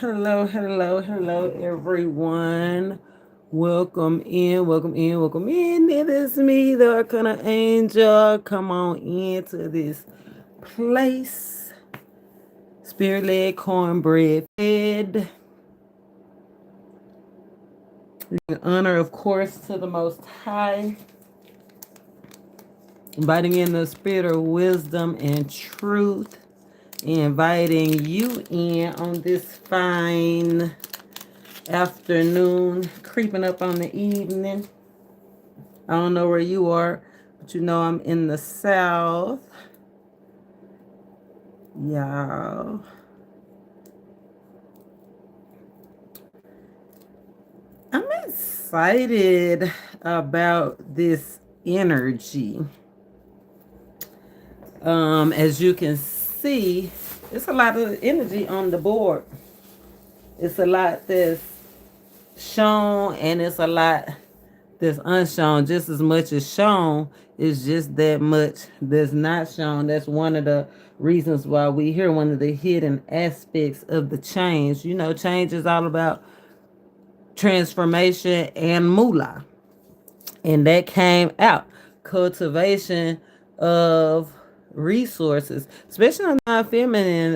Hello, hello, hello, everyone. Welcome in, welcome in, welcome in. It is me, the Arcana Angel. Come on into this place. Spirit led cornbread fed. In honor, of course, to the Most High. Inviting in the spirit of wisdom and truth. Inviting you in on this fine afternoon, creeping up on the evening. I don't know where you are, but you know I'm in the South. Y'all. I'm excited about this energy. As you can see, it's a lot of energy on the board. It's a lot that's shown and it's a lot that's unshown. Just as much as shown is just that much that's not shown. That's one of the reasons why we hear one of the hidden aspects of the change. You know, change is all about transformation and moolah. And that came out. Cultivation of resources, especially on our feminine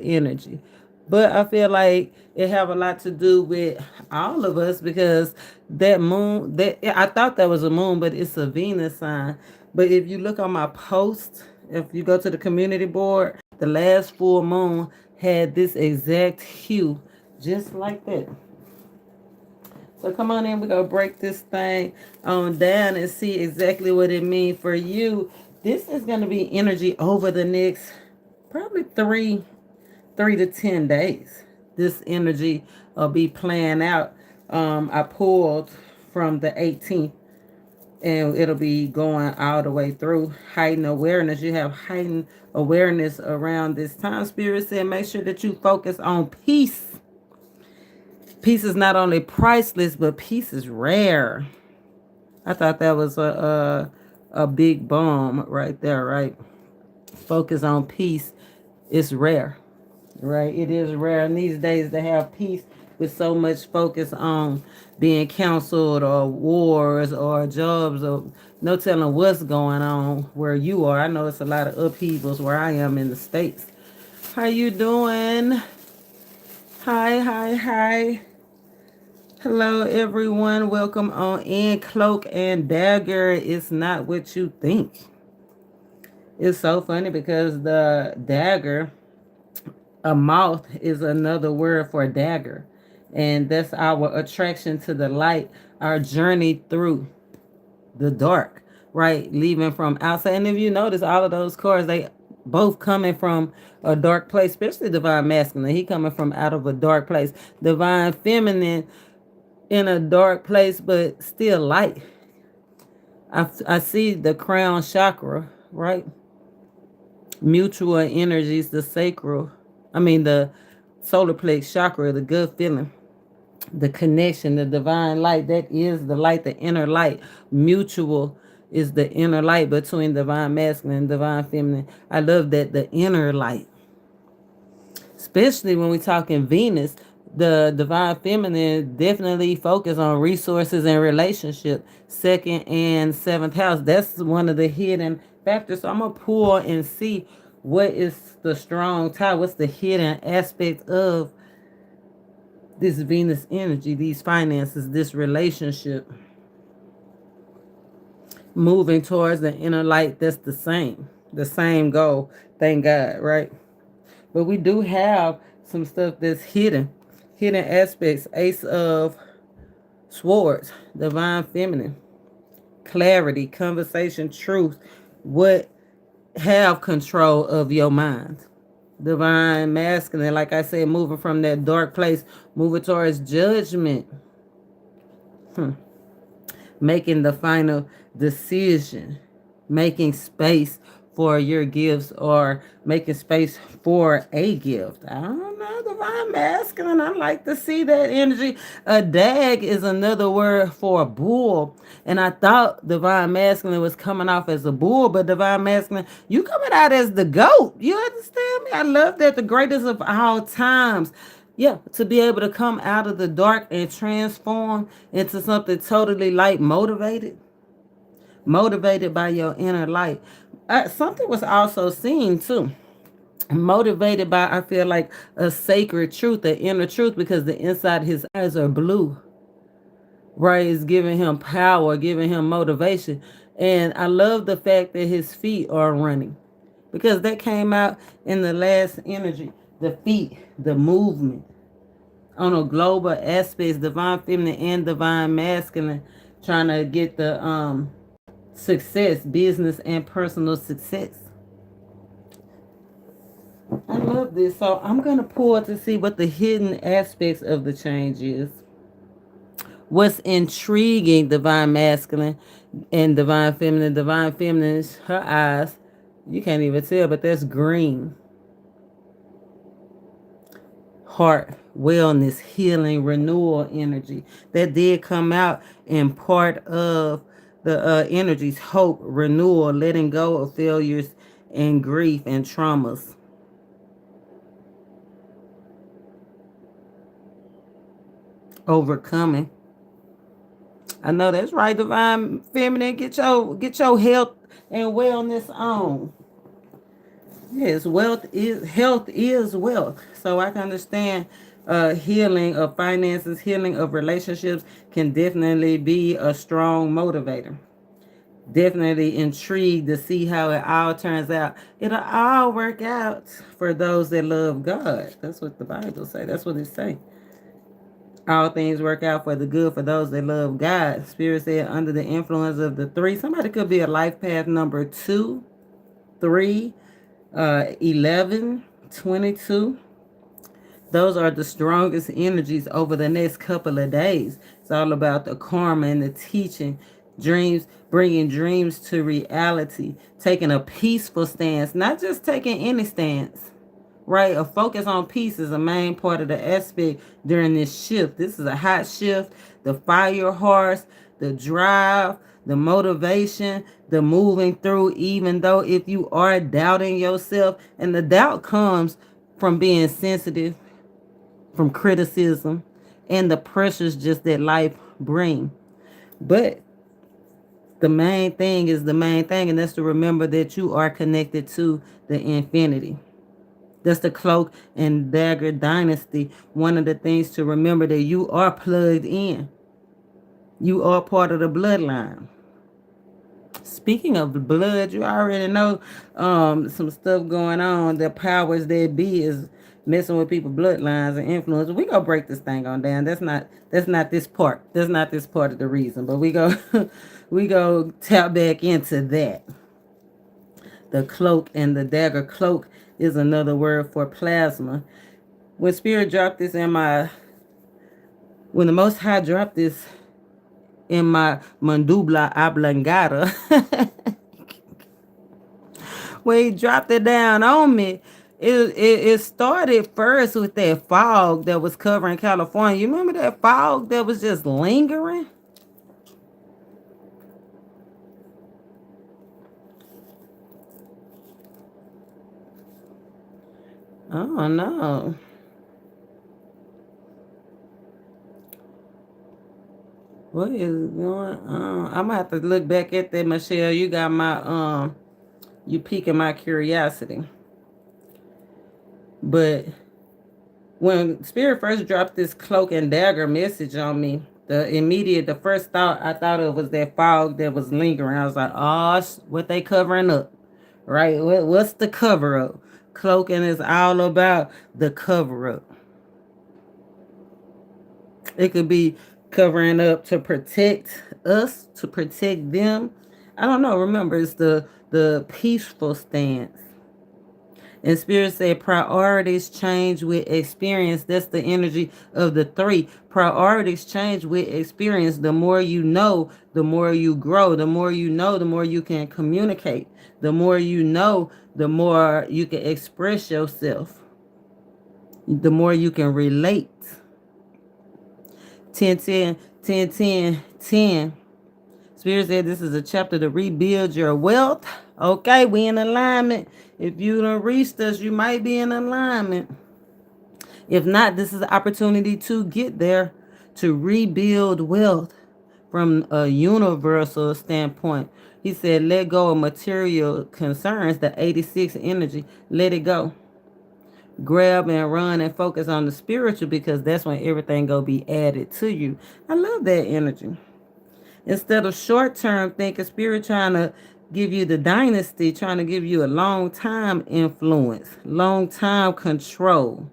energy. But I feel like it have a lot to do with all of us because that moon, that I thought that was a moon, but it's a Venus sign. But if you look on my post, if you go to the community board, the last full moon had this exact hue, just like that. So come on in, we're gonna break this thing on down and see exactly what it means for you. This is gonna be energy over the next probably three to 10 days. This energy will be playing out. I pulled from the 18th and it'll be going all the way through. Heightened awareness. You have heightened awareness around this time. Spirit said make sure that you focus on peace. Peace is not only priceless, but peace is rare. I thought that was a big bomb right there, right? Focus on peace is rare, right? It is rare in these days to have peace with so much focus on being counseled or wars or jobs or no telling what's going on where you are. I know it's a lot of upheavals where I am in the States. How you doing? Hi, hi, hi. Hello, everyone. Welcome on in. Cloak and dagger is not what you think. It's so funny because the dagger, a moth, is another word for dagger. And that's our attraction to the light, our journey through the dark, right? Leaving from outside. And if you notice, all of those cards, they both coming from a dark place, especially divine masculine. He coming from out of a dark place. Divine feminine in a dark place, but still light. I see the crown chakra, right? Mutual energies, the sacral, the solar plex chakra, the good feeling, the connection, the divine light. That is the light, the inner light. Mutual is the inner light between divine masculine and divine feminine. I love that, the inner light. Especially when we're talking Venus, the divine feminine definitely focus on resources and relationship. Second and seventh house. That's one of the hidden factors. So I'm gonna pull and see what is the strong tie. What's the hidden aspect of this Venus energy, these finances, this relationship. Moving towards the inner light, that's the same goal. Thank God, right? But we do have some stuff that's hidden aspects. Ace of Swords, divine feminine, clarity, conversation, truth. What have control of your mind? Divine masculine, like I said, moving from that dark place, moving towards judgment. Making the final decision, making space for your gifts or making space for a gift. I don't know, divine masculine. I like to see that energy. A dag is another word for a bull. And I thought divine masculine was coming off as a bull, but divine masculine, you coming out as the goat. You understand me? I love that. The greatest of all times. Yeah, to be able to come out of the dark and transform into something totally light motivated, motivated by your inner light. Something was also seen too, motivated by, I feel like, a sacred truth, an inner truth, because the inside of his eyes are blue, right? Is giving him power, giving him motivation. And I love the fact that his feet are running, because that came out in the last energy. The feet, the movement on a global aspects, divine feminine and divine masculine, trying to get the success, business and personal success. I love this. So I'm gonna pull to see what the hidden aspects of the change is. What's intriguing divine masculine and divine feminine. Divine feminine, her eyes, you can't even tell, but that's green. Heart, wellness, healing, renewal energy. That did come out in part of the energies: hope, renewal, letting go of failures and grief and traumas, overcoming. I know that's right, divine feminine. Get your health and wellness on. Yes, health is wealth. So I can understand healing of finances, healing of relationships can definitely be a strong motivator. Definitely intrigued to see how it all turns out. It'll all work out for those that love God. That's what the Bible say. That's what it say. All things work out for the good for those that love God. Spirit said under the influence of the three. Somebody could be a life path number 2, 3, 11, 22. Those are the strongest energies over the next couple of days. It's all about the karma and the teaching, dreams, bringing dreams to reality, taking a peaceful stance, not just taking any stance, right? A focus on peace is a main part of the aspect during this shift. This is a hot shift. The fire horse, the drive, the motivation, the moving through, even though if you are doubting yourself, and the doubt comes from being sensitive, from criticism, and the pressures just that life bring. But the main thing is the main thing, and that's to remember that you are connected to the infinity. That's the cloak and dagger dynasty. One of the things to remember, that you are plugged in. You are part of the bloodline. Speaking of the blood, you already know some stuff going on. The powers that be is messing with people's bloodlines and influence. We gonna break this thing on down. That's not this part. That's not this part of the reason. But we go we go tap back into that. The cloak and the dagger. Cloak is another word for plasma. When Spirit dropped this in my, when the Most High dropped this in my mandubla oblongata, when he dropped it down on me, it started first with that fog that was covering California. You remember that fog that was just lingering? Oh no. What is going on? I'm gonna have to look back at that, Michelle. You got my you piquing my curiosity. But when Spirit first dropped this cloak and dagger message on me, the first thought I thought of was that fog that was lingering. I was like, oh, what they covering up, right? What's the cover up? Cloaking is all about the cover up. It could be covering up to protect us, to protect them. I don't know. Remember, it's the peaceful stance. And Spirit said priorities change with experience. That's the energy of the three. Priorities change with experience. The more you know, the more you grow. The more you know, the more you can communicate. The more you know, the more you can express yourself. The more you can relate. 10, 10, 10, 10, 10. Spirit said this is a chapter to rebuild your wealth. Okay, we in alignment. If you don't reach us, you might be in alignment. If not, this is an opportunity to get there, to rebuild wealth from a universal standpoint. He said, let go of material concerns, the 86 energy, let it go. Grab and run and focus on the spiritual, because that's when everything go be added to you. I love that energy. Instead of short term thinking, spirit trying to give you the dynasty, trying to give you a long time influence, long time control.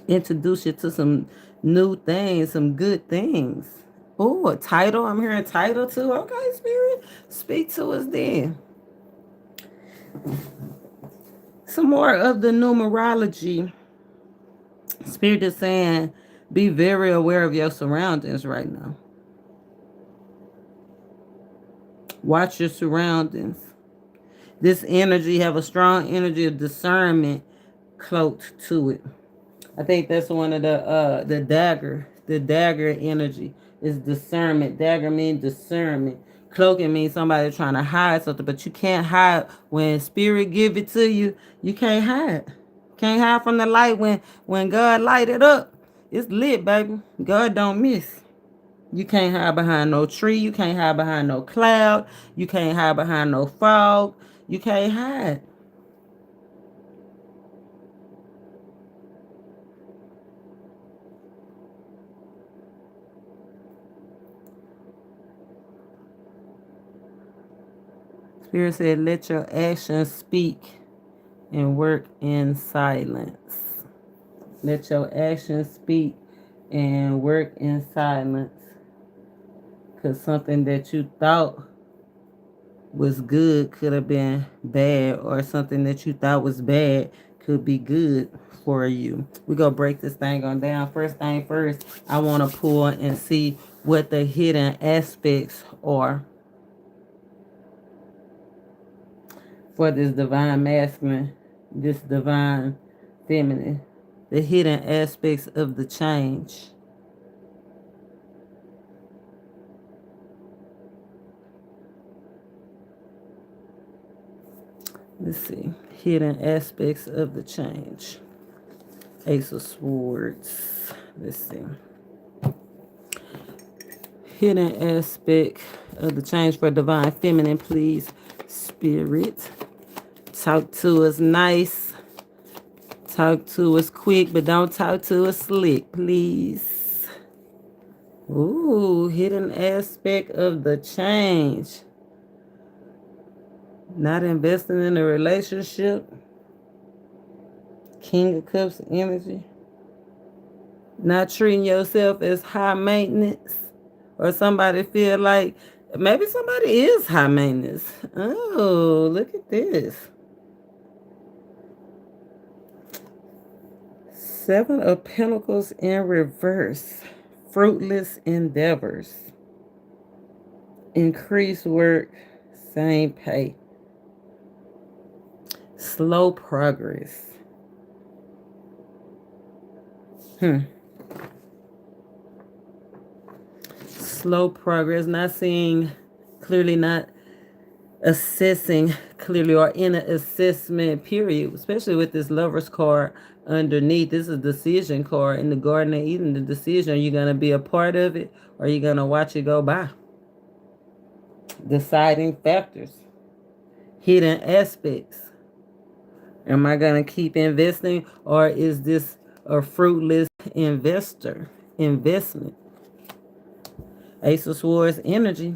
Introduce you to some new things, some good things. Oh, a title. I'm hearing title too. Okay, spirit, speak to us then. Some more of the numerology. Spirit is saying, be very aware of your surroundings right now. Watch your surroundings. This energy have a strong energy of discernment cloaked to it. I think that's one of the dagger. The dagger energy is discernment. Dagger means discernment. Cloaking means somebody trying to hide something, but you can't hide when spirit give it to you. You can't hide. Can't hide from the light when God light it up. It's lit, baby. God don't miss. You can't hide behind no tree. You can't hide behind no cloud. You can't hide behind no fog. You can't hide. Spirit said, let your actions speak and work in silence. Let your actions speak and work in silence. Because something that you thought was good could have been bad, or something that you thought was bad could be good for you. We're going to break this thing on down. First thing first, I want to pull and see what the hidden aspects are for this divine masculine, this divine feminine, the hidden aspects of the change. Let's see. Hidden aspects of the change. Ace of Swords. Let's see. Hidden aspect of the change for divine feminine, please. Spirit. Talk to us nice. Talk to us quick, but don't talk to us slick, please. Ooh, hidden aspect of the change. Not investing in a relationship. King of Cups energy. Not treating yourself as high maintenance. Or somebody feel like maybe somebody is high maintenance. Oh, look at this. Seven of Pentacles in reverse. Fruitless endeavors. Increased work, same pay. Slow progress. Slow progress, not seeing clearly, not assessing clearly, or in an assessment period, especially with this Lover's card underneath. This is a decision card in the Garden of Eden. The decision, are you going to be a part of it, or are you going to watch it go by? Deciding factors. Hidden aspects. Am I going to keep investing, or is this a fruitless investment? Ace of Swords energy.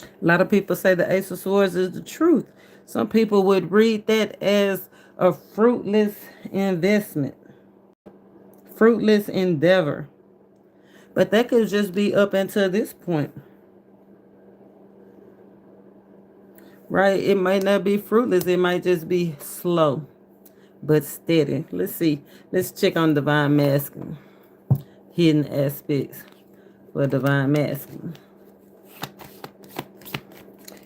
A lot of people say the Ace of Swords is the truth. Some people would read that as a fruitless investment, fruitless endeavor. But that could just be up until this point. Right? It might not be fruitless. It might just be slow, but steady. Let's see. Let's check on divine masculine. Hidden aspects for divine masculine.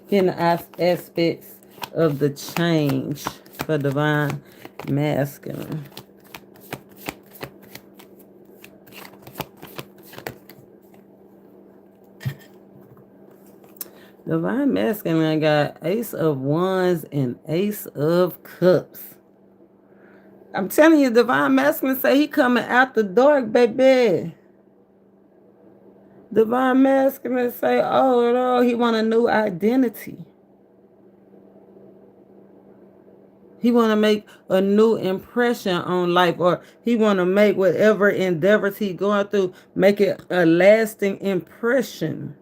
Hidden aspects of the change for divine masculine. Divine masculine got Ace of Wands and Ace of Cups. I'm telling you, divine masculine say he coming out the dark, baby. Divine masculine say, oh no, he want a new identity. He want to make a new impression on life, or he want to make whatever endeavors he going through, make it a lasting impression.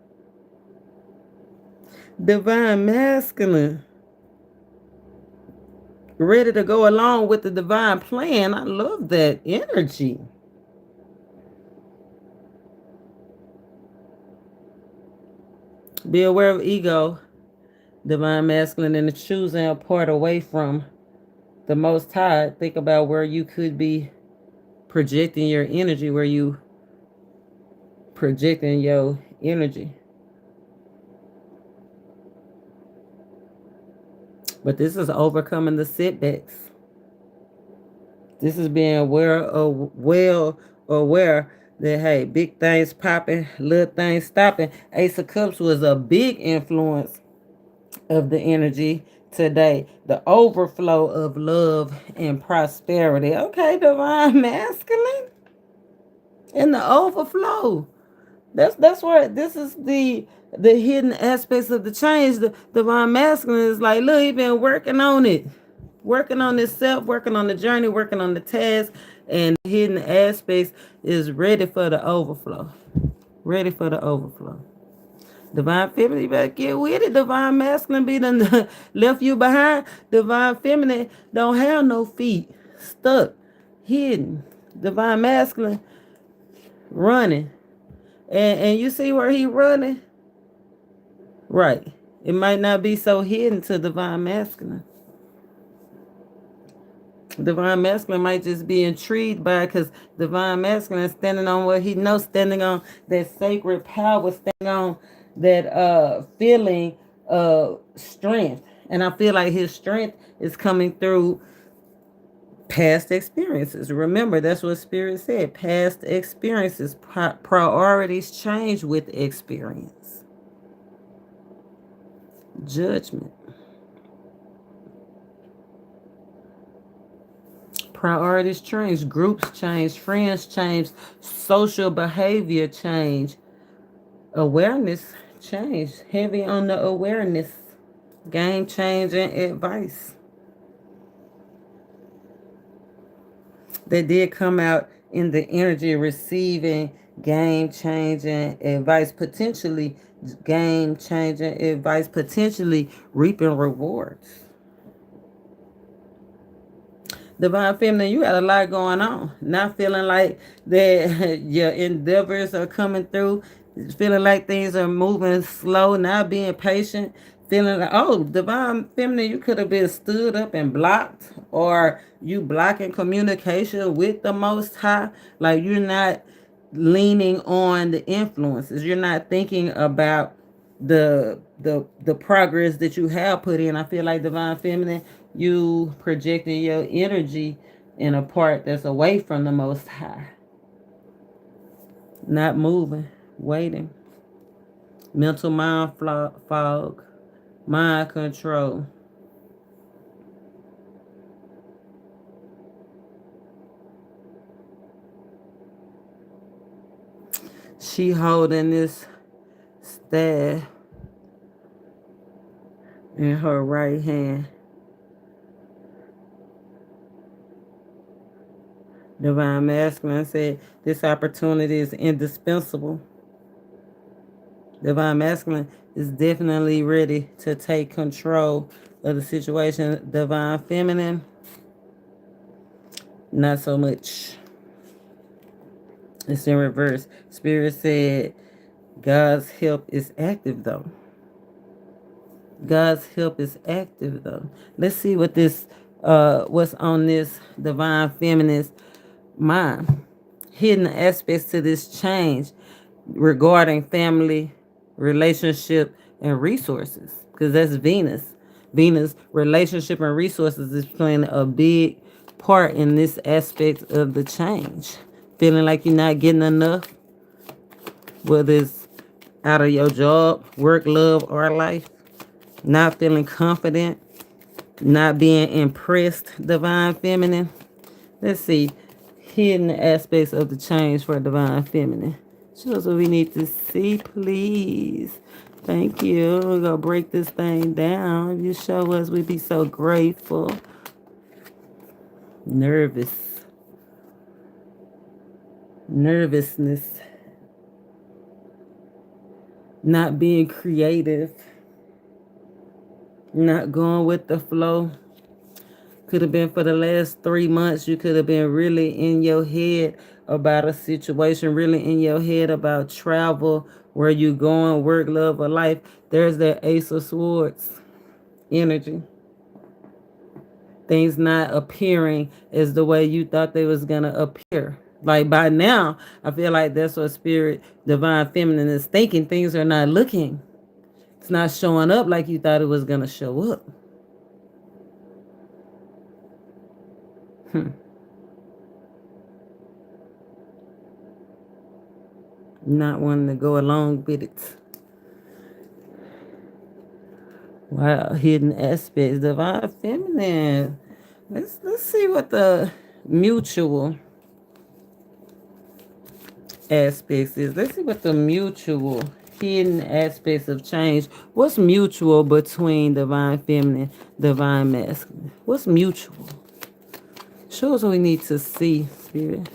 Divine masculine, ready to go along with the divine plan. I love that energy. Be aware of ego, divine masculine, and choosing a part away from the Most High. Think about where you could be projecting your energy, where you projecting your energy. But this is overcoming the setbacks. This is being well aware that hey, big things popping, little things stopping. Ace of Cups was a big influence of the energy today. The overflow of love and prosperity. Okay, divine masculine. And the overflow. That's where this is the hidden aspects of the change. The divine masculine is like, look, he been working on it. Working on himself, working on the journey, working on the task, and the hidden aspects is ready for the overflow. Ready for the overflow. Divine feminine, you better get with it. Divine masculine be done left you behind. Divine feminine don't have no feet. Stuck. Hidden. Divine masculine running. And you see where he running? Right. It might not be so hidden to divine masculine. Divine masculine might just be intrigued by it because divine masculine is standing on what he knows, standing on that sacred power, standing on that feeling of strength. And I feel like his strength is coming through past experiences. Remember, that's what Spirit said. Past experiences. Priorities change with experience. Judgment. Priorities change, groups change, friends change, social behavior change, awareness change, heavy on the awareness, game changing advice. They did come out in the energy receiving game changing advice, potentially game changing advice, potentially reaping rewards. Divine feminine, you got a lot going on. Not feeling like that your endeavors are coming through. Feeling like things are moving slow. Not being patient. Feeling like, oh, divine feminine, you could have been stood up and blocked, or you blocking communication with the Most High. Like you're not leaning on the influences. You're not thinking about the progress that you have put in. I feel like divine feminine, you projecting your energy in a part that's away from the Most High. Not moving, waiting. Mental mind fog, mind control. She holding this staff in her right hand. Divine masculine said this opportunity is indispensable. Divine masculine is definitely ready to take control of the situation. Divine feminine, not so much. It's in reverse. Spirit said God's help is active though. God's help is active though. Let's see what this what's on this divine feminist mind. Hidden aspects to this change regarding family, relationship, and resources. Because that's Venus. Venus, relationship and resources is playing a big part in this aspect of the change. Feeling like you're not getting enough, whether it's out of your job, work, love, or life. Not feeling confident, not being impressed, divine feminine. Let's see. Hidden aspects of the change for divine feminine. Show us what we need to see, please. Thank you. We're gonna break this thing down. If you show us, we'd be so grateful. Nervous. Nervousness. Not being creative. Not going with the flow. Could have been for the last 3 months. You could have been really in your head about a situation, really in your head about travel, where you going, work, love, or life. There's that Ace of Swords energy. Things not appearing as the way you thought they was gonna appear. Like by now, I feel like that's what spirit, divine feminine is thinking. Things are not looking. It's not showing up like you thought it was gonna show up. Not wanting to go along with it. Wow, hidden aspects, divine feminine. Let's see what the mutual aspects is. Let's see what the mutual hidden aspects of change. What's mutual between divine feminine, divine masculine? What's mutual? Show us what we need to see, spirit.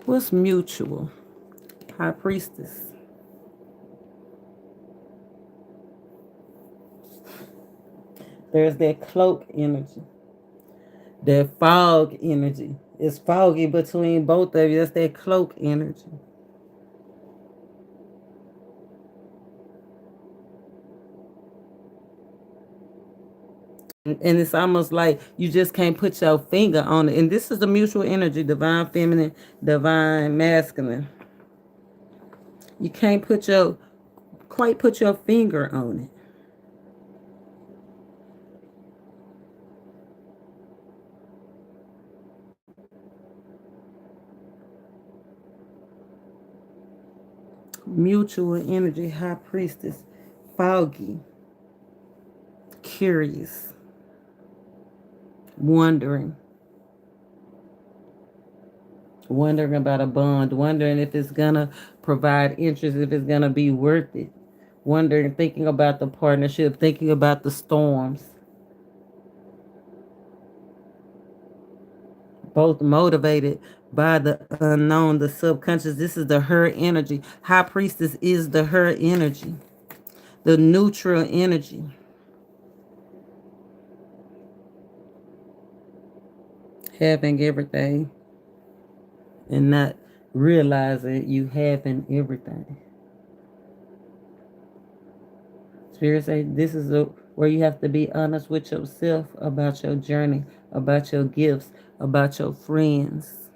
What's mutual? High priestess. There's that cloak energy. That fog energy. It's foggy between both of you. That's that cloak energy. And it's almost like you just can't put your finger on it. And this is the mutual energy, divine feminine, divine masculine. You can't quite put your finger on it. Mutual energy, high priestess, foggy, curious, wondering about a bond, wondering if it's gonna provide interest, if it's gonna be worth it, wondering, thinking about the partnership, thinking about the storms. Both motivated by the unknown, the subconscious. This is the her energy. High priestess is the her energy, the neutral energy. Having everything and not realizing you having everything. Spirit say this is where you have to be honest with yourself about your journey, about your gifts, about your friends.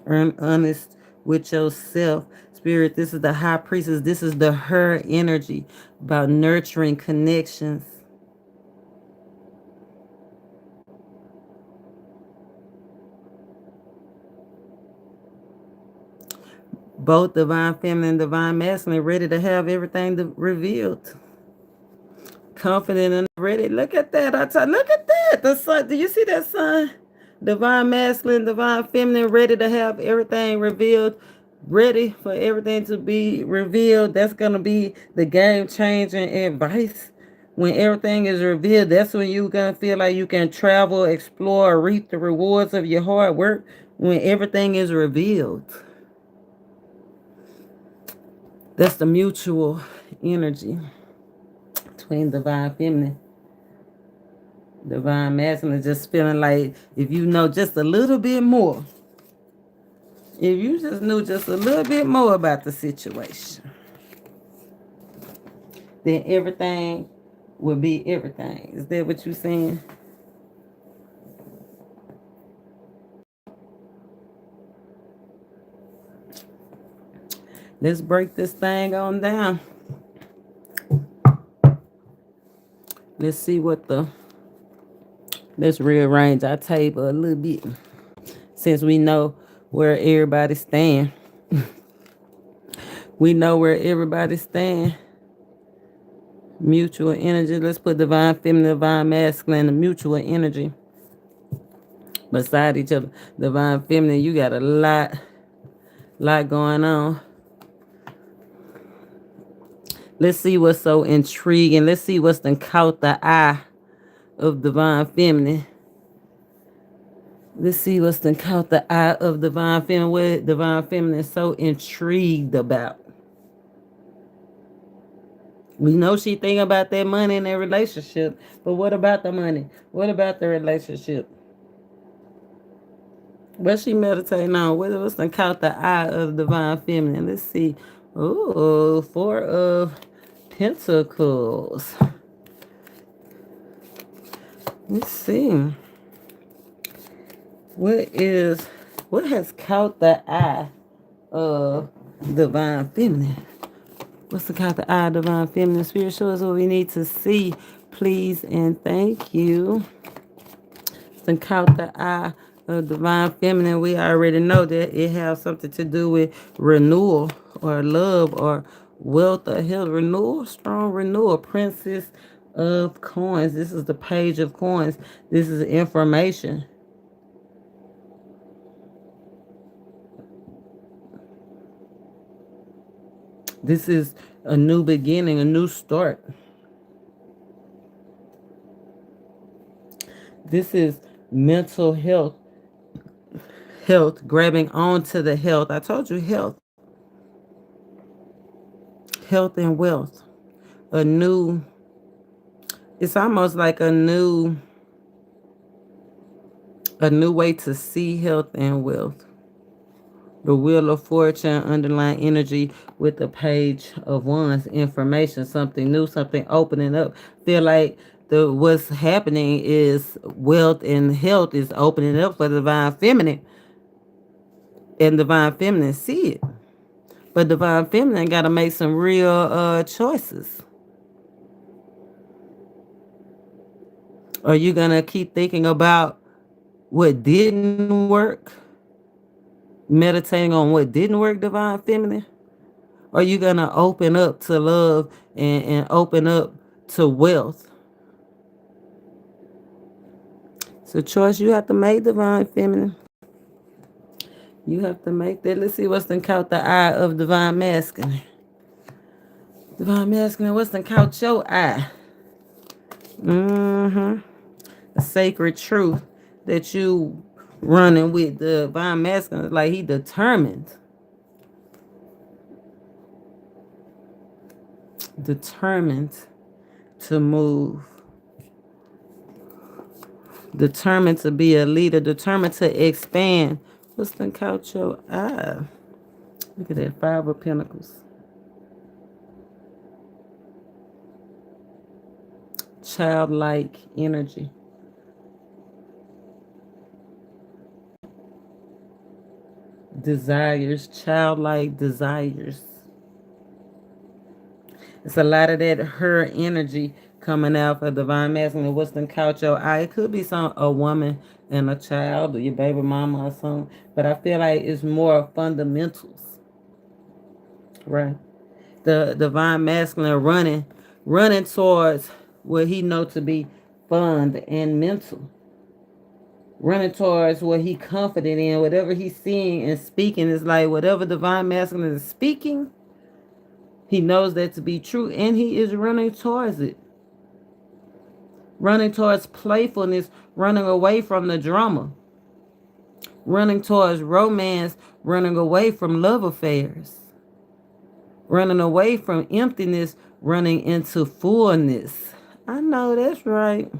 Honest with yourself. Spirit, this is the high priestess. This is the her energy about nurturing connections. Both divine feminine and divine masculine ready to have everything revealed. Confident and ready. Look at that. Look at that. The sun. Do you see that sun? Divine masculine, divine feminine, ready to have everything revealed, ready for everything to be revealed. That's gonna be the game changing advice. When everything is revealed, that's when you're gonna feel like you can travel, explore, reap the rewards of your hard work. When everything is revealed. That's the mutual energy between divine feminine, divine masculine. Just feeling like if you know just a little bit more, if you just knew just a little bit more about the situation, then everything would be everything. Is that what you're saying? Let's break this thing on down. Let's see let's rearrange our table a little bit. Since we know where everybody stand. We know where everybody stand. Mutual energy. Let's put divine feminine, divine masculine, the mutual energy. beside each other. Divine feminine, you got a lot going on. Let's see what's so intriguing. Let's see what's done caught the eye of divine feminine. Let's see what's done caught the eye of divine feminine. What divine feminine is so intrigued about. We know she thinking about that money in their relationship, but what about the money? What about the relationship? What she meditating on? What's done caught the eye of divine feminine? Let's see. Ooh, Four of Pentacles. Let's see. What has caught the eye of divine feminine? What's the caught the eye of divine feminine? Spirit, show us what we need to see, please and thank you. It's caught the eye of divine feminine. We already know that it has something to do with renewal or love or wealth or health. Renewal, strong renewal. Princess of Coins. This is the Page of Coins. This is information. This is a new beginning, a new start. This is mental health, grabbing onto the health. I told you health and wealth. A new, it's almost like a new way to see health and wealth. The Wheel of Fortune, underlying energy with the Page of Wands, information, something new, something opening up. Feel like what's happening is wealth and health is opening up for the divine feminine, and divine feminine see it. But divine feminine got to make some real choices. Are you gonna keep thinking about what didn't work, meditating on what didn't work, divine feminine? Are you gonna open up to love and open up to wealth? It's a choice you have to make, divine feminine. You have to make that. Let's see what's done caught the eye of divine masculine. Divine masculine, what's done caught your eye? A sacred truth that you running with. The divine masculine, like he determined to move, determined to be a leader, determined to expand. What's done caught your eye? Look at that, Five of Pentacles. Childlike energy. Desires, childlike desires. It's a lot of that her energy coming out for divine masculine. What's done caught your eye? It could be a woman and a child or your baby mama or something. But I feel like it's more fundamentals. Right. The divine masculine running towards what he know to be fun and mental. Running towards what he confident in, whatever he's seeing and speaking is like whatever divine masculine is speaking, he knows that to be true and he is running towards it. Running towards playfulness, running away from the drama. Running towards romance, running away from love affairs. Running away from emptiness, running into fullness. I know that's right.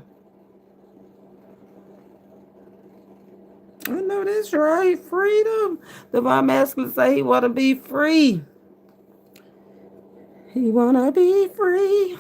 I know that's right. Freedom. Divine masculine say he want to be free. He want to be free.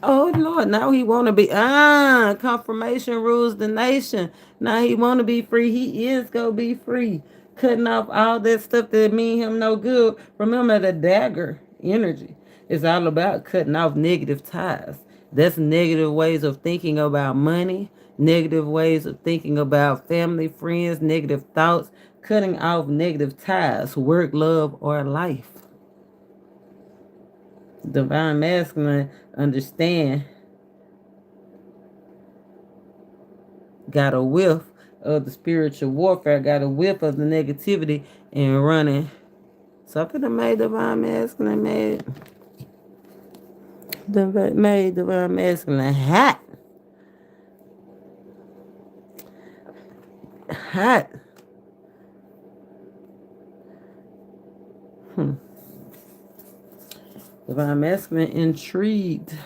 Oh Lord, now he want to be confirmation rules the nation. Now he want to be free. He is gonna be free. Cutting off all that stuff that mean him no good. Remember the dagger energy is all about cutting off negative ties. That's negative ways of thinking about money, negative ways of thinking about family, friends, negative thoughts, cutting off negative ties, work, love, or life. Divine masculine understand got a whiff of the spiritual warfare, got a whiff of the negativity and running. Something that made divine masculine made divine masculine hot. Hot. Divine masculine intrigued.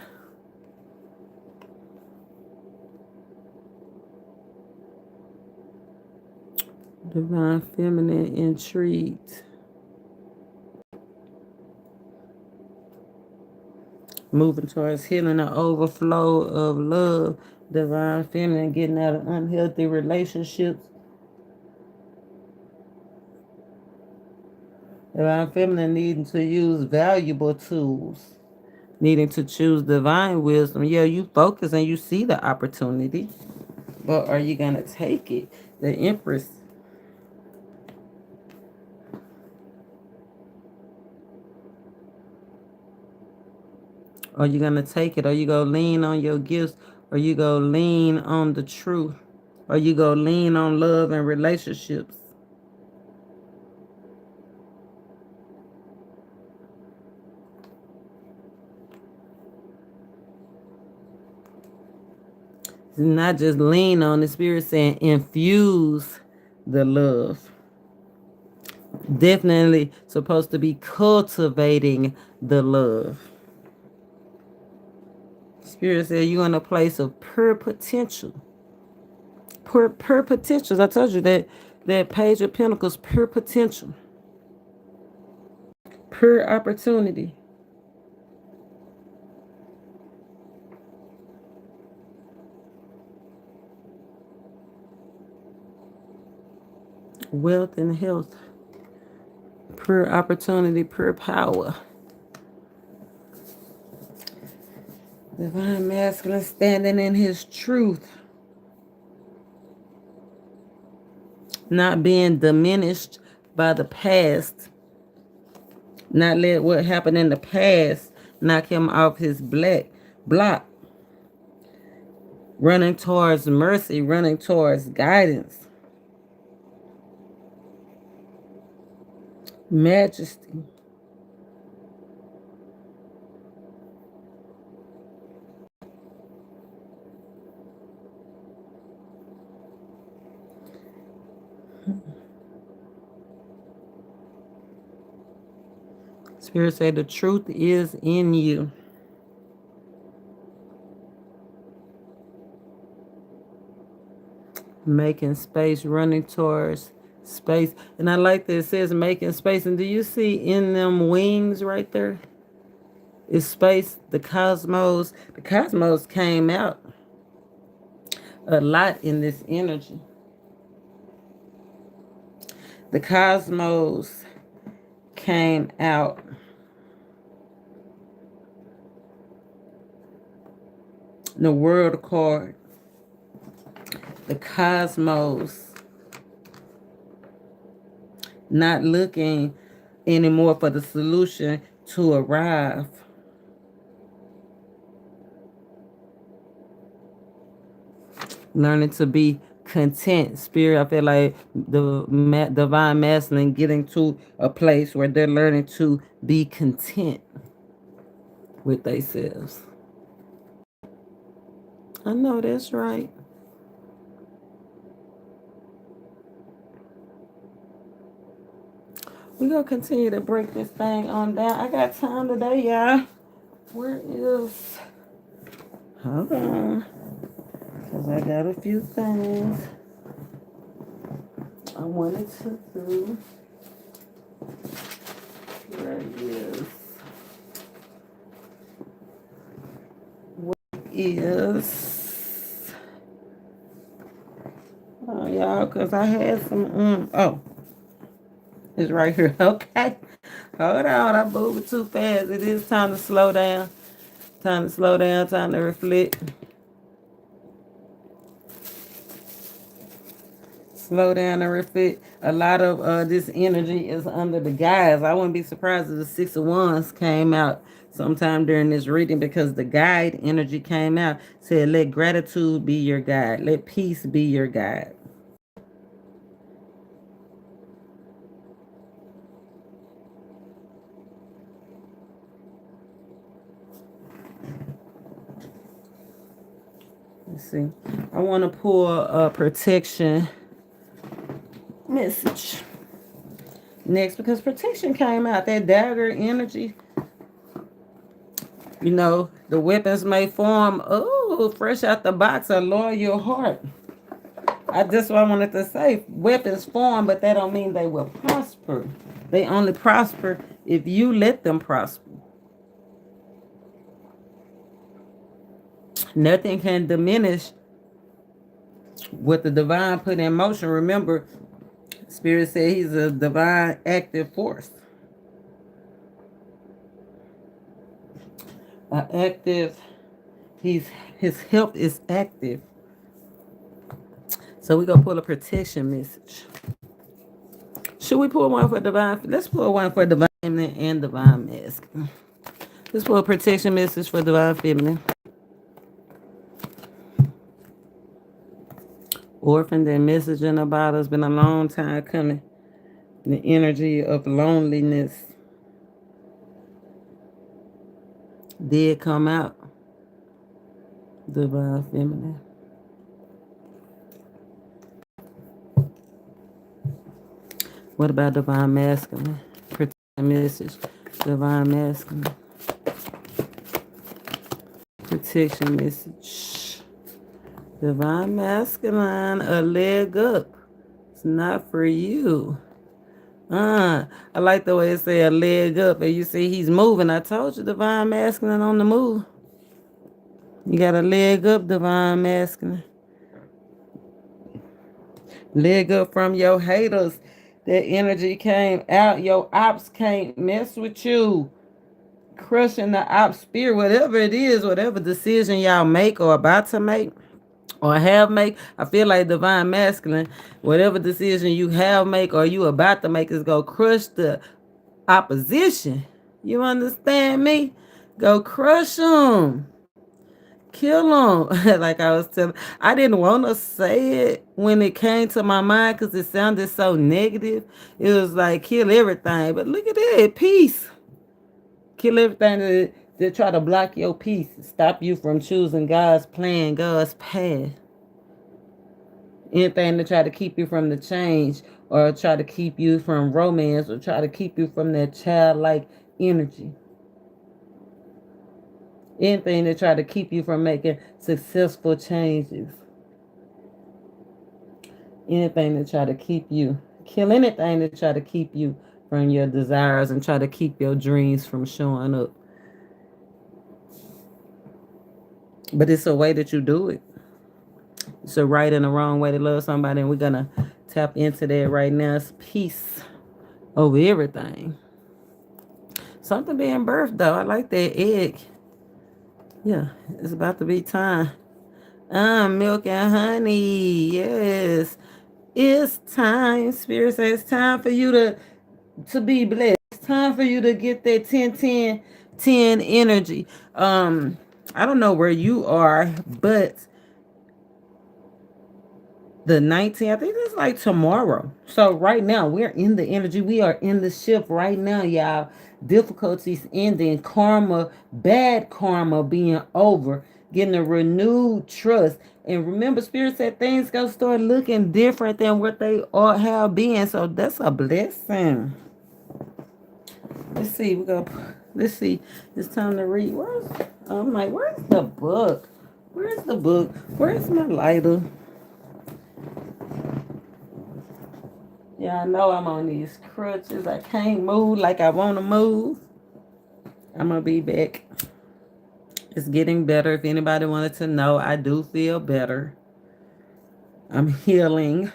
Divine feminine intrigued. Moving towards healing, an overflow of love. Divine feminine getting out of unhealthy relationships. Divine feminine needing to use valuable tools. Needing to choose divine wisdom. Yeah, you focus and you see the opportunity. But are you going to take it? The Empress. Are you going to take it? Are you going to lean on your gifts? Are you going to lean on the truth? Are you going to lean on love and relationships? Not just lean on the Spirit saying infuse the love. Definitely supposed to be cultivating the love. Spirit said you're in a place of pure potential. Pure potentials. I told you that Page of Pentacles, pure potential. Pure opportunity. Wealth and health. Pure opportunity, pure power. Divine masculine standing in his truth. Not being diminished by the past. Not let what happened in the past knock him off his block. Running towards mercy, running towards guidance. Majesty. Spirit say the truth is in you. Making space, running towards space. And I like that it says making space. And do you see in them wings right there? It's space, the cosmos. The cosmos came out a lot in this energy. The cosmos came out. The world card. The cosmos. Not looking anymore for the solution to arrive. Learning to be content. Spirit, I feel like the divine masculine getting to a place where they're learning to be content with themselves. I know that's right. We're going to continue to break this thing on down. I got time today, y'all. Where is... Hold on. Because I got a few things I wanted to do. Where is... Oh, y'all, because I had some... Oh. It's right here. Okay. Hold on. I moved too fast. It is time to slow down. Time to slow down. Time to reflect. slow down and reflect. A lot of this energy is under the guise. I wouldn't be surprised if the Six of Wands came out sometime during this reading, because the guide energy came out. Said, let gratitude be your guide. Let peace be your guide. Let's see. I want to pull a protection message next, because protection came out. That dagger energy. You know, the weapons may form, oh, fresh out the box, or lower your heart. That's what I wanted to say. Weapons form, but that don't mean they will prosper. They only prosper if you let them prosper. Nothing can diminish what the divine put in motion. Remember, Spirit said he's a divine active force. Active, his help is active. So we're gonna pull a protection message. Should we pull one for divine? Let's pull one for divine feminine and divine masculine. Let's pull a protection message for divine feminine. Orphan, that messaging about us been a long time coming. The energy of loneliness did come out. Divine feminine. What about divine masculine? Protection message. Divine masculine. Protection message. Divine masculine, a leg up. It's not for you. I like the way it say a leg up, and you see he's moving. I told you, divine masculine on the move. You got a leg up, divine masculine. Leg up from your haters. That energy came out. Your ops can't mess with you. Crushing the ops spirit, whatever it is, whatever decision y'all make or about to make or have make. I feel like divine masculine, whatever decision you have make or you about to make is go crush the opposition. You understand me? Go crush them. Kill them. Like I was telling, I didn't want to say it when it came to my mind because it sounded so negative. It was like kill everything. But look at that, peace. Kill everything that try to block your peace. Stop you from choosing God's plan, God's path. Anything to try to keep you from the change or try to keep you from romance or try to keep you from that childlike energy. Anything to try to keep you from making successful changes. Anything to try to keep you. Kill anything to try to keep you from your desires and try to keep your dreams from showing up. But it's a way that you do it. It's a right and a wrong way to love somebody, and we're going to tap into that right now. It's peace over everything. Something being birthed, though. I like that egg. Yeah, it's about to be time. Milk and honey. Yes. It's time. Spirit says it's time for you to be blessed. It's time for you to get that 10 energy. I don't know where you are, but the 19th, I think it's like tomorrow. So right now, we're in the energy. We are in the shift right now, y'all. Difficulties ending, karma, bad karma being over, getting a renewed trust. And remember, Spirit said things gonna start looking different than what they all have been. So that's a blessing. Let's see. Let's see. It's time to read. I'm like, where's the book? Where's the book? Where's my lighter? Yeah, I know I'm on these crutches. I can't move like I want to move. I'm going to be back. It's getting better. If anybody wanted to know, I do feel better. I'm healing.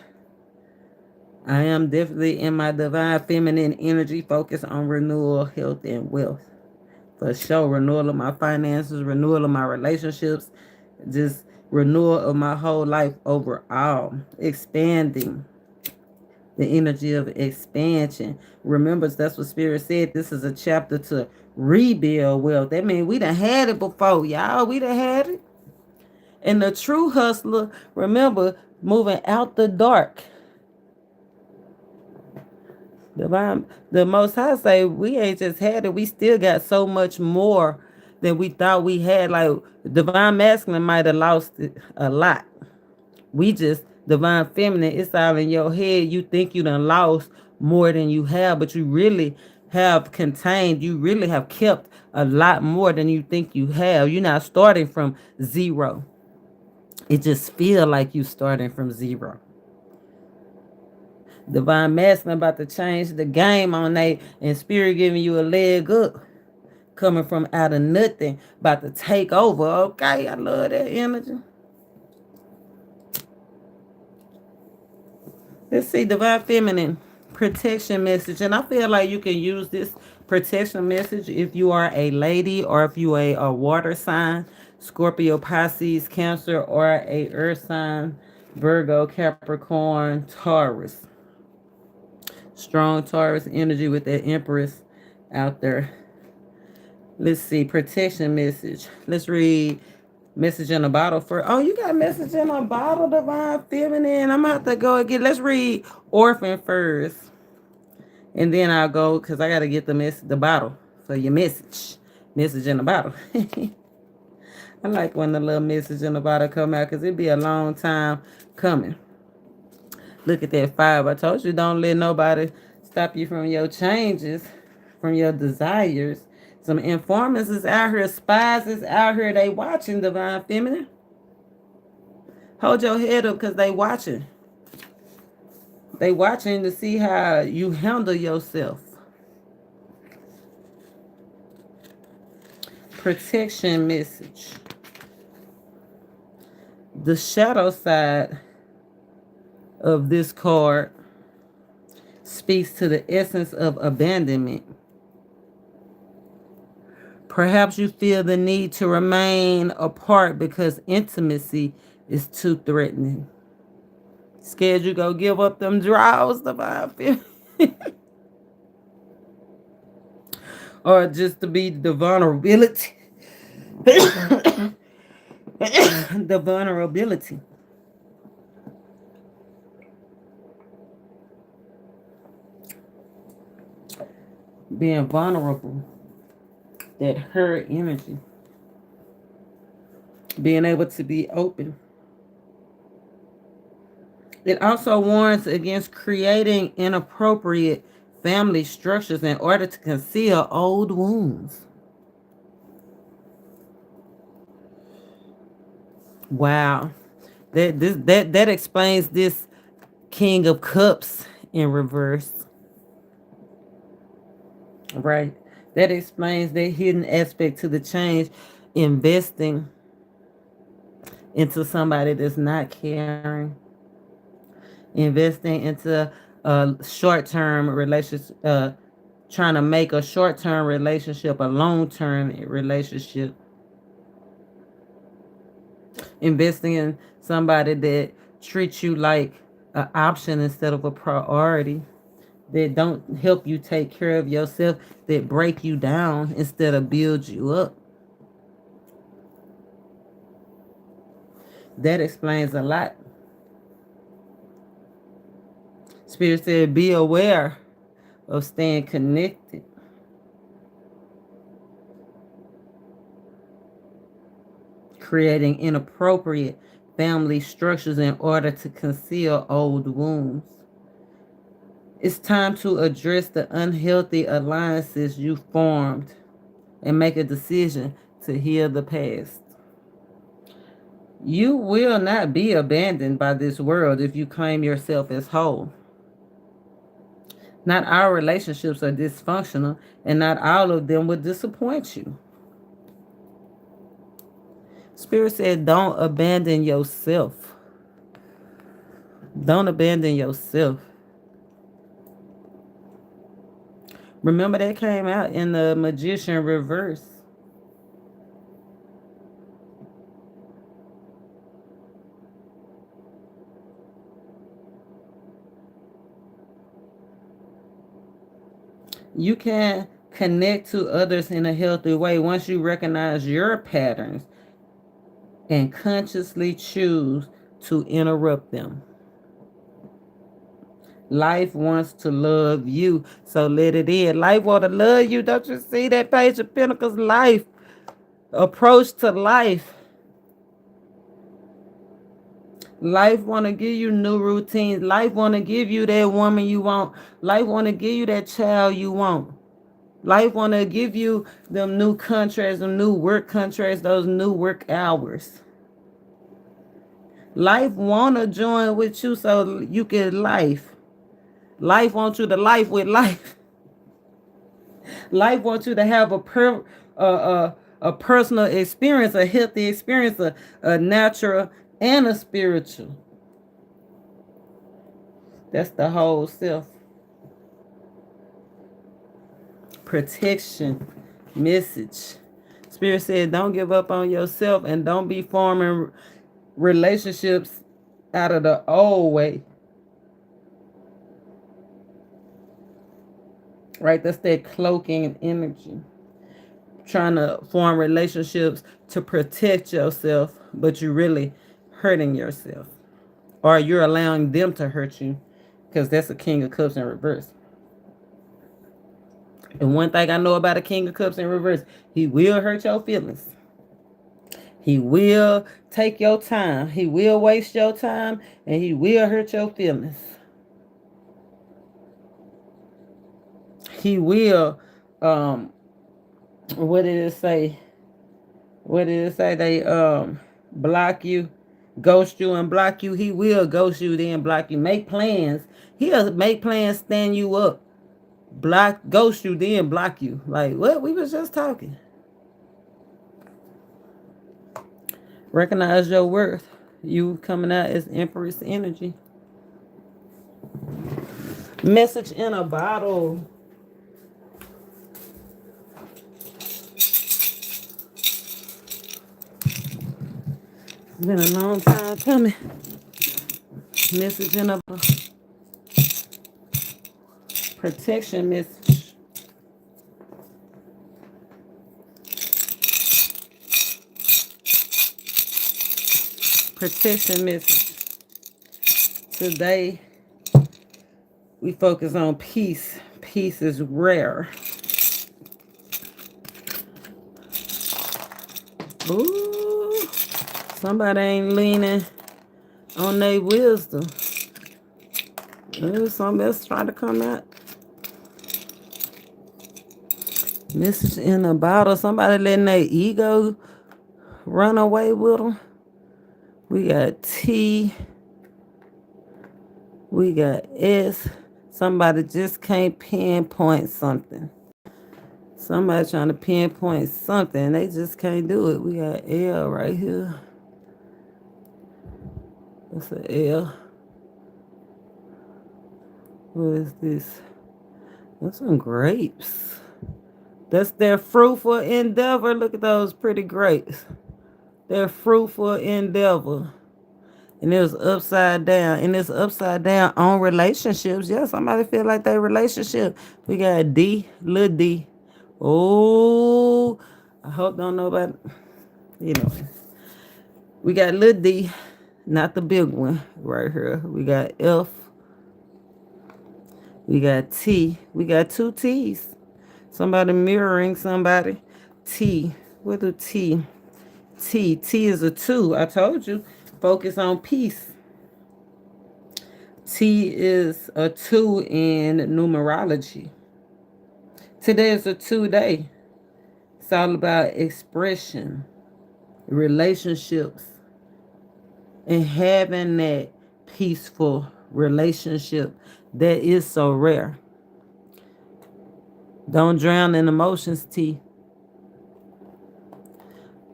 I am definitely in my divine feminine energy, focused on renewal, health, and wealth. For sure, renewal of my finances, renewal of my relationships, just renewal of my whole life overall. Expanding. The energy of expansion. Remember, that's what Spirit said. This is a chapter to rebuild wealth. That means we done had it before, y'all. We done had it. And the true hustler, remember, moving out the dark. The Most High say we ain't just had it. We still got so much more than we thought we had. Like divine masculine might have lost it a lot. We just divine feminine. It's all in your head. You think you done lost more than you have, but you really have contained. You really have kept a lot more than you think you have. You're not starting from zero. It just feel like you starting from zero. Divine masculine about to change the game on they and spirit giving you a leg up. Coming from out of nothing, about to take over. Okay, I love that energy. Let's see, divine feminine protection message, and I feel like you can use this protection message if you are a lady or if you are a water sign, Scorpio, Pisces, Cancer, or a earth sign, Virgo, Capricorn, Taurus. Strong Taurus energy with that Empress out there. Let's see, protection message. Let's read message in a bottle for. Oh, you got message in a bottle, divine feminine. I'm gonna have to go again. Let's read orphan first, and then I'll go because I gotta get the bottle for your message. Message in a bottle. I like when the little message in the bottle come out because it'd be a long time coming. Look at that 5. I told you don't let nobody stop you from your changes, from your desires. Some informants is out here, spies is out here, they watching divine feminine. Hold your head up because they watching. They watching to see how you handle yourself. Protection message. The shadow side of this card speaks to the essence of abandonment. Perhaps you feel the need to remain apart because intimacy is too threatening. Scared you go give up them draws, divine feminine. Or just to be the vulnerability. The vulnerability. Being vulnerable. That hurt energy. Being able to be open. It also warns against creating inappropriate family structures in order to conceal old wounds. Wow. That explains this King of Cups in reverse. Right. That explains that hidden aspect to the change. Investing into somebody that's not caring. Investing into a short-term relationship, trying to make a short-term relationship a long-term relationship. Investing in somebody that treats you like an option instead of a priority, that don't help you take care of yourself, that break you down instead of build you up. That explains a lot. Spirit said, be aware of staying connected. Creating inappropriate family structures in order to conceal old wounds. It's time to address the unhealthy alliances you formed and make a decision to heal the past. You will not be abandoned by this world if you claim yourself as whole. Not all relationships are dysfunctional, and not all of them will disappoint you. Spirit said, don't abandon yourself. Don't abandon yourself. Remember that came out in the Magician reverse. You can connect to others in a healthy way once you recognize your patterns and consciously choose to interrupt them. Life wants to love you, so let it in. Life want to love you. Don't you see that Page of Pentacles? Life. Approach to life. Life want to give you new routines. Life want to give you that woman you want. Life want to give you that child you want. Life want to give you them new contracts, them new work contracts, those new work hours. Life want to join with you so you can life. Life wants you to life with life. Life wants you to have a personal experience, a healthy experience, a natural and a spiritual. That's the whole self. Protection message. Spirit said, don't give up on yourself and don't be forming relationships out of the old way. Right? That's that cloaking energy. Trying to form relationships to protect yourself, but you're really hurting yourself. Or you're allowing them to hurt you, because that's a King of Cups in reverse. And one thing I know about a King of Cups in reverse, he will hurt your feelings. He will take your time. He will waste your time, and he will hurt your feelings. He will, what did it say? What did it say? They block you, ghost you and block you. He will ghost you, then block you. Make plans. He'll make plans, stand you up. Block, ghost you, then block you. Like, what? We was just talking. Recognize your worth. You coming out as Empress energy. Message in a bottle. It's been a long time coming. Message in a bottle. Protection message. Protection message. Today, we focus on peace. Peace is rare. Ooh, somebody ain't leaning on their wisdom. There's something else trying to come out. Message in a bottle. Somebody letting their ego run away with them. We got T. We got S. Somebody just can't pinpoint something. Somebody trying to pinpoint something. They just can't do it. We got L right here. That's an L. What is this? That's some grapes. That's their fruitful endeavor. Look at those pretty grapes. Their fruitful endeavor. And it was upside down. And it's upside down on relationships. Yeah, somebody feel like they relationship. We got D, little D. Oh, I hope don't know about, you know. We got little D, not the big one right here. We got F. We got T. We got two T's. Somebody mirroring somebody. T. What do T? T. T is a 2. I told you. Focus on peace. T is a 2 in numerology. Today is a 2 day. It's all about expression, relationships, and having that peaceful relationship that is so rare. Don't drown in emotions, T.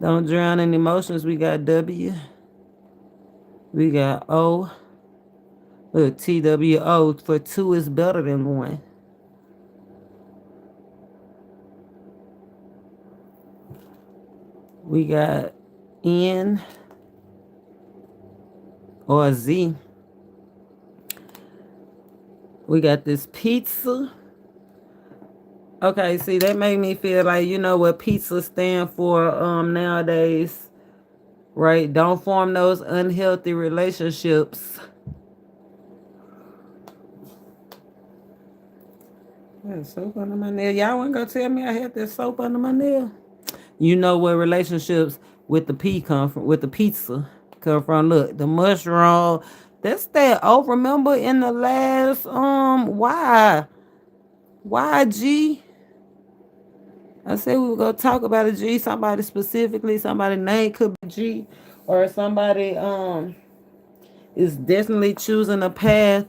Don't drown in emotions. We got W. We got O. Look, TWO. For 2 is better than 1. We got N or Z. We got this pizza. Okay, see, that made me feel like, you know what pizza stand for nowadays, right? Don't form those unhealthy relationships. I had soap under my nail. Y'all wasn't gonna tell me I had that soap under my nail. You know where relationships with the pea come from, with the pizza come from. Look, the mushroom. That's that. Oh, remember in the last YG? I said we were gonna talk about a G, somebody specifically, somebody name could be G, or somebody is definitely choosing a path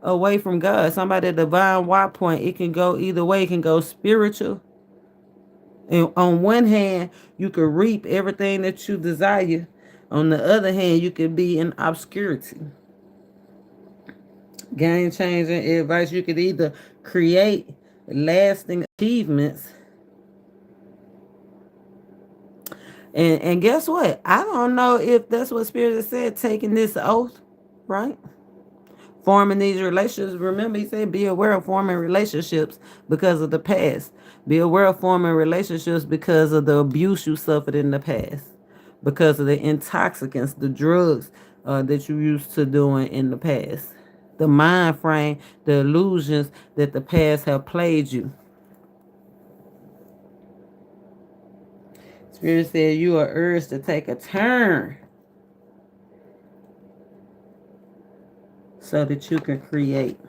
away from God. Somebody at divine Y point. It can go either way. It can go spiritual. And on one hand, you could reap everything that you desire. On the other hand, you could be in obscurity. Game changing advice. You could either create lasting achievements. And guess what? I don't know if that's what Spirit has said, taking this oath, right? Forming these relationships. Remember, he said, be aware of forming relationships because of the past. Be aware of forming relationships because of the abuse you suffered in the past, because of the intoxicants, the drugs that you used to doing in the past, the mind frame, the illusions that the past have played you. Spirit said you are urged to take a turn so that you can create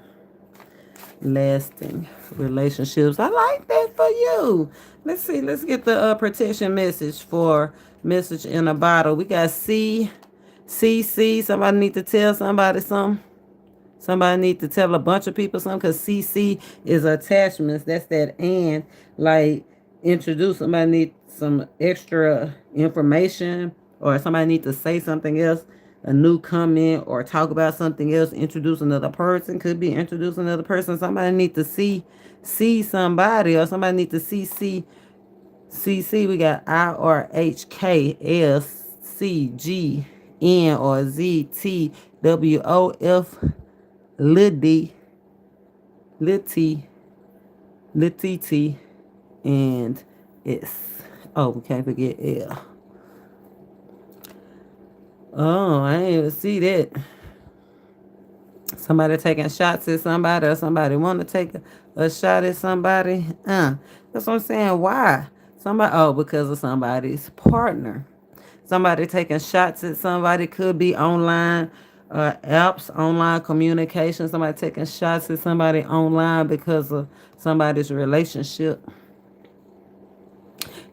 lasting relationships. I like that for you. Let's see. Let's get the protection message for message in a bottle. We got C. Somebody need to tell somebody something. Somebody need to tell a bunch of people something because CC is attachments. That's that and like introduce somebody need some extra information or somebody need to say something else, a new comment or talk about something else, introduce another person, could be introduce another person. Somebody need to see somebody or somebody need to CC. We got IRHKSCGN or ZTWOF Lil D, Lil T, Lil TT, and S. Oh, we can't forget L. Oh, I didn't even see that. Somebody taking shots at somebody or somebody want to take a shot at somebody. That's what I'm saying. Why? Because of somebody's partner. Somebody taking shots at somebody could be online apps, online communication. Somebody taking shots at somebody online because of somebody's relationship.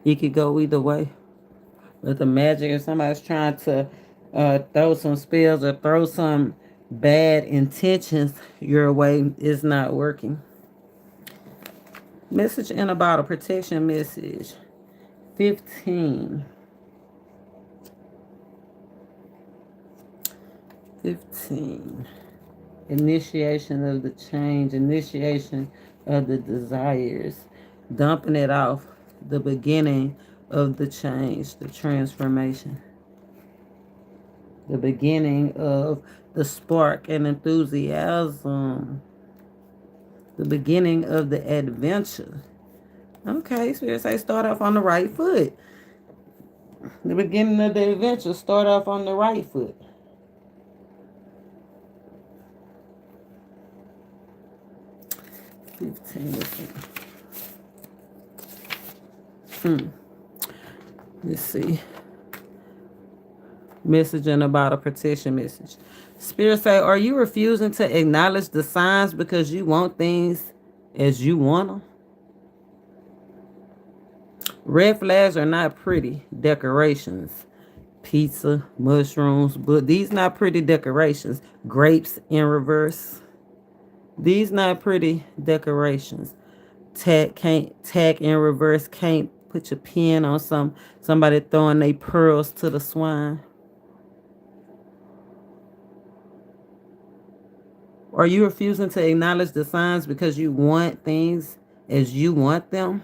You could go either way. With the magic, if somebody's trying to throw some spells or throw some bad intentions your way, it's not working. Message in a bottle, protection message 15. 15. Initiation of the change, initiation of the desires, dumping it off, the beginning of the change, the transformation, the beginning of the spark and enthusiasm, the beginning of the adventure. Okay, Spirit say start off on the right foot. The beginning of the adventure, start off on the right foot. 15. Let's see. Message and about a protection message. Spirit say, are you refusing to acknowledge the signs because you want things as you want them? Red flags are not pretty decorations. Pizza, mushrooms, but these not pretty decorations. Grapes in reverse. These not pretty decorations. Tack in reverse. Can't put your pen on somebody throwing their pearls to the swine. Are you refusing to acknowledge the signs because you want things as you want them?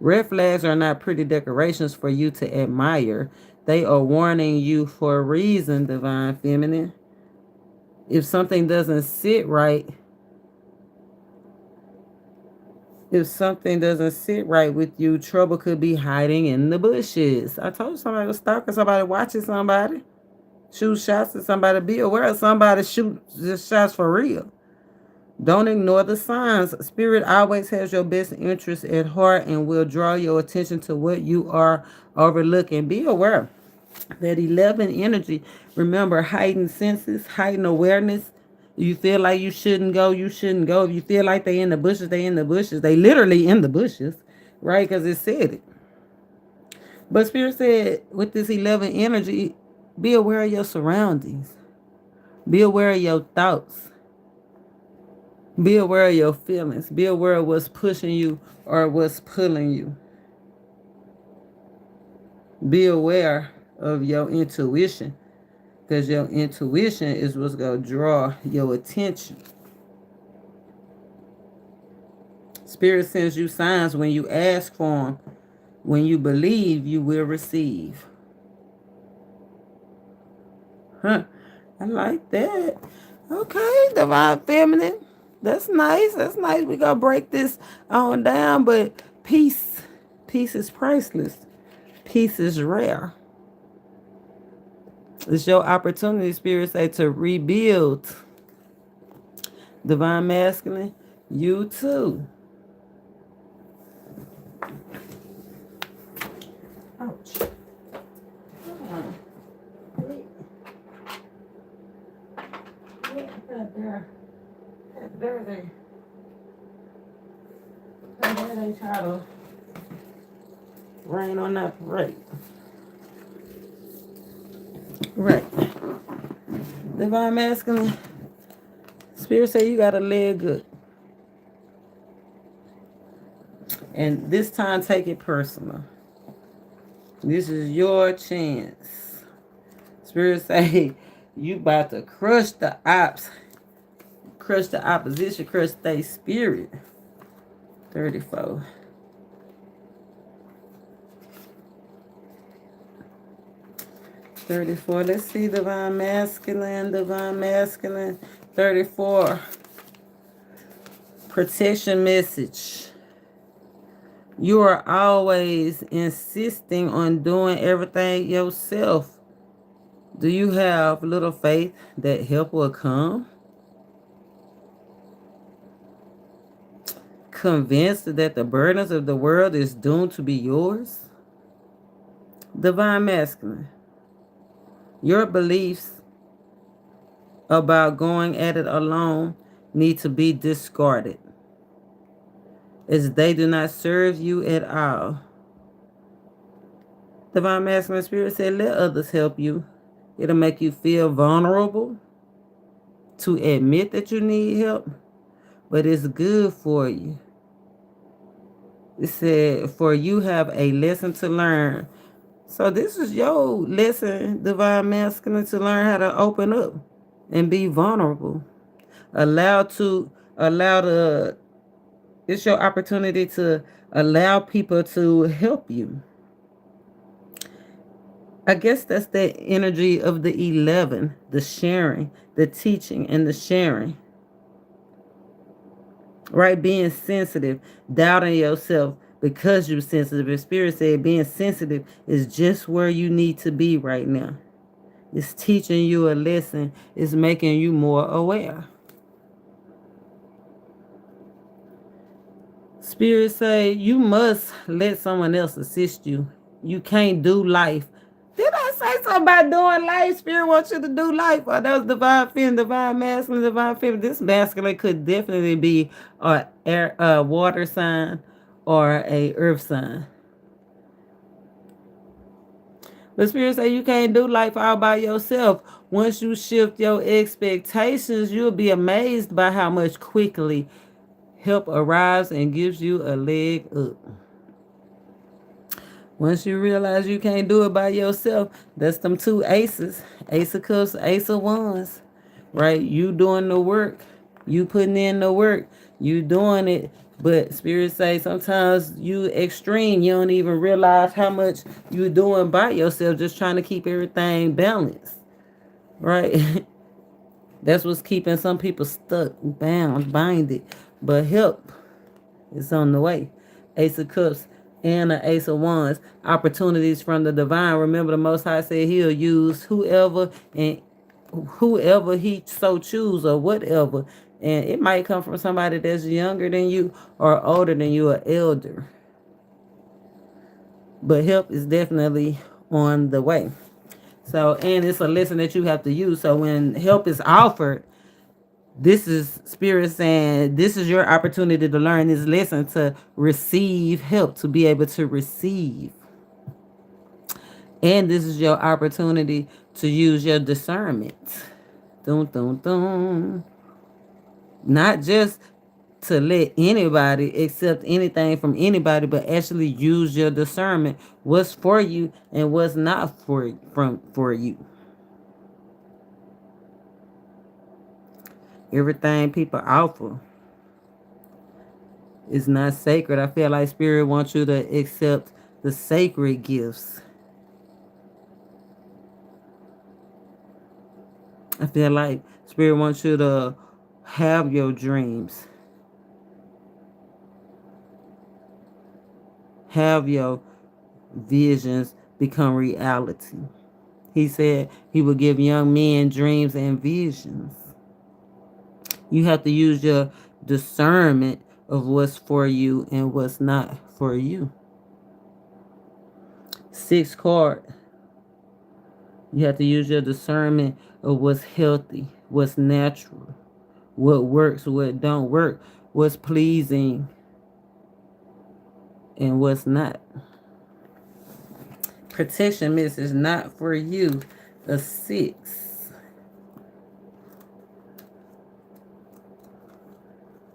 Red flags are not pretty decorations for you to admire. They are warning you for a reason, divine feminine. If something doesn't sit right, If something doesn't sit right with you, trouble could be hiding in the bushes. I told you somebody was stalking somebody, watching somebody, shoot shots at somebody. Be aware of somebody shoot just shots for real. Don't ignore the signs. Spirit always has your best interest at heart and will draw your attention to what you are overlooking. Be aware that 11 energy, remember, heightened senses, heightened awareness. You feel like you shouldn't go, you shouldn't go. If you feel like they in the bushes, they in the bushes. They literally in the bushes, right? Because it said it. But Spirit said with this 11 energy, be aware of your surroundings. Be aware of your thoughts. Be aware of your feelings. Be aware of what's pushing you or what's pulling you. Be aware of your intuition, because your intuition is what's going to draw your attention. Spirit sends you signs when you ask for them. When you believe, you will receive. Huh. I like that. Okay, divine feminine. That's nice. That's nice. We're going to break this on down, but peace. Peace is priceless. Peace is rare. It's your opportunity, Spirit say, to rebuild. Divine masculine, you too. Ouch. There they try to rain on that parade. Right. Divine masculine. Spirit say you got a leg good. And this time take it personal. This is your chance. Spirit say you about to crush the ops. Crush the opposition. Crush their spirit. 34. Let's see, divine masculine. 34. Protection message. You are always insisting on doing everything yourself. Do you have little faith that help will come? Convinced that the burdens of the world is doomed to be yours? Divine masculine. Your beliefs about going at it alone need to be discarded, as they do not serve you at all. Divine masculine spirit said, let others help you. It'll make you feel vulnerable to admit that you need help, but it's good for you. It said, for you have a lesson to learn. So this is your lesson, divine masculine, to learn how to open up and be vulnerable. It's your opportunity to allow people to help you. I guess that's the energy of the 11, the sharing, the teaching, and the sharing. Right? Being sensitive, doubting yourself because you're sensitive. The Spirit said being sensitive is just where you need to be right now. It's teaching you a lesson. It's making you more aware. Spirit say you must let someone else assist you. You can't do life. Did I say something about doing life? Spirit wants you to do life. Oh, that was divine feminine, divine masculine, divine feminine. This masculine could definitely be a water sign or a earth sign. But Spirit say you can't do life all by yourself. Once you shift your expectations, you'll be amazed by how much quickly help arrives and gives you a leg up. Once you realize you can't do it by yourself, that's them two aces. Ace of cups, ace of wands. Right? You doing the work. You putting in the work. You doing it. But Spirit say sometimes you extreme. You don't even realize how much you're doing by yourself, just trying to keep everything balanced. Right? That's what's keeping some people stuck, bound, binded. But help It's on the way. Ace of Cups and the Ace of Wands. Opportunities from the divine. Remember, the Most High said He'll use whoever He so choose or whatever. And it might come from somebody that's younger than you or older than you, or elder. But help is definitely on the way. So, and it's a lesson that you have to use. So when help is offered, this is Spirit saying this is your opportunity to learn this lesson, to receive help, to be able to receive. And this is your opportunity to use your discernment. Dun, dun, dun. Not just to let anybody accept anything from anybody, but actually use your discernment. What's for you and what's not for you. Everything people offer is not sacred. I feel like Spirit wants you to accept the sacred gifts. I feel like Spirit wants you to have your dreams, have your visions become reality. He said He would give young men dreams and visions. You have to use your discernment of what's for you and what's not for you. Sixth card. You have to use your discernment of what's healthy, what's natural, what works, what don't work, what's pleasing, and what's not. Protection message not for you. A 6.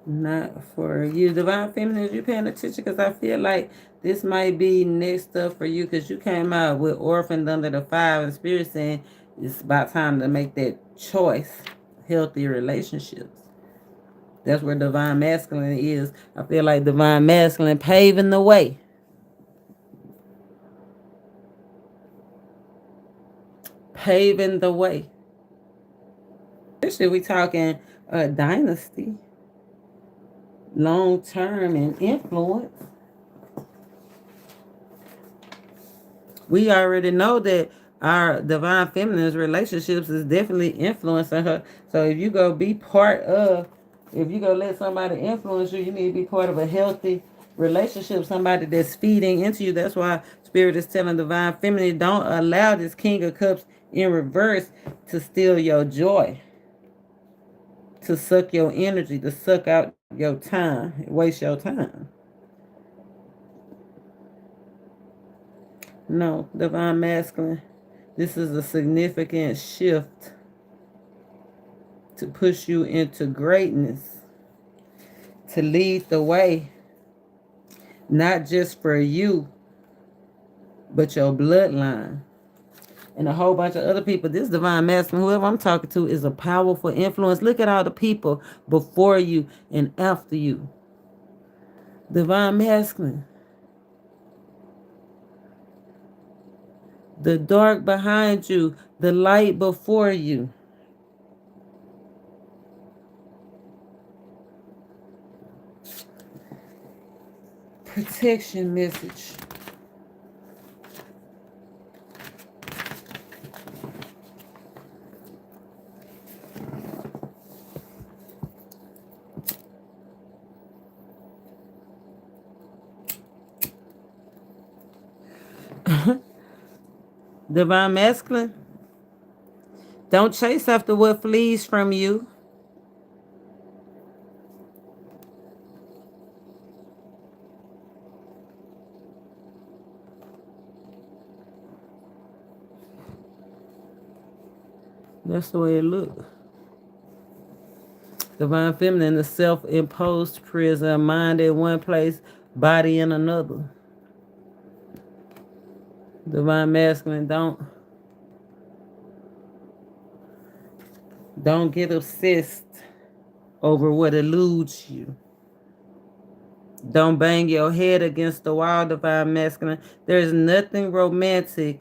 Not for you. Divine Feminine, is you paying attention? Because I feel like this might be next up for you, because you came out with Orphaned Under the 5, and Spirit saying it's about time to make that choice. Healthy relationships. That's where Divine Masculine is. I feel like Divine Masculine paving the way. Paving the way. Especially we talking dynasty. Long term and influence. We already know that our Divine Feminine's relationships is definitely influencing her. So if you go be part of, if you go let somebody influence you, you need to be part of a healthy relationship, somebody that's feeding into you. That's why Spirit is telling Divine Feminine, don't allow this King of Cups in reverse to steal your joy, to suck your energy, to suck out your time, waste your time. No, Divine Masculine, this is a significant shift to push you into greatness, to lead the way, not just for you, but your bloodline and a whole bunch of other people. This Divine Masculine, whoever I'm talking to, is a powerful influence. Look at all the people before you and after you. Divine Masculine. The dark behind you, the light before you. Protection message. Divine Masculine, don't chase after what flees from you. That's the way it looks. Divine Feminine, the self-imposed prison, mind in one place, body in another. Divine Masculine, don't get obsessed over what eludes you. Don't bang your head against the wall, Divine Masculine. There's nothing romantic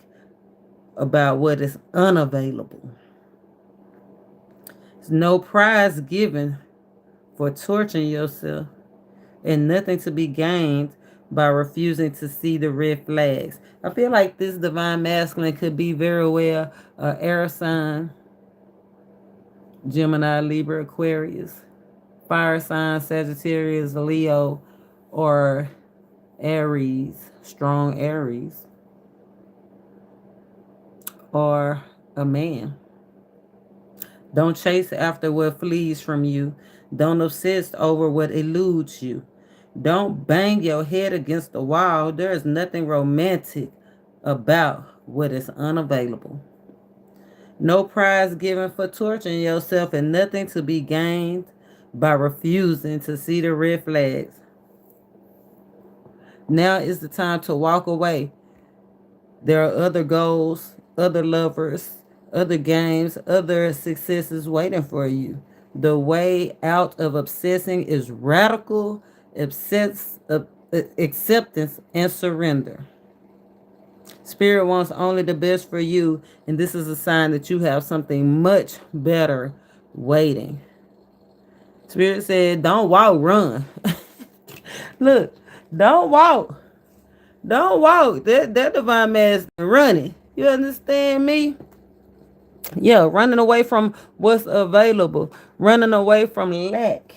about what is unavailable. There's no prize given for torturing yourself. and nothing to be gained by refusing to see the red flags. I feel like this divine masculine could be very well air sign, Gemini, Libra, Aquarius, fire sign, Sagittarius, Leo, or Aries, strong Aries, or a man. Don't chase after what flees from you. Don't obsess over what eludes you. Don't bang your head against the wall. There is nothing romantic about what is unavailable. No prize given for torturing yourself, and nothing to be gained by refusing to see the red flags. Now is the time to walk away. There are other goals, other lovers, other games, other successes waiting for you. The way out of obsessing is radical acceptance and surrender. Spirit wants only the best for you, and this is a sign that you have something much better waiting. Spirit said, don't walk, run. Look, don't walk. Don't walk. That divine mask running. You understand me? Yeah, running away from what's available, running away from lack,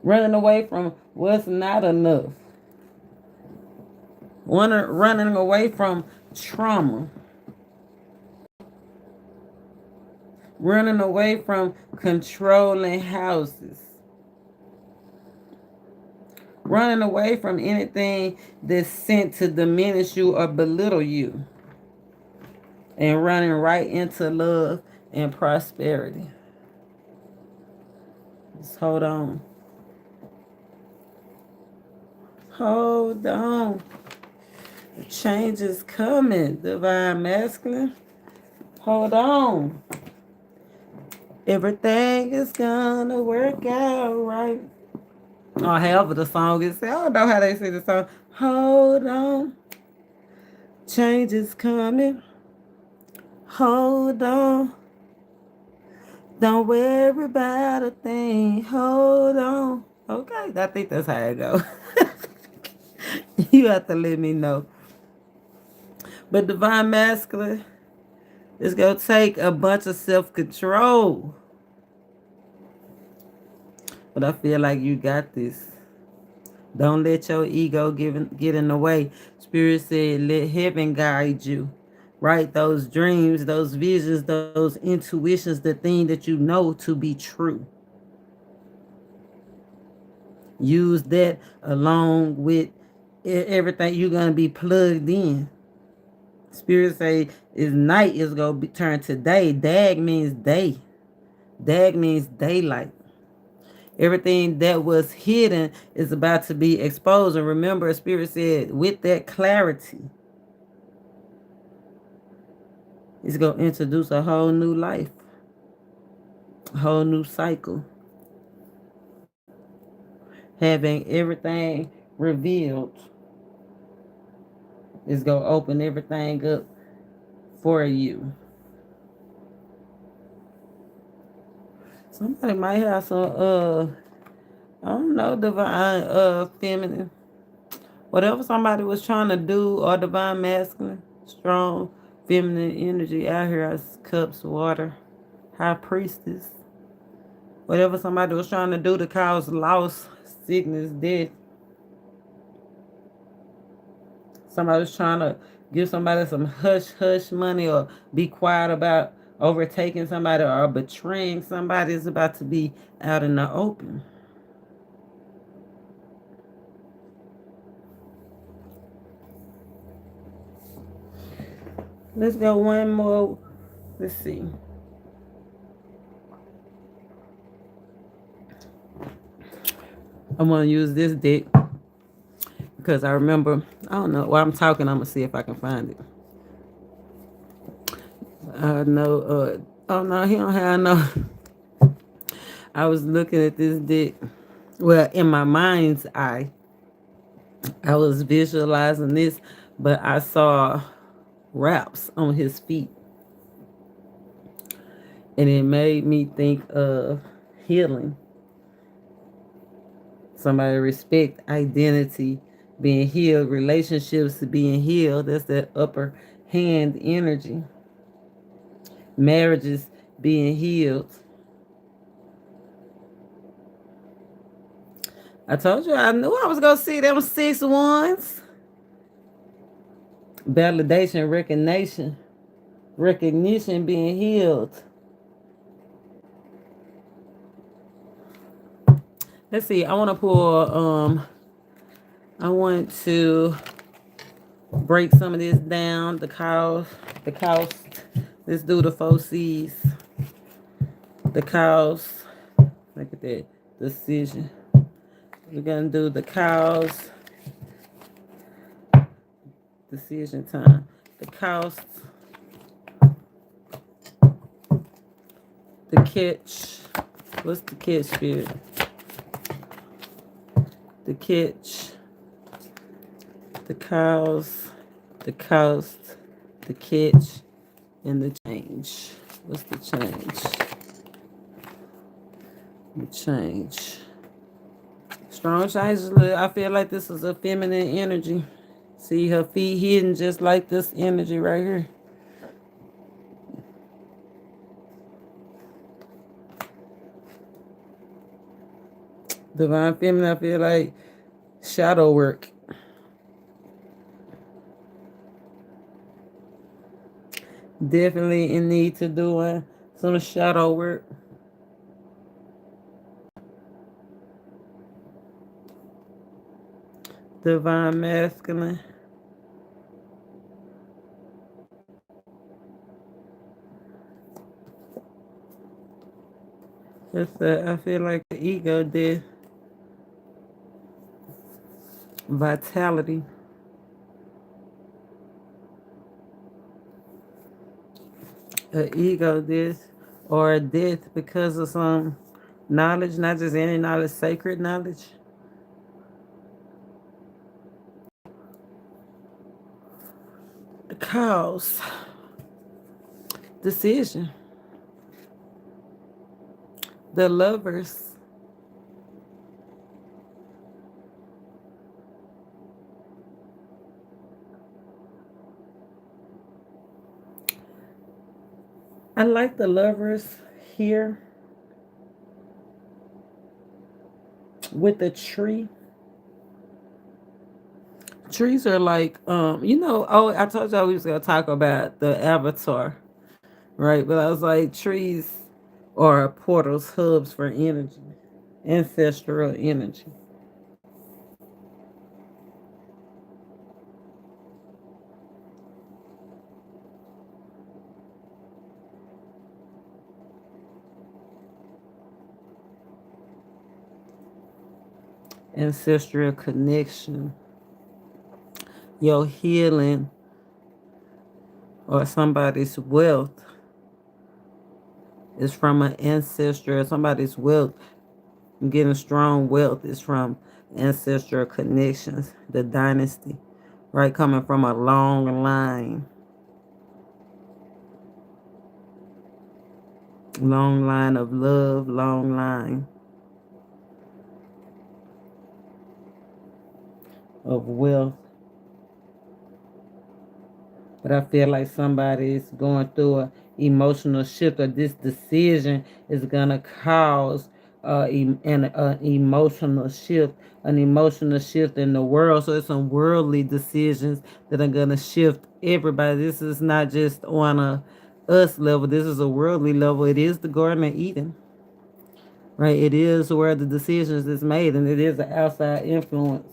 running away from what's not enough, running away from trauma, running away from controlling houses, running away from anything that's sent to diminish you or belittle you, and running right into love and prosperity. Just hold on. Hold on. The change is coming, divine masculine. Hold on. Everything is gonna work out right. Or however the song is. I don't know how they say the song. Hold on. Change is coming. Hold on. Don't worry about a thing. Hold on. Okay, I think that's how it goes. You have to let me know. But divine masculine is going to take a bunch of self-control. But I feel like you got this. Don't let your ego get in the way. Spirit said, let heaven guide you. Right? Those dreams, those visions, those intuitions, the thing that you know to be true. Use that along with everything you're going to be plugged in. Spirit say is night is going to be turned to day. Dag means day. Dag means daylight. Everything that was hidden is about to be exposed. And remember, Spirit said, with that clarity, it's going to introduce a whole new life, a whole new cycle. Having everything revealed is going to open everything up for you. Somebody might have some, I don't know, divine feminine. Whatever somebody was trying to do, or divine masculine, strong feminine energy out here as cups, water, high priestess. Whatever somebody was trying to do to cause loss, sickness, death. Somebody was trying to give somebody some hush money, or be quiet about overtaking somebody or betraying somebody, is about to be out in the open. Let's go one more. Let's see. I'm going to use this deck because I remember, I don't know, while I'm talking, I'm going to see if I can find it. I know, oh no, he don't have no. I was looking at this deck. Well, in my mind's eye, I was visualizing this, but I saw wraps on his feet. And it made me think of healing. Somebody respect, identity being healed, relationships being healed. That's that upper hand energy. Marriages being healed. I told you I knew I was gonna see them 6 ones. Validation, recognition being healed. Let's see. I want to pull. I want to break some of this down. The cost. Let's do the 4 C's. The cost. Look at that decision. We're gonna do the cost. Decision time. The cost. The catch. What's the catch, spirit? The catch. The cost. The cost. The catch. And the change. What's the change? The change. Strong changes. I feel like this is a feminine energy. See her feet hidden just like this energy right here. Divine feminine, I feel like shadow work. Definitely in need to doing some shadow work. Divine masculine. I feel like the ego did vitality. An ego death or a death because of some knowledge, not just any knowledge, sacred knowledge. The cause. Decision. The lovers. I like the lovers here with the tree. Trees are like, oh, I told y'all we was gonna talk about the avatar, right? But I was like, trees are portals, hubs for energy, ancestral energy. Ancestral connection, your healing, or somebody's wealth is from an ancestor. Somebody's wealth, getting strong wealth is from ancestral connections, the dynasty, right? Coming from a long line of love, long line of wealth. But I feel like somebody is going through an emotional shift, or this decision is gonna cause an emotional shift in the world. So it's some worldly decisions that are gonna shift everybody. This is not just on a us level. This is a worldly level. It is the Garden of Eden, right? It is where the decisions is made, and it is an outside influence.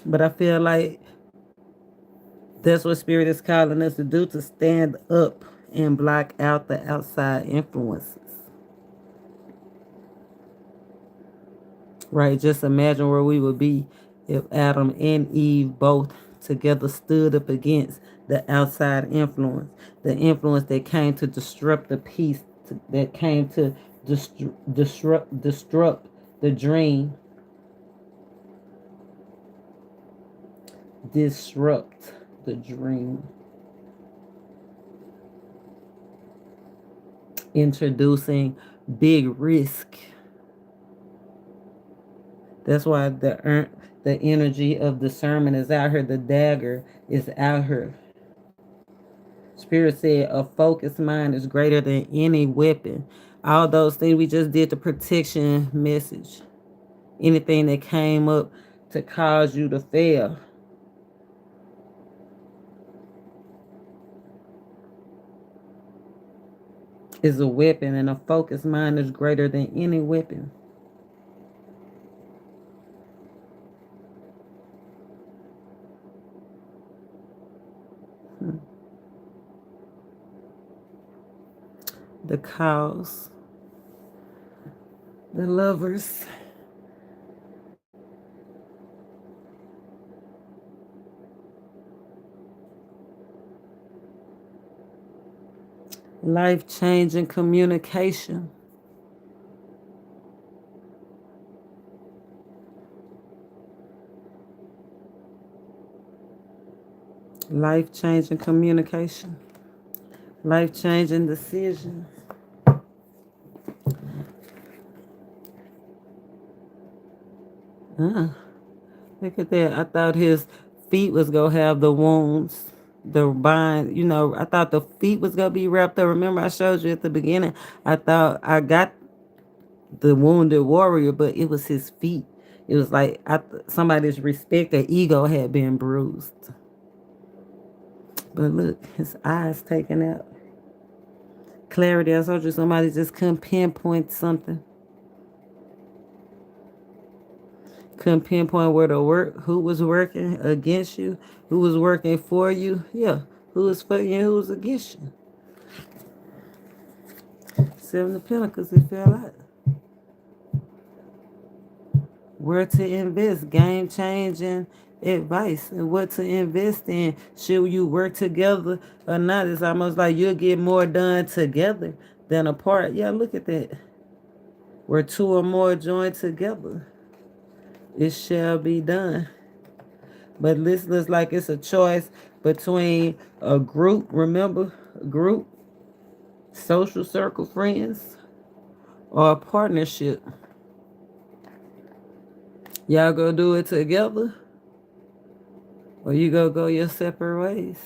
But I feel like that's what Spirit is calling us to do, to stand up and block out the outside influences. Right? Just imagine where we would be if Adam and Eve both together stood up against the outside influence, the influence that came to disrupt the peace, that came to disrupt the dream, disrupt the dream. introducing big risk. That's why the energy of discernment is out here. The dagger is out here. Spirit said a focused mind is greater than any weapon. All those things we just did, the protection message. Anything that came up to cause you to fail is a weapon, and a focused mind is greater than any weapon. The cause, the lovers. Life changing communication. Life changing communication. Life changing decisions. Look at that. I thought his feet was gonna have the wounds, the bind. I thought the feet was gonna be wrapped up. Remember, I showed you at the beginning. I thought I got the wounded warrior, but it was his feet. It was like somebody's respect or ego had been bruised. But look, his eyes taken out. Clarity. I told you somebody just couldn't pinpoint something. Couldn't pinpoint where to work, who was working against you, who was working for you. Yeah, who was for you, who was against you. Seven of Pentacles, it fell out. Where to invest, game changing advice, and what to invest in. Should you work together or not? It's almost like you'll get more done together than apart. Yeah, look at that. Where two or more join together, it shall be done. But this looks like it's a choice between a group, remember, a group, social circle friends, or a partnership. Y'all go do it together, or you go your separate ways.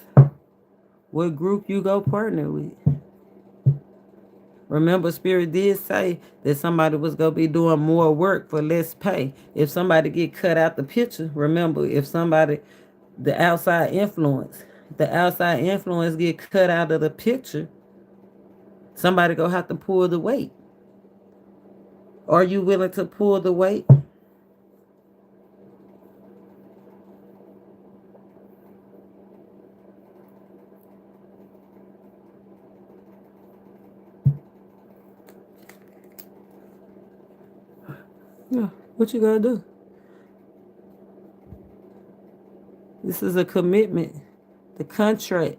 What group you go partner with? Remember, Spirit did say that somebody was going to be doing more work for less pay. If somebody get cut out the picture, remember, if somebody, the outside influence get cut out of the picture, somebody going to have to pull the weight. Are you willing to pull the weight? Yeah, what you gotta do? This is a commitment. The contract.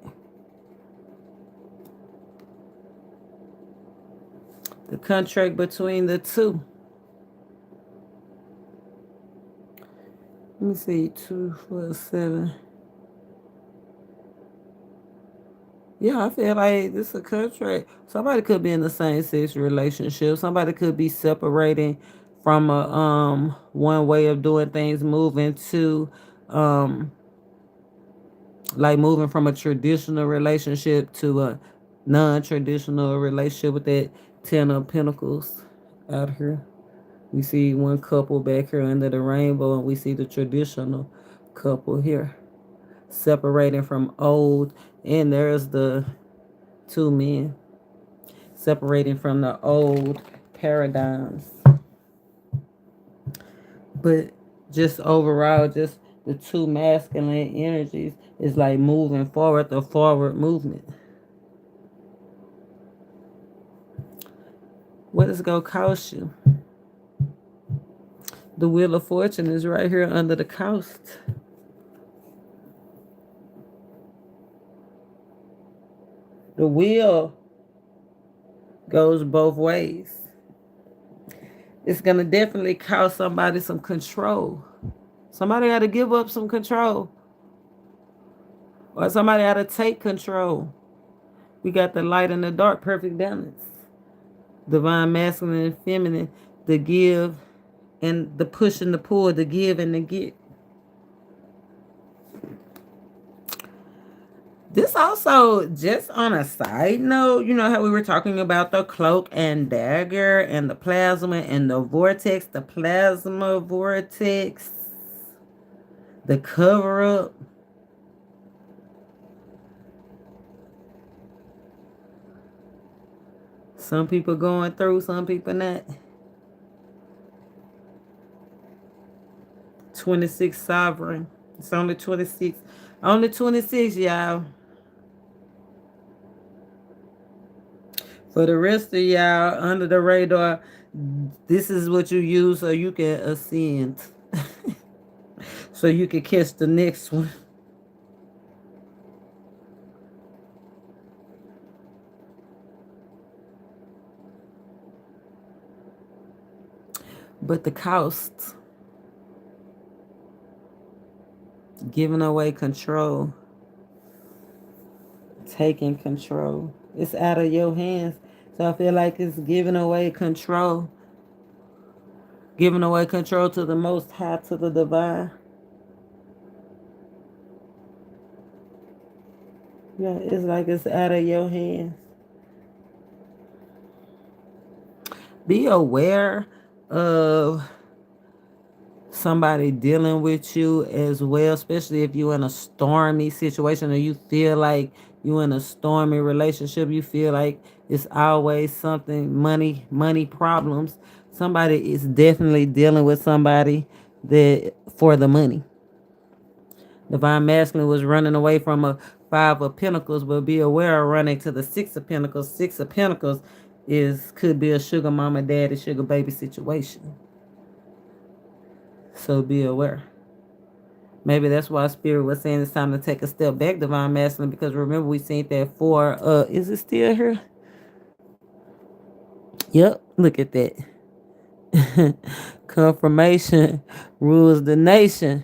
The contract between the two. Let me see, 2, 4, 7. Yeah, I feel like this is a contract. Somebody could be in the same sex relationship. Somebody could be separating from a one way of doing things, moving to like moving from a traditional relationship to a non-traditional relationship with that 10 of Pentacles out here. We see one couple back here under the rainbow, and we see the traditional couple here separating from old, and there's the two men separating from the old paradigms. But just overall, just the two masculine energies is like moving forward, the forward movement. What is going to cost you? The Wheel of Fortune is right here under the cost. The wheel goes both ways. It's going to definitely cost somebody some control. Somebody got to give up some control. Or somebody got to take control. We got the light and the dark, perfect balance. Divine masculine and feminine, the give and the push and the pull, the give and the get. This also, just on a side note, you know how we were talking about the cloak and dagger and the plasma and the vortex, the plasma vortex, the cover up. Some people going through, some people not. 26 sovereign. It's only 26. Only 26, y'all. For the rest of y'all, under the radar, this is what you use so you can ascend. So you can catch the next one. But the cost, giving away control, taking control. It's out of your hands. So I feel like it's giving away control. Giving away control to the most high, to the divine. Yeah, it's like it's out of your hands. Be aware of somebody dealing with you as well, especially if you're in a stormy situation or you feel like you're in a stormy relationship. You feel like it's always something, money problems. Somebody is definitely dealing with somebody that for the money. Divine masculine was running away from a five of pentacles, but be aware of running to the six of pentacles. Six of pentacles is could be a sugar mama, daddy, sugar baby situation. So be aware. Maybe that's why Spirit was saying it's time to take a step back, divine masculine, because remember we seen that for is it still here? Yep, look at that. Confirmation rules the nation.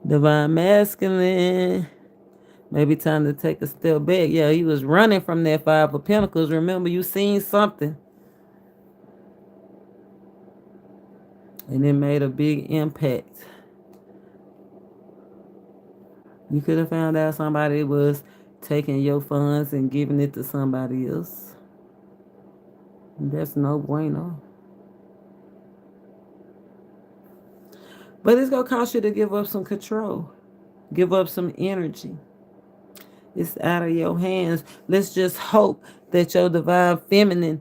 Divine masculine. Maybe time to take a step back. Yeah, he was running from that five of pentacles. Remember, you seen something. And it made a big impact. You could have found out somebody was taking your funds and giving it to somebody else. That's no bueno. But it's going to cost you to give up some control. Give up some energy. It's out of your hands. Let's just hope that your divine feminine,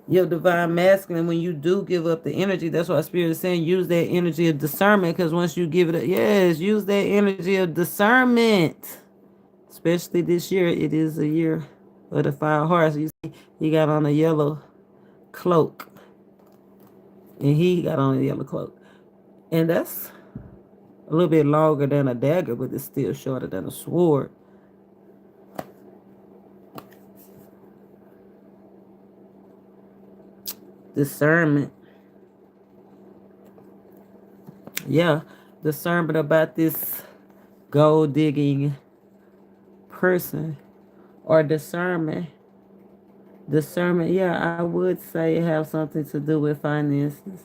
your divine masculine, when you do give up the energy, that's why Spirit is saying use that energy of discernment, because once you give it up, yes, use that energy of discernment. Especially this year, it is a year of the five hearts. You see, he got on a yellow cloak. And he got on a yellow cloak. And that's a little bit longer than a dagger, but it's still shorter than a sword. Discernment. Yeah, discernment about this gold digging person, or discernment. Discernment, yeah, I would say have something to do with finances.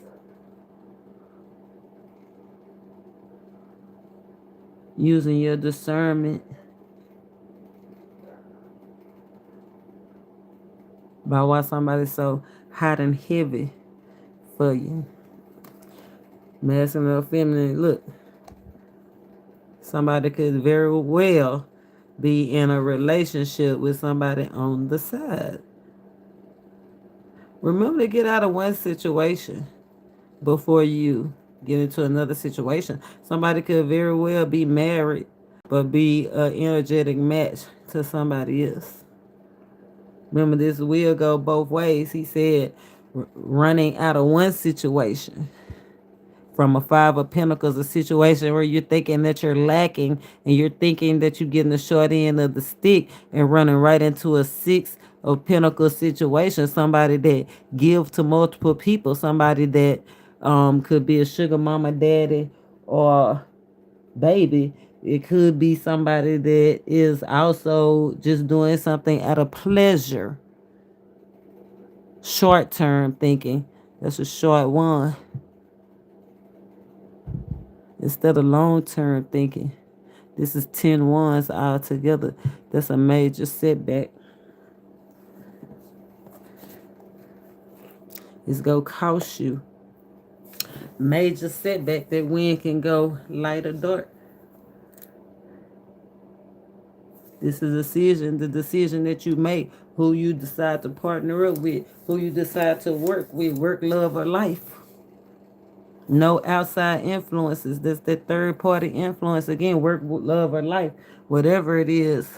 Using your discernment about why somebody's so hot and heavy for you. Masculine or feminine, look. Somebody could very well be in a relationship with somebody on the side. Remember to get out of one situation before you get into another situation. Somebody could very well be married, but be an energetic match to somebody else. Remember, this will go both ways. He said running out of one situation from a five of pentacles, a situation where you're thinking that you're lacking and you're thinking that you're getting the short end of the stick, and running right into a six of pentacles situation. Somebody that give to multiple people, somebody that could be a sugar mama, daddy, or baby It could be somebody that is also just doing something out of pleasure. Short term thinking. That's a short one. Instead of long term thinking. This is 10 ones all together. That's a major setback. It's going to cost you. Major setback. That wind can go light or dark. This is a decision, the decision that you make, who you decide to partner up with, who you decide to work with, work, love, or life. No outside influences. That's that third party influence. Again, work, love, or life. Whatever it is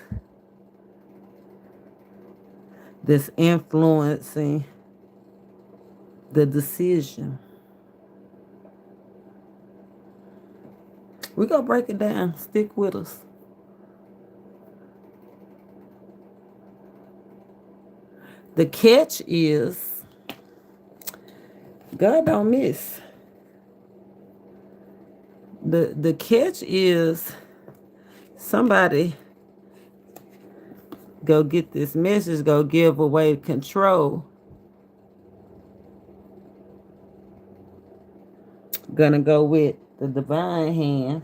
that's influencing the decision. We're going to break it down. Stick with us. The catch is God don't miss. The catch is somebody go get this message, go give away control. Gonna go with the divine hand,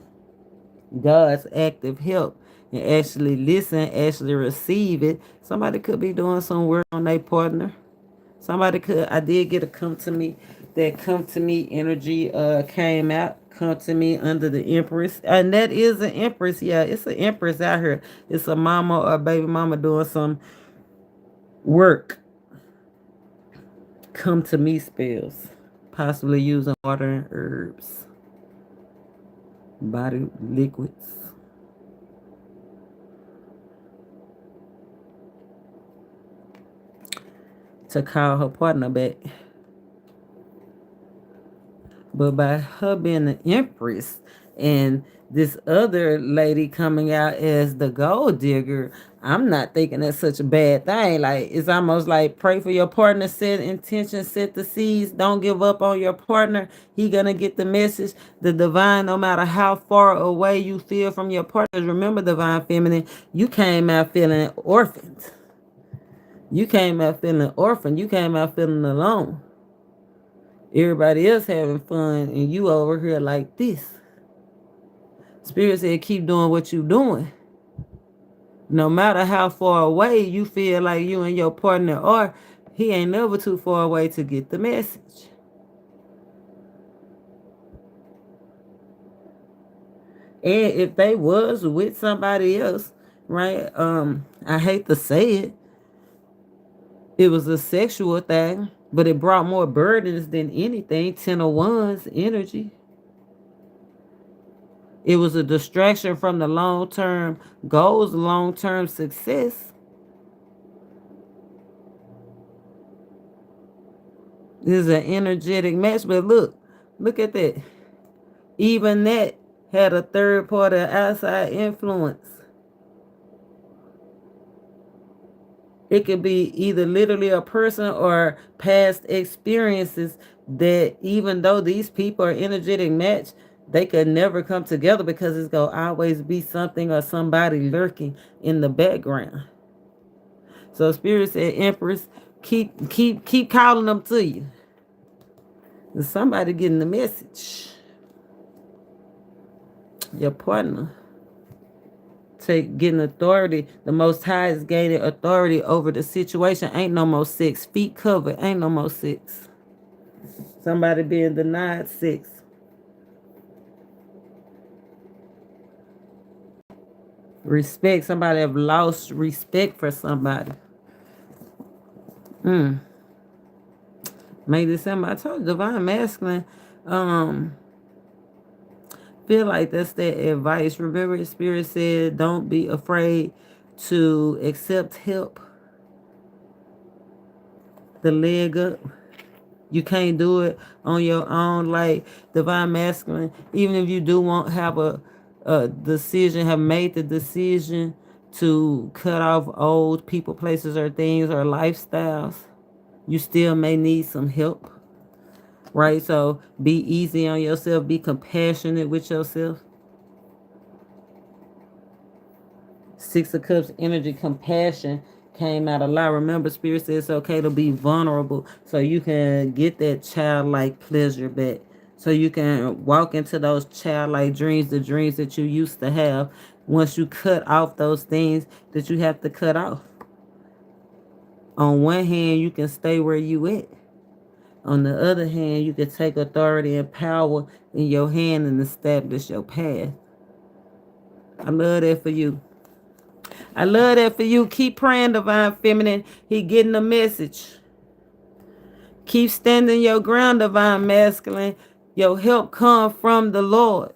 God's active help, and actually listen, actually receive it. Somebody could be doing some work on their partner. Somebody could. I did get a come to me. That come to me energy came out. Come to me under the Empress, and that is an Empress. Yeah, it's an Empress out here. It's a mama or a baby mama doing some work. Come to me spells, possibly using water and herbs, body liquids. To call her partner back. But by her being an empress and this other lady coming out as the gold digger, I'm not thinking that's such a bad thing. Like, it's almost like pray for your partner, set intention, set the seeds. Don't give up on your partner. He gonna get the message. The divine, no matter how far away you feel from your partner. Remember, divine feminine, you came out feeling orphaned. You came out feeling orphaned. You came out feeling alone. Everybody else having fun and you over here like this. Spirit said keep doing what you doing. No matter how far away you feel like you and your partner are, he ain't never too far away to get the message. And if they was with somebody else, right? I hate to say it, it was a sexual thing, but it brought more burdens than anything. 10 of Wands energy. It was a distraction from the long-term goals, long-term success. This is an energetic match, but look at that. Even that had a third party outside influence. It could be either literally a person or past experiences that even though these people are energetic match, they could never come together because it's gonna always be something or somebody lurking in the background. So Spirit said, Empress, keep calling them to you. There's somebody getting the message. Your partner. Getting authority. The Most High is gaining authority over the situation. Ain't no more sex. Feet covered. Ain't no more sex. Somebody being denied sex. Respect. Somebody have lost respect for somebody. Make this simple. I told you, divine masculine. Feel like that's that advice. Remember, Spirit said, don't be afraid to accept help. The leg up. You can't do it on your own. Like divine masculine, even if you do want have a decision, have made the decision to cut off old people, places, or things or lifestyles, you still may need some help. Right? So be easy on yourself, be compassionate with yourself. Six of Cups energy, compassion came out a lot. Remember, Spirit says it's okay to be vulnerable so you can get that childlike pleasure back. So you can walk into those childlike dreams, the dreams that you used to have, once you cut off those things that you have to cut off. On one hand, you can stay where you at. On the other hand, you can take authority and power in your hand and establish your path. I love that for you. I love that for you. Keep praying, Divine Feminine. He getting the message. Keep standing your ground, Divine Masculine. Your help come from the Lord.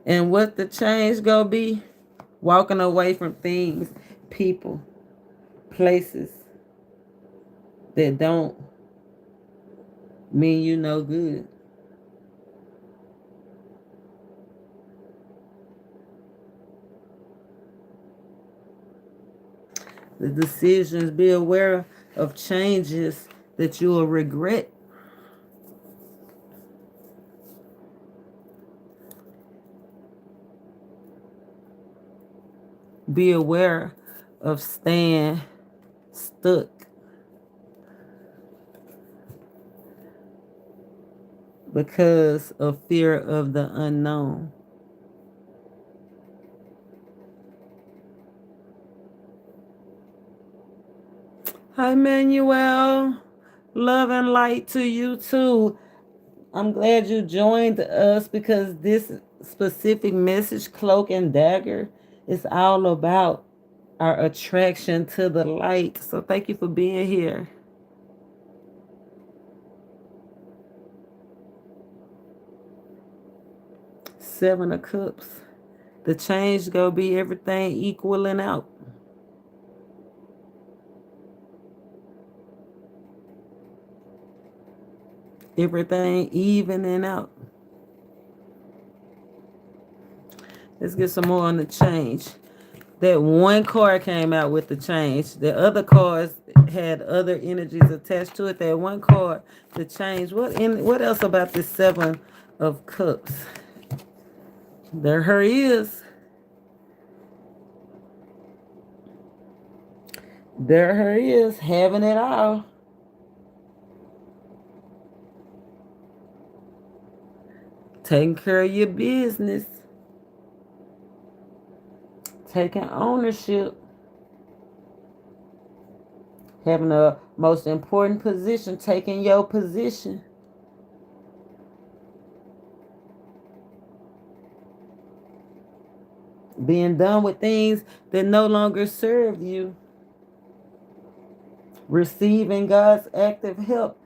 And what the change gonna be? Walking away from things, people, places that don't mean you no good. The decisions, be aware of changes that you will regret. Be aware of staying stuck. Because of fear of the unknown. Hi, Manuel. Love and light to you too. I'm glad you joined us because this specific message, Cloak and Dagger, is all about our attraction to the light. So thank you for being here. Seven of Cups. The change gonna be everything equaling out. Everything evening out. Let's get some more on the change. That one card came out with the change. The other cards had other energies attached to it. That one card, the change. What else about this Seven of Cups? There her is. There her is, having it all. Taking care of your business. Taking ownership. Having the most important position, taking your position. Being done with things that no longer serve you. Receiving God's active help.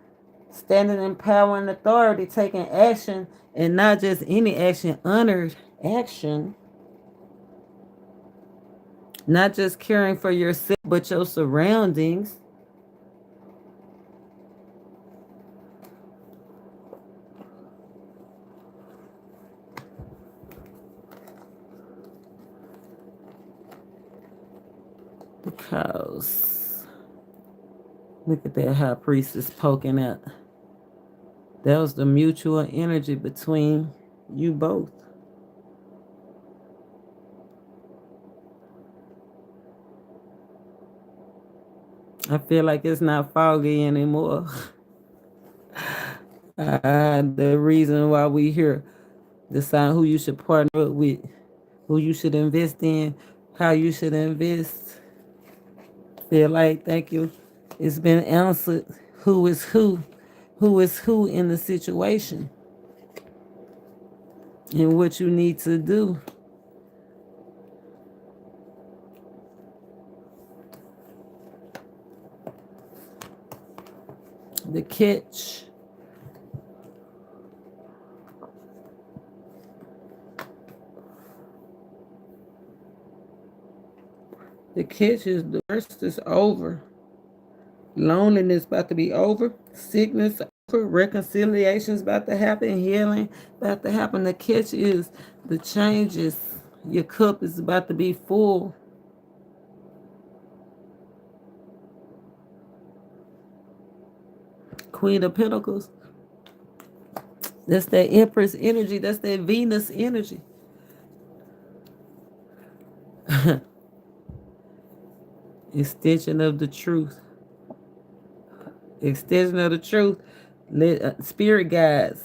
Standing in power and authority, taking action, and not just any action, honored action. Not just caring for yourself, but your surroundings. Because look at that high priestess poking out. That was the mutual energy between you both. I feel like it's not foggy anymore. The reason why we here, decide who you should partner with, who you should invest in, how you should invest. Feel like, thank you, it's been answered. Who is who in the situation, and what you need to do. The catch. The catch is the worst is over. Loneliness about to be over. Sickness over. Reconciliation's about to happen. Healing about to happen. The catch is the changes. Your cup is about to be full. Queen of Pentacles. That's that Empress energy. That's that Venus energy. Extension of the truth. Extension of the truth. Spirit guides.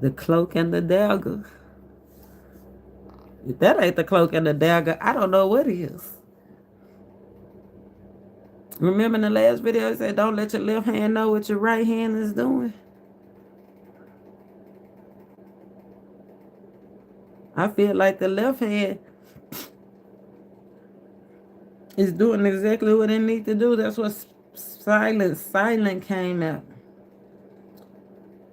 The cloak and the dagger. If that ain't the cloak and the dagger, I don't know what is. Remember in the last video, I said, don't let your left hand know what your right hand is doing. I feel like the left hand is doing exactly what it needs to do. That's what silent came out.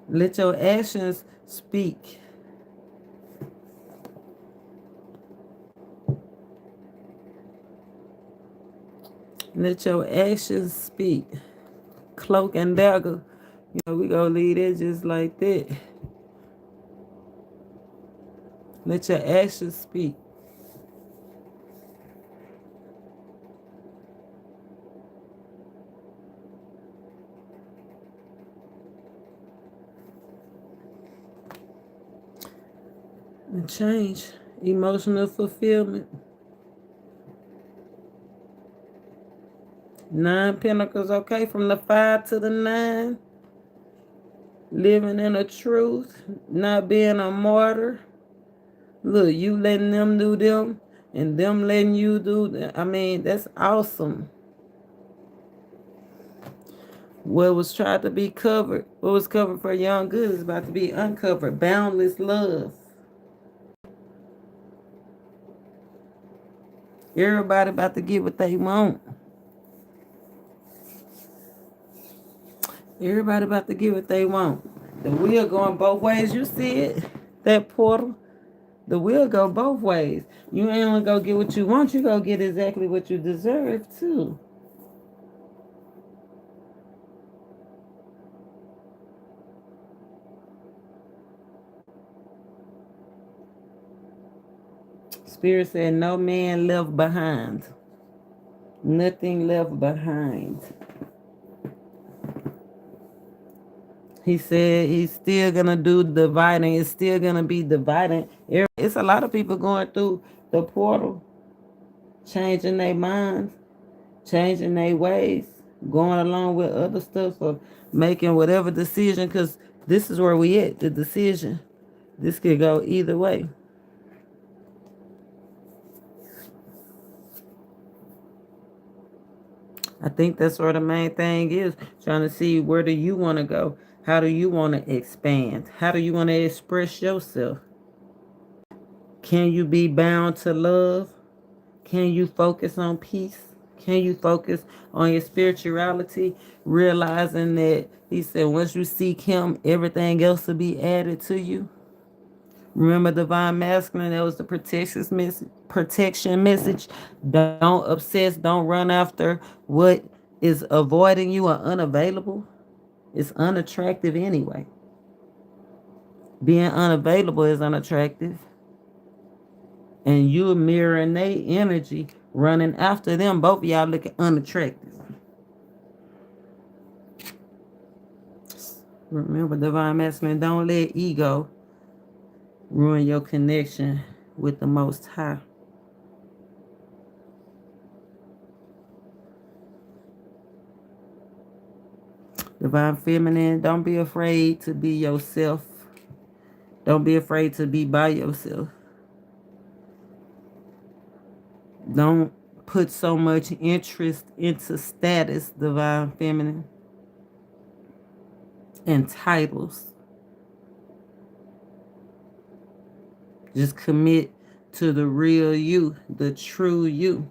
Let your actions speak. Let your actions speak. Cloak and dagger. You know, we gonna leave it just like that. Let your actions speak. And change. Emotional fulfillment. 9 Pentacles, okay, from the 5 to the 9. Living in the truth, not being a martyr. Look, you letting them do them, and them letting you do them. I mean, that's awesome. What was tried to be covered, what was covered for your own good is about to be uncovered. Boundless love. Everybody about to get what they want. Everybody about to get what they want. The wheel going both ways. You see it? That portal? The wheel go both ways. You ain't only go get what you want, you go get exactly what you deserve too. Spirit said no man left behind. Nothing left behind. He said he's still going to do dividing. It's still going to be dividing. It's a lot of people going through the portal, changing their minds, changing their ways, going along with other stuff, or making whatever decision, because this is where we at, the decision. This could go either way. I think that's where the main thing is, trying to see where do you want to go? How do you want to expand? How do you want to express yourself? Can you be bound to love? Can you focus on peace? Can you focus on your spirituality? Realizing that he said once you seek him, everything else will be added to you. Remember divine masculine, that was the protection message. Don't obsess, don't run after what is avoiding you or unavailable. It's unattractive anyway. Being unavailable is unattractive. And you're mirroring their energy, running after them. Both of y'all looking unattractive. Remember, divine masculine, don't let ego ruin your connection with the Most High. Divine feminine, don't be afraid to be yourself. Don't be afraid to be by yourself. Don't put so much interest into status, divine feminine, and titles. Just commit to the real you, the true you.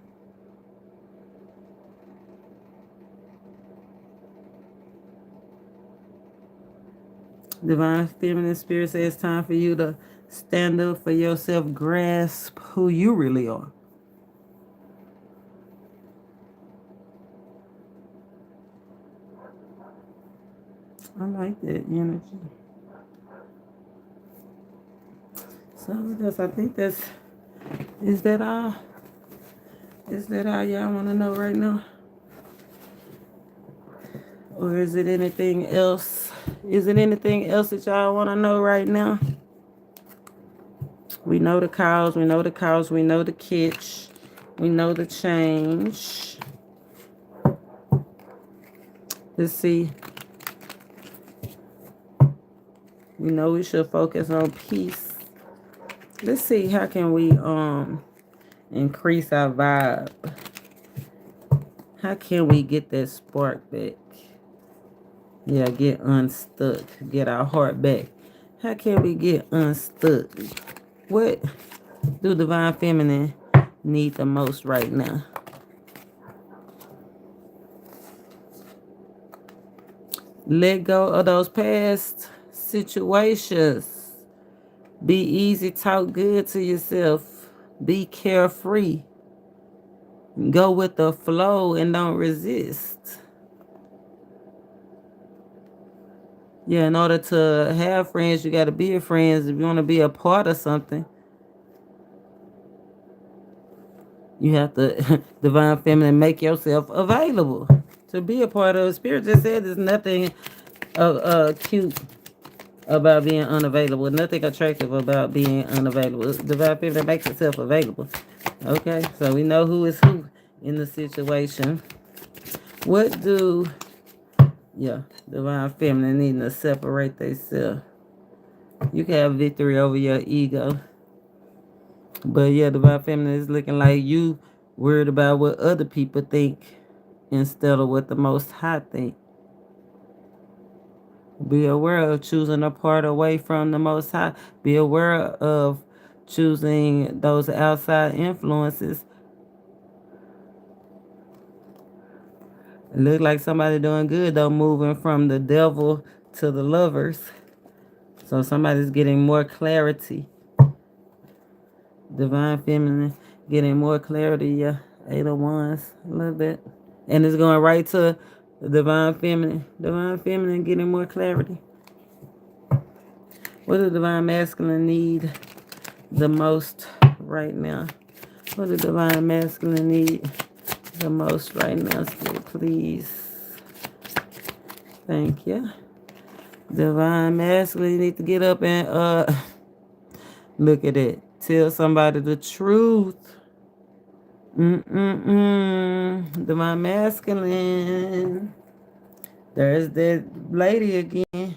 Divine feminine spirit says it's time for you to stand up for yourself, grasp who you really are. I like that energy. So I think is that all? Is that all y'all want to know right now? Or is it anything else Is it anything else that y'all want to know right now? We know the cause, we know the cause, we know the catch, we know the change. Let's see. We know we should focus on peace. Let's see, how can we increase our vibe? How can we get that spark back? Yeah, get unstuck. Get our heart back. How can we get unstuck? What do Divine Feminine need the most right now? Let go of those past situations. Be easy, talk good to yourself. Be carefree. Go with the flow and don't resist. Yeah, in order to have friends, you got to be a friend. If you want to be a part of something, you have to, Divine Feminine, make yourself available to be a part of it. Spirit just said there's nothing cute about being unavailable. Nothing attractive about being unavailable. Divine Feminine makes itself available. Okay, so we know who is who in the situation. What do, yeah, Divine Feminine needing to separate themselves? You can have victory over your ego. But yeah, Divine Feminine is looking like you worried about what other people think instead of what the Most High think. Be aware of choosing a part away from the Most High. Be aware of choosing those outside influences. It look like somebody doing good though, moving from the devil to the lovers. So somebody's getting more clarity. Divine Feminine getting more clarity. Yeah, 8 of Wands, a little bit. And it's going right to the Divine Feminine. Divine Feminine getting more clarity. What does Divine Masculine need the most right now? What does Divine Masculine need the most right now? Spirit, please. Thank you. Divine Masculine need to get up and look at it. Tell somebody the truth. Divine Masculine. There's that lady again.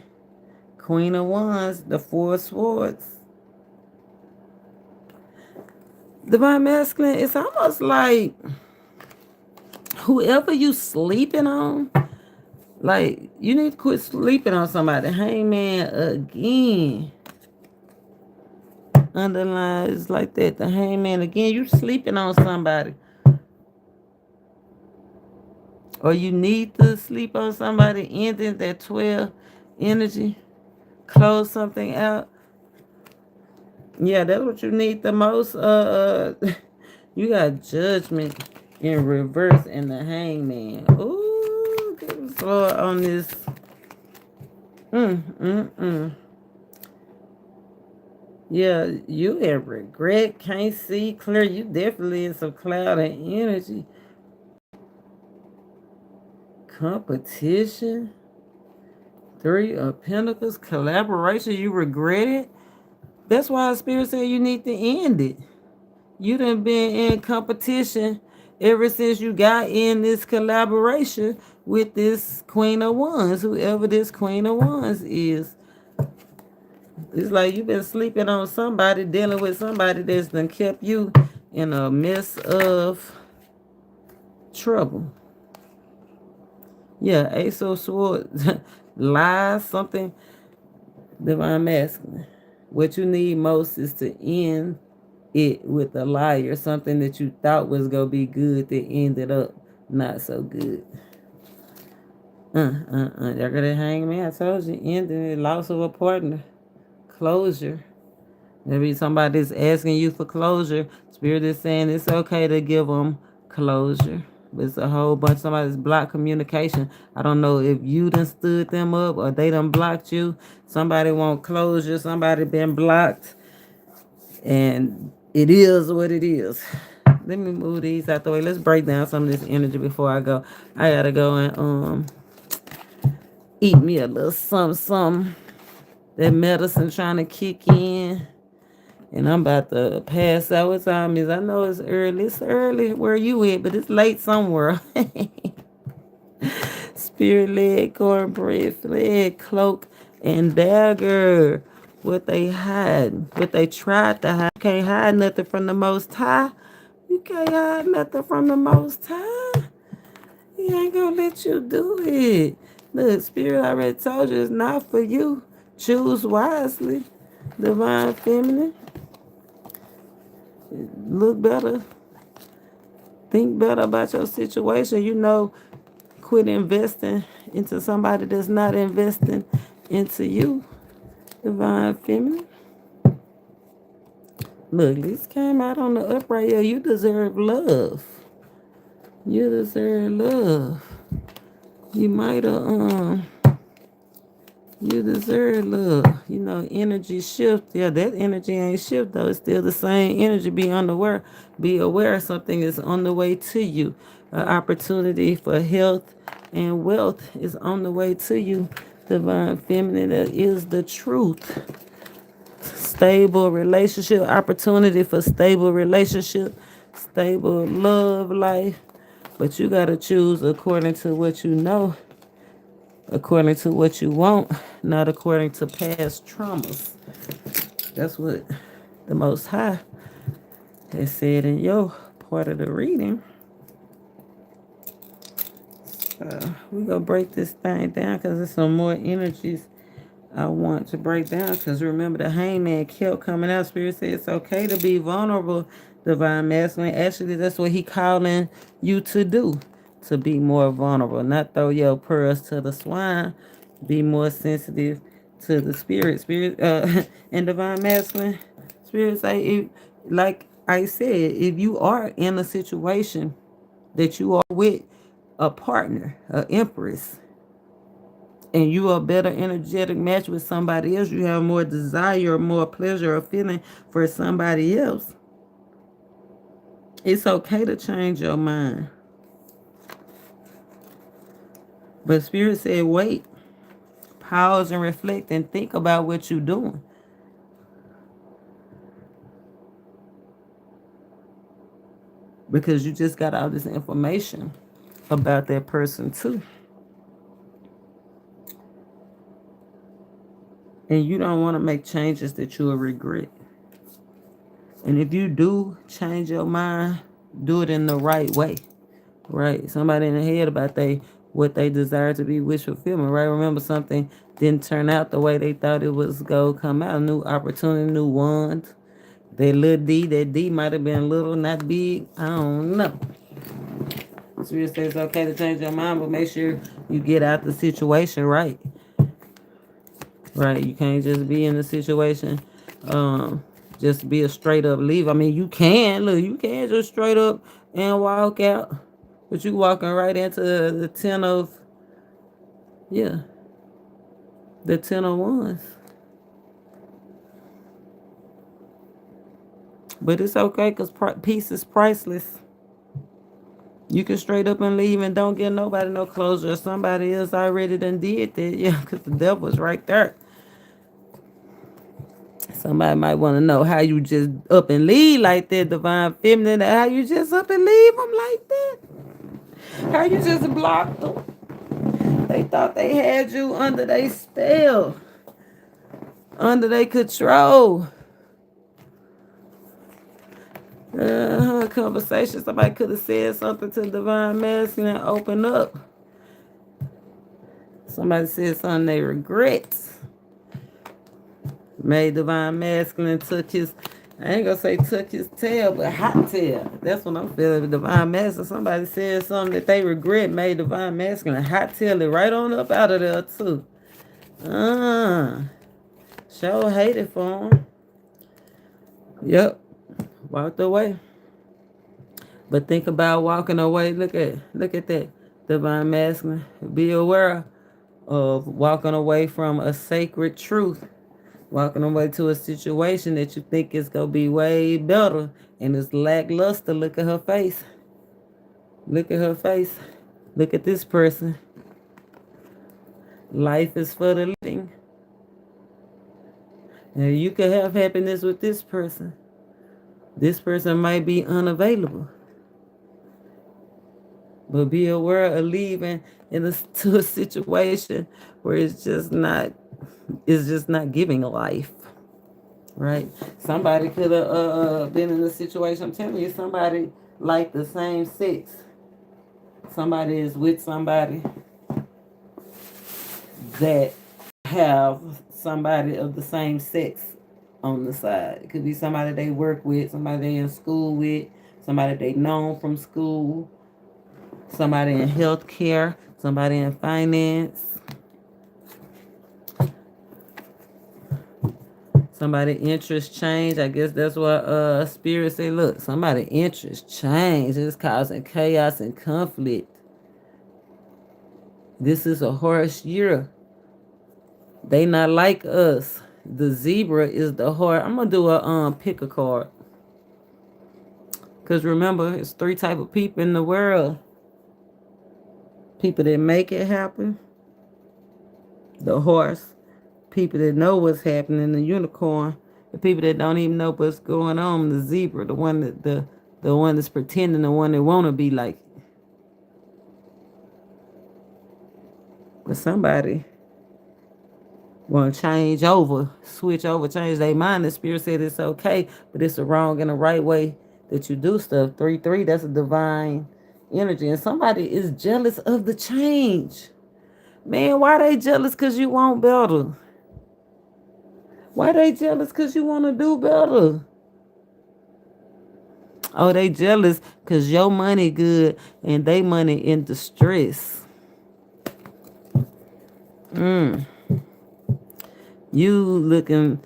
Queen of Wands, the 4 of Swords. Divine Masculine, it's almost like whoever you sleeping on, like, you need to quit sleeping on somebody. Hangman again. Underline is like that. The hangman again. You sleeping on somebody. Or you need to sleep on somebody. Ending that 12 energy. Close something out. Yeah, that's what you need the most. You got Judgment in reverse and the hangman. Ooh, get the floor on this. Yeah, you in regret, can't see clear. You definitely in some cloud of energy. Competition. 3 of Pentacles. Collaboration. You regret it. That's why Spirit said you need to end it. You done been in competition ever since you got in this collaboration with this Queen of Wands, whoever this Queen of Wands is. It's like you've been sleeping on somebody, dealing with somebody that's done kept you in a mess of trouble. Yeah, Ace of Swords, lies, something. Divine Masculine. What you need most is to end it with a liar, something that you thought was going to be good that ended up not so good. Y'all got to hang me. I told you, ending it, loss of a partner. Closure. Maybe somebody's asking you for closure. Spirit is saying it's okay to give them closure. But it's a whole bunch. Somebody's blocked communication. I don't know if you done stood them up or they done blocked you. Somebody want closure. Somebody been blocked. And it is what it is. Let me move these out the way. Let's break down some of this energy before I go. I gotta go and eat me a little something, something. That medicine trying to kick in. And I'm about to pass out. What time is? I know it's early. It's early where you at, but it's late somewhere. Spirit led, cornbread, fled, cloak, and dagger. What they hide, what they tried to hide. You can't hide nothing from the Most High. You can't hide nothing from the Most High. He ain't gonna let you do it. Look, Spirit already told you it's not for you. Choose wisely. Divine feminine. Look better. Think better about your situation. You know, quit investing into somebody that's not investing into you. Divine feminine. Look, this came out on the upright. Yeah, you deserve love. You deserve love. You might have you deserve love. You know, energy shift. Yeah, that energy ain't shift though. It's still the same energy. Be unaware. Be aware something is on the way to you. An opportunity for health and wealth is on the way to you. Divine feminine, that is the truth. Stable relationship, opportunity for stable relationship, stable love life. But you gotta choose according to what you know, according to what you want, not according to past traumas. That's what the Most High has said in your part of the reading. We're gonna break this thing down because there's some more energies I want to break down. Because remember, the hangman kept coming out. Spirit said it's okay to be vulnerable, divine masculine. Actually, that's what he calling you to do, to be more vulnerable, not throw your pearls to the swine. Be more sensitive to the spirit, and divine masculine. Spirit say, if, like I said, if you are in a situation that you are with a partner, an empress, and you are a better energetic match with somebody else, you have more desire, more pleasure, or feeling for somebody else, it's okay to change your mind. But Spirit said, wait, pause and reflect and think about what you're doing. Because you just got all this information about that person too. And you don't want to make changes that you will regret. And if you do change your mind, do it in the right way. Right? Somebody in the head about what they desire to be wish fulfillment, right? Remember, something didn't turn out the way they thought it was going to come out. New opportunity, new ones. That D might have been little, not big. I don't know. Spirit says it's okay to change your mind, but make sure you get out the situation right. Right? You can't just be in the situation, just be a straight up leave. I mean, you can just straight up and walk out, but you walking right into the 10 of, yeah, the 10 of wands. But it's okay because peace is priceless. You can straight up and leave and don't get nobody no closure. Somebody else already done did that. Yeah, because the devil's right there. Somebody might want to know how you just up and leave like that, divine feminine. How you just up and leave them like that? How you just blocked them? They thought they had you under their spell, under their control. Conversation. Somebody could have said something to divine masculine and open up. Somebody said something they regret. Made divine masculine took his, I ain't gonna say took his tail, but hot tail. That's what I'm feeling. Divine masculine. Somebody said something that they regret, made divine masculine hot tail it right on up out of there too. Sure hated for him. Yep. Walked away. But think about walking away. Look at that. Divine masculine. Be aware of walking away from a sacred truth. Walking away to a situation that you think is going to be way better and it's lackluster. Look at her face. Look at her face. Look at this person. Life is for the living. Now you could have happiness with this person. This person might be unavailable. But be aware of leaving to a situation where it's just not giving life. Right? Somebody could have been in a situation. I'm telling you, somebody like the same sex. Somebody is with somebody that have somebody of the same sex on the side. It could be somebody they work with, somebody they in school with, somebody they known from school, somebody in healthcare, somebody in finance, somebody interest change. I guess that's what spirit say. Look, somebody interest change is causing chaos and conflict. This is a harsh year. They not like us. The zebra is the heart. I'm gonna do a pick a card. Cause remember, it's three type of people in the world. People that make it happen. The horse. People that know what's happening. The unicorn. The people that don't even know what's going on. The zebra. The one that the one that's pretending. The one that wanna be like it. But somebody want to change over, switch over, change their mind. The spirit said it's okay, but it's the wrong and the right way that you do stuff. 3-3, that's a divine energy. And somebody is jealous of the change. Man, why they jealous? Because you want better. Why they jealous? Because you want to do better. Oh, they jealous because your money good and they money in distress. You looking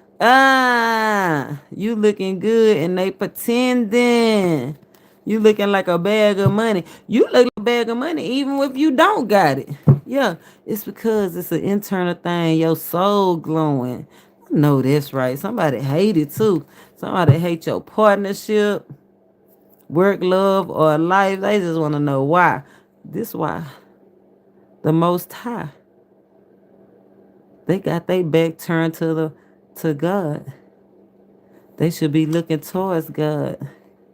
good and they pretending. You looking like a bag of money. You look like a bag of money even if you don't got it. Yeah, it's because it's an internal thing. Your soul glowing. I know that's right. Somebody hate it too. Somebody hate your partnership, work, love, or life. They just want to know why. This why. The Most High. They got their back turned to God. They should be looking towards God.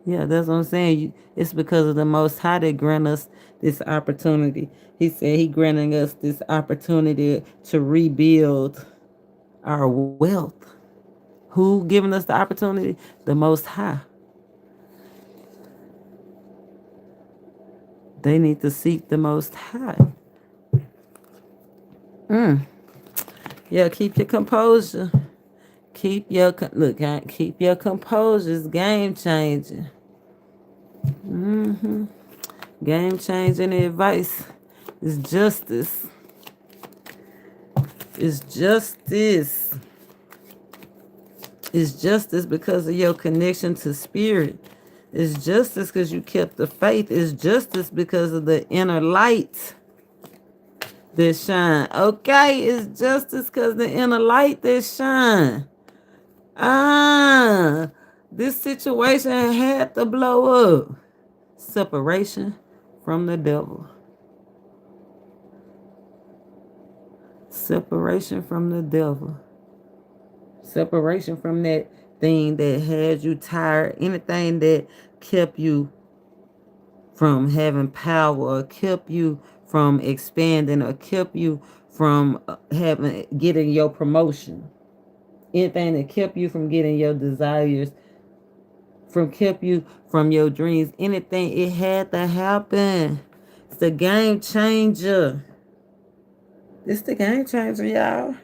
Yeah, that's what I'm saying. It's because of the Most High that grant us this opportunity. He said he granting us this opportunity to rebuild our wealth. Who giving us the opportunity? The Most High. They need to seek the Most High. Yeah, keep your composure. Keep your composure. It's game changing. Game changing advice. It's justice. It's justice. It's justice because of your connection to spirit. It's justice because you kept the faith. It's justice because of the inner light that shine. Okay, it's justice because the inner light that shine. This situation had to blow up. Separation from the devil. Separation from the devil. Separation from that thing that had you tired. Anything that kept you from having power or kept you from expanding or kept you from getting your promotion. Anything that kept you from getting your desires, from kept you from your dreams, anything, it had to happen. It's the game changer. It's the game changer, y'all.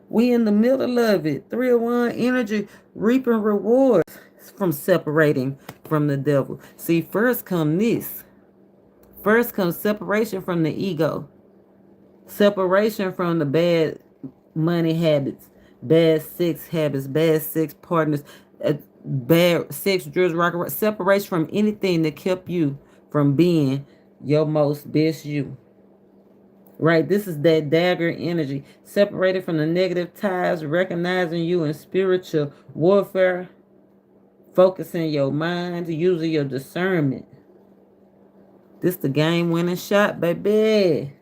We in the middle of it. 301 energy, reaping rewards from separating from the devil. See, first come this. First comes separation from the ego. Separation from the bad money habits, bad sex habits, bad sex partners, bad sex, drugs, rock and roll. Separation from anything that kept you from being your most best you. Right? This is that dagger energy. Separated from the negative ties, recognizing you in spiritual warfare, focusing your mind, using your discernment. This the game winning shot, baby.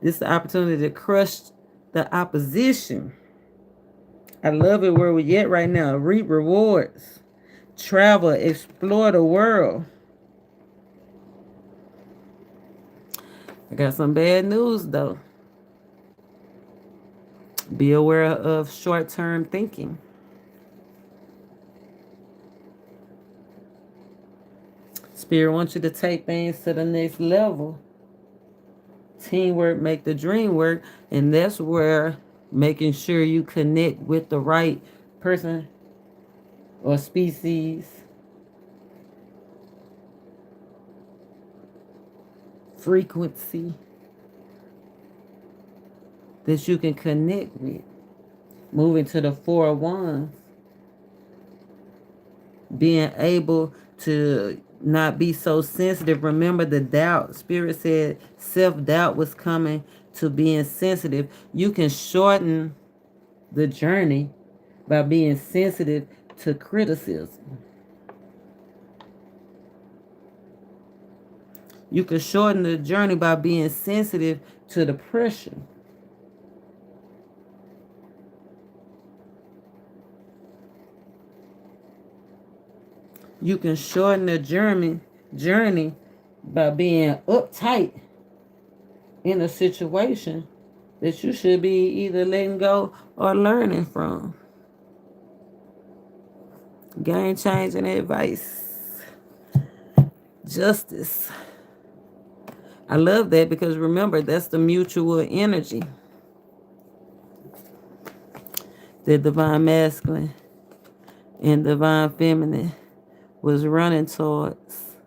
This is the opportunity to crush the opposition. I love it where we at right now. Reap rewards. Travel, explore the world. I got some bad news though. Be aware of short-term thinking. Spirit wants you to take things to the next level. Teamwork make the dream work, and that's where making sure you connect with the right person or species, frequency that you can connect with. Moving to the Four of Wands, being able to not be so sensitive. Remember the doubt. Spirit said self-doubt was coming to being sensitive. You can shorten the journey by being sensitive to criticism. You can shorten the journey by being sensitive to the pressure. You can shorten the journey by being uptight in a situation that you should be either letting go or learning from. Game changing advice. Justice. I love that because remember, that's the mutual energy. The divine masculine and divine feminine was running towards.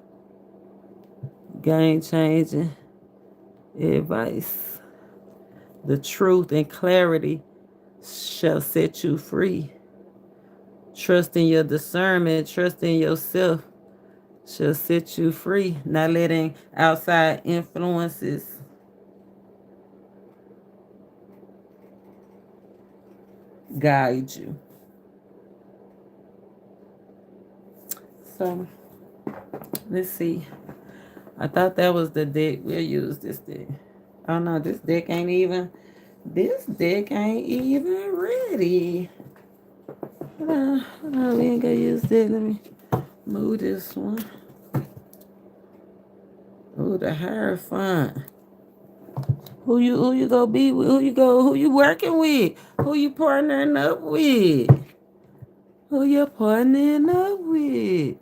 Game changing advice. The truth and clarity shall set you free. Trust in your discernment, trust in yourself shall set you free. Not letting outside influences guide you. So, let's see. I thought that was the deck. We'll use this deck. Oh no, this deck ain't even ready. Hold on, we ain't gonna use that. Let me move this one. Oh, the Heir font. Who you gonna be with? Who you working with? Who you partnering up with? Who you partnering up with?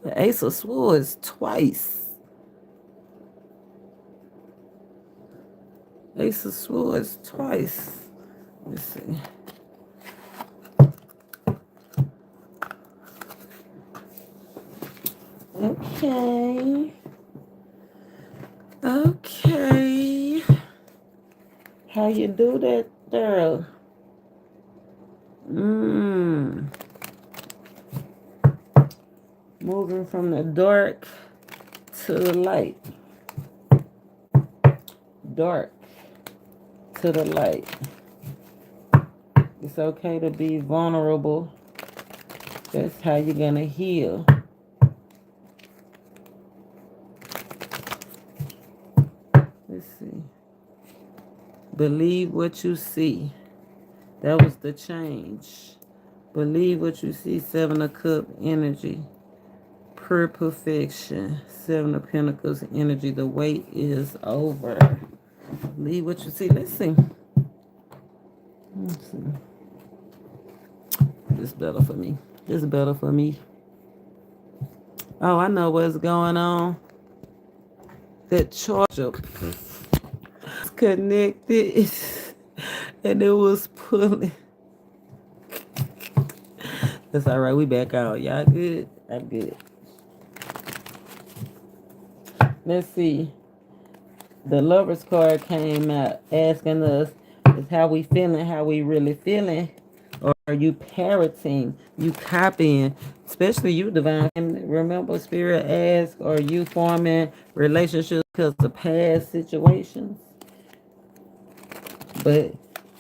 The Ace of Swords twice. Ace of Swords twice. Let's see. Okay. Okay. How you do that, girl? Moving from the dark to the light. Dark to the light. It's okay to be vulnerable. That's how you're going to heal. Let's see. Believe what you see. That was the change. Believe what you see. Seven of Cups energy. Pure perfection. Seven of Pentacles energy. The wait is over. Believe what you see. Let's see. Let's see. This better for me. This is better for me. Oh, I know what's going on. That charger connected and it was pulling. That's all right. We back out. Y'all good? I'm good. Let's see. The Lover's card came out asking us, is how we feeling, how we really feeling? Or are you parroting, you copying, especially you, divine? And remember, Spirit asks, are you forming relationships because of past situations? But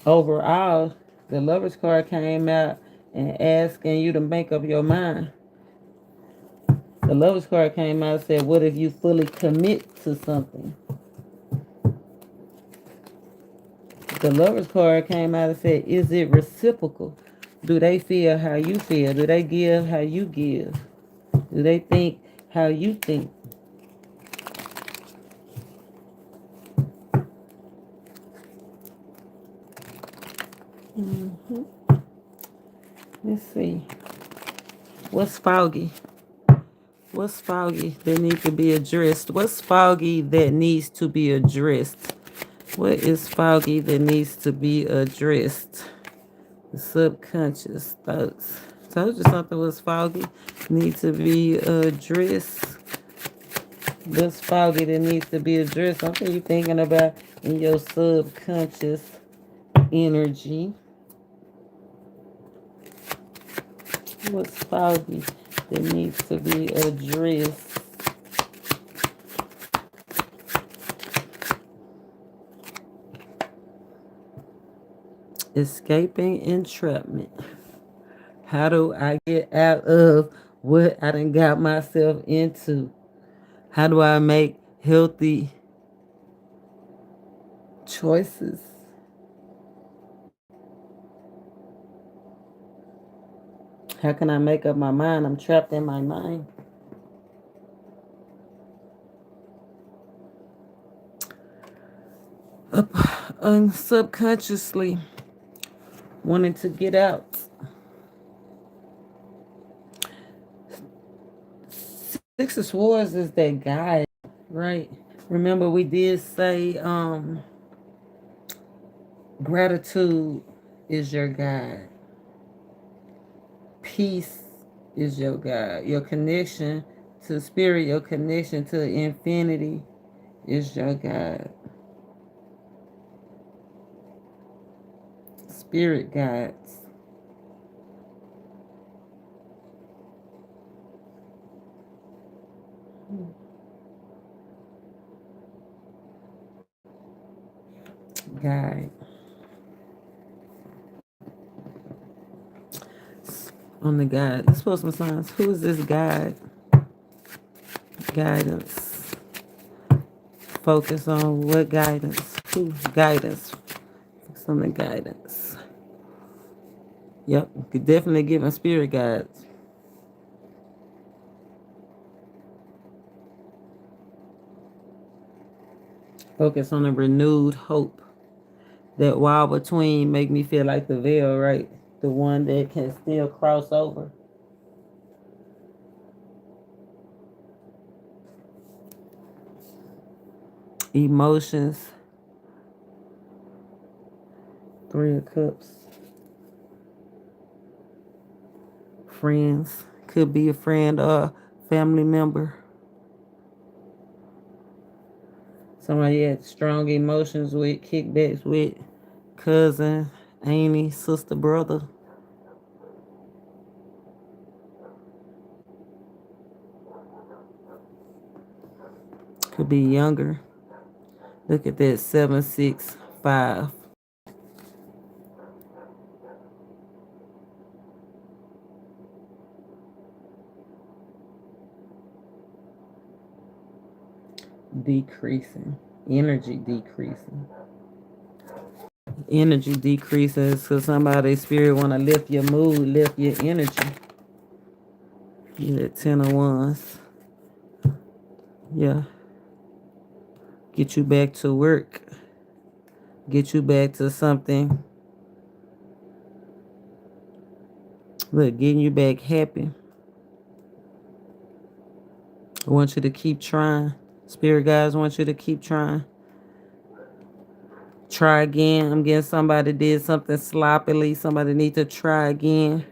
overall, the Lover's card came out and asking you to make up your mind. The Lovers card came out and said, what if you fully commit to something? The Lovers card came out and said, is it reciprocal? Do they feel how you feel? Do they give how you give? Do they think how you think? Let's see. What's foggy? What's foggy that needs to be addressed? What's foggy that needs to be addressed? What is foggy that needs to be addressed? The subconscious thoughts. Told you something was foggy. Need to be addressed. What's foggy that needs to be addressed? Something you thinking about in your subconscious energy. What's foggy that needs to be addressed? Escaping entrapment. How do I get out of what I done got myself into? How do I make healthy choices? How can I make up my mind? I'm trapped in my mind. Subconsciously wanting to get out. Six of Swords is that guide, right? Remember we did say gratitude is your guide. Peace is your guide. Your connection to spirit, your connection to infinity is your guide. Spirit guides. Guide. On the guide. Let's post some signs. Who is this guide? Guidance. Focus on what guidance? Who? Guidance. Focus on the guidance. Yep. Could definitely give them spirit guides. Focus on a renewed hope. That wall between make me feel like the veil, right? The one that can still cross over. Emotions. Three of Cups. Friends. Could be a friend or family member. Somebody you had strong emotions with, kickbacks with, cousin, auntie, sister, brother. Could be younger. Look at that 765. Decreasing. Energy decreasing. Energy decreases because somebody's spirit want to lift your mood, lift your energy. You at 10 of Wands. Yeah. Get you back to work. Get you back to something. Look, getting you back happy. I want you to keep trying. Spirit guides want you to keep trying. Try again. I'm getting somebody did something sloppily. Somebody need to try again.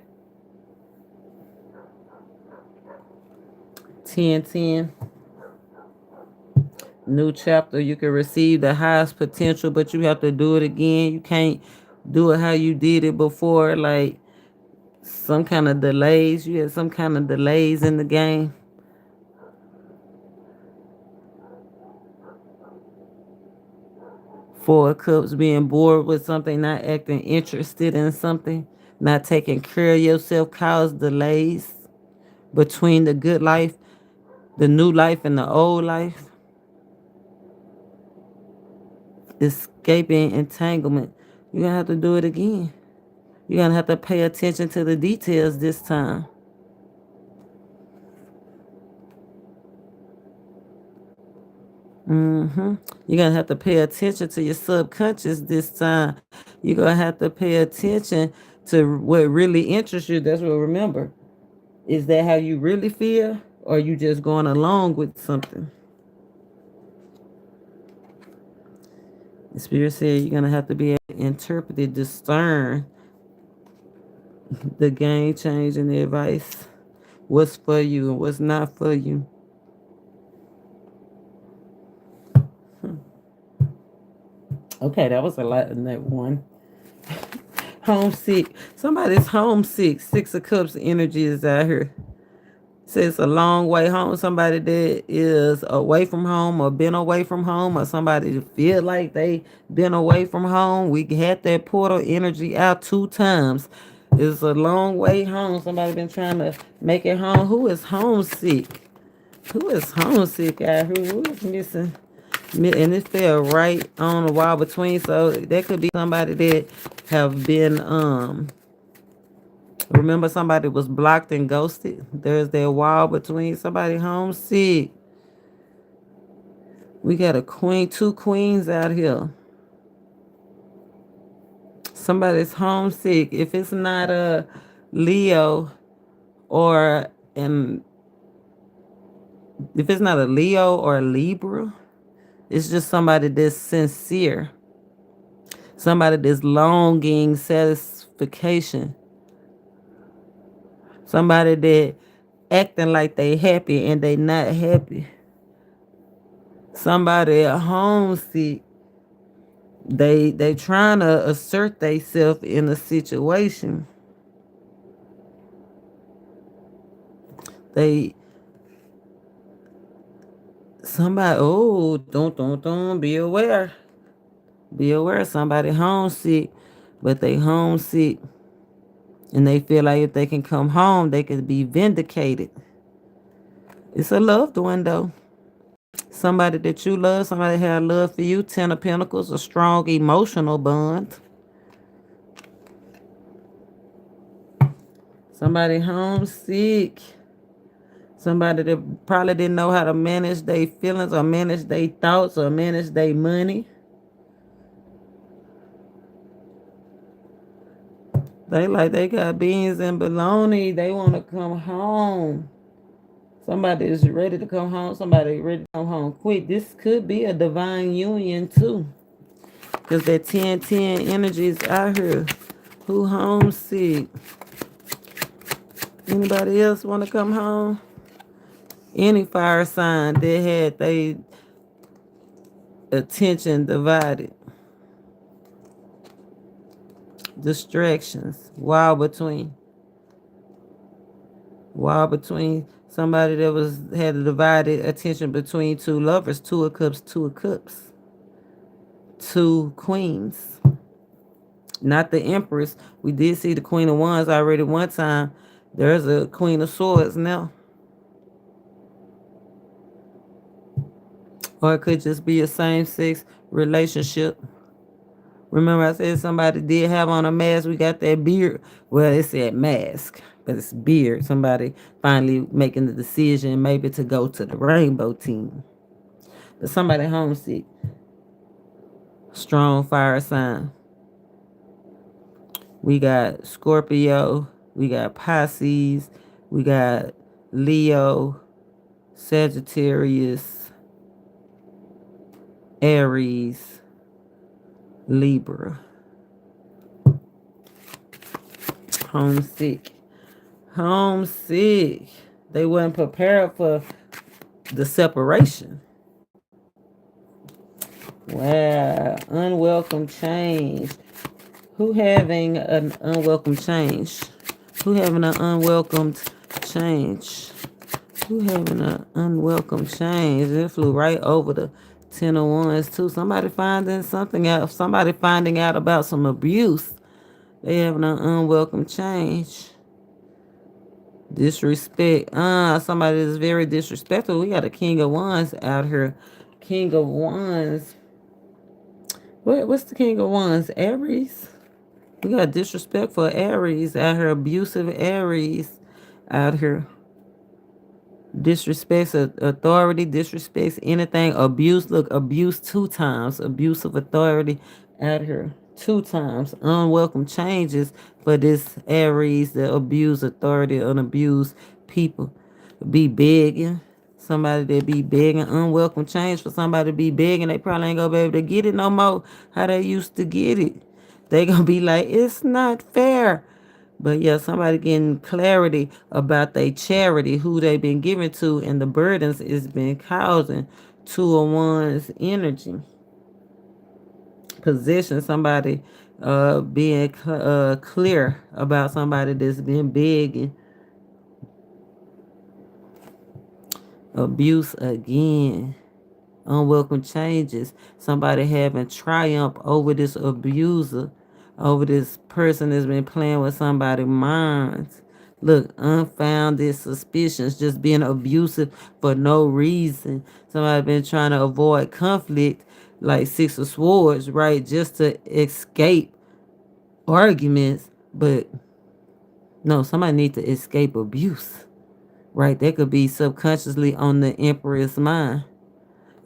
10-10. New chapter. You can receive the highest potential, but you have to do it again. You can't do it how you did it before. Like some kind of delays. You had some kind of delays in the game. Four of Cups, being bored with something, not acting interested in something, not taking care of yourself, cause delays between the good life The new life and the old life. Escaping entanglement. You're gonna have to do it again. You're gonna have to pay attention to the details this time. hmm You're gonna have to pay attention to your subconscious this time. You're gonna have to pay attention to what really interests you. That's what remember. Is that how you really feel? Or are you just going along with something? The spirit said you're gonna have to be able to interpret it, discern the game change and the advice. What's for you and what's not for you. Okay, that was a lot in that one. Homesick. Somebody's homesick. Six of Cups energy is out here. Says a long way home. Somebody that is away from home or been away from home or somebody that feel like they been away from home. We had that portal energy out 2 times. It's a long way home. Somebody been trying to make it home. Who is homesick? Who is homesick out here? Who is missing? And it fell right on the wall between. So that could be somebody that have been remember somebody was blocked and ghosted. There's that wall between somebody homesick. We got a queen, 2 queens out here. Somebody's homesick. If it's not a Leo or an if it's not a Leo or a Libra, it's just somebody that's sincere. Somebody that's longing satisfaction. Somebody that acting like they happy and they not happy. Somebody at homesick. They trying to assert themselves in a situation. They somebody don't be aware. Be aware somebody homesick, but they homesick and they feel like if they can come home, they could be vindicated. It's a loved one though. Somebody that you love, somebody had love for you. 10 of Pentacles, a strong emotional bond. Somebody homesick. Somebody that probably didn't know how to manage their feelings or manage their thoughts or manage their money. They like they got beans and bologna. They want to come home. Somebody is ready to come home. Somebody ready to come home quick. This could be a divine union too. Because that 10-10 energy is out here. Who homesick? Anybody else want to come home? Any fire sign that had they attention divided. Distractions. Wall between somebody that was had a divided attention between 2 lovers. 2 of Cups, 2 of Cups. 2 queens. Not the Empress. We did see the Queen of Wands already one time. There's a Queen of Swords now. Or it could just be a same-sex relationship. Remember I said somebody did have on a mask. We got that beard. Well, it said mask, but it's beard. Somebody finally making the decision maybe to go to the rainbow team. But somebody homesick. Strong fire sign. We got Scorpio. We got Pisces. We got Leo, Sagittarius, Aries, Libra. Homesick. Homesick. They weren't prepared for the separation. Wow. Unwelcome change. Who having an unwelcome change? Who having an unwelcomed change? Who having an unwelcome change? It flew right over the 10 of Wands too. Somebody finding something out. Somebody finding out about some abuse. They having an unwelcome change. Disrespect. Somebody that's very disrespectful. We got a King of Wands out here. King of Wands. What's the King of Wands? Aries. We got disrespectful Aries out here. Abusive Aries out here. Disrespects authority, disrespects anything, abuse. Look, abuse two times, abuse of authority out here two times. Unwelcome changes for this Aries that abuse authority and abuse people. Be begging. Somebody that be begging, unwelcome change for somebody to be begging. They probably ain't gonna be able to get it no more how they used to get it. They gonna be like, it's not fair. But yeah, somebody getting clarity about their charity, who they been giving to, and the burdens it's been causing to a one's energy. Position somebody being clear about somebody that's been begging. Abuse again. Unwelcome changes. Somebody having triumph over this abuser, over this person that's been playing with somebody's minds. Look, unfounded suspicions, just being abusive for no reason. Somebody been trying to avoid conflict, like Six of Swords, right? Just to escape arguments. But no, somebody need to escape abuse, right? That could be subconsciously on the Emperor's mind,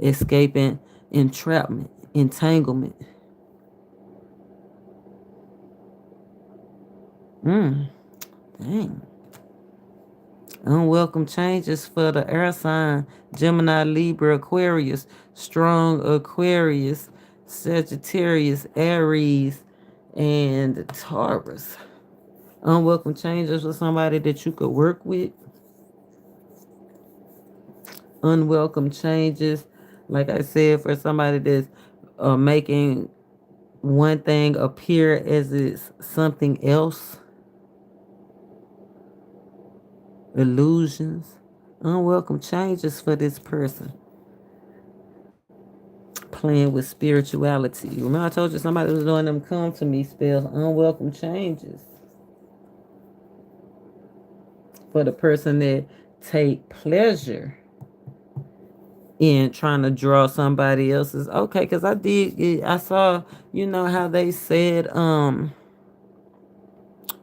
escaping entrapment, entanglement. Dang. Unwelcome changes for the air sign, Gemini, Libra, Aquarius, strong Aquarius, Sagittarius, Aries, and Taurus. Unwelcome changes for somebody that you could work with. Unwelcome changes, like I said, for somebody that's making one thing appear as it's something else. Illusions. Unwelcome changes for this person. Playing with spirituality. Remember I told you somebody was doing them come to me spells. Unwelcome changes for the person that take pleasure in trying to draw somebody else's. Okay, because I saw, how they said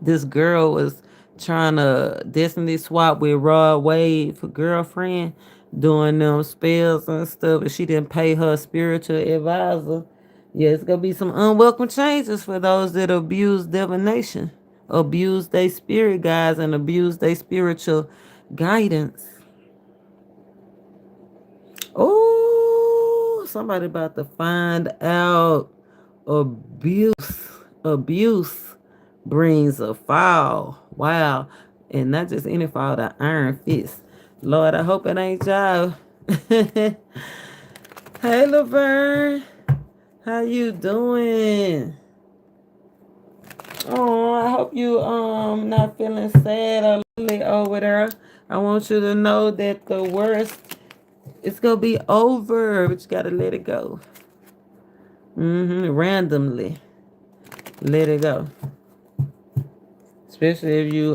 this girl was trying to destiny swap with Rod Wave for girlfriend, doing them spells and stuff, and she didn't pay her spiritual advisor. Yeah, it's gonna be some unwelcome changes for those that abuse divination, abuse their spirit guides, and abuse their spiritual guidance. Oh, somebody about to find out abuse brings a fall. Wow. And not just any fall, the iron fist. Lord, I hope it ain't y'all. Hey, Laverne. How you doing? Oh, I hope you not feeling sad or lonely over there. I want you to know that the worst it's gonna be over, but you gotta let it go. Randomly. Let it go. Especially if you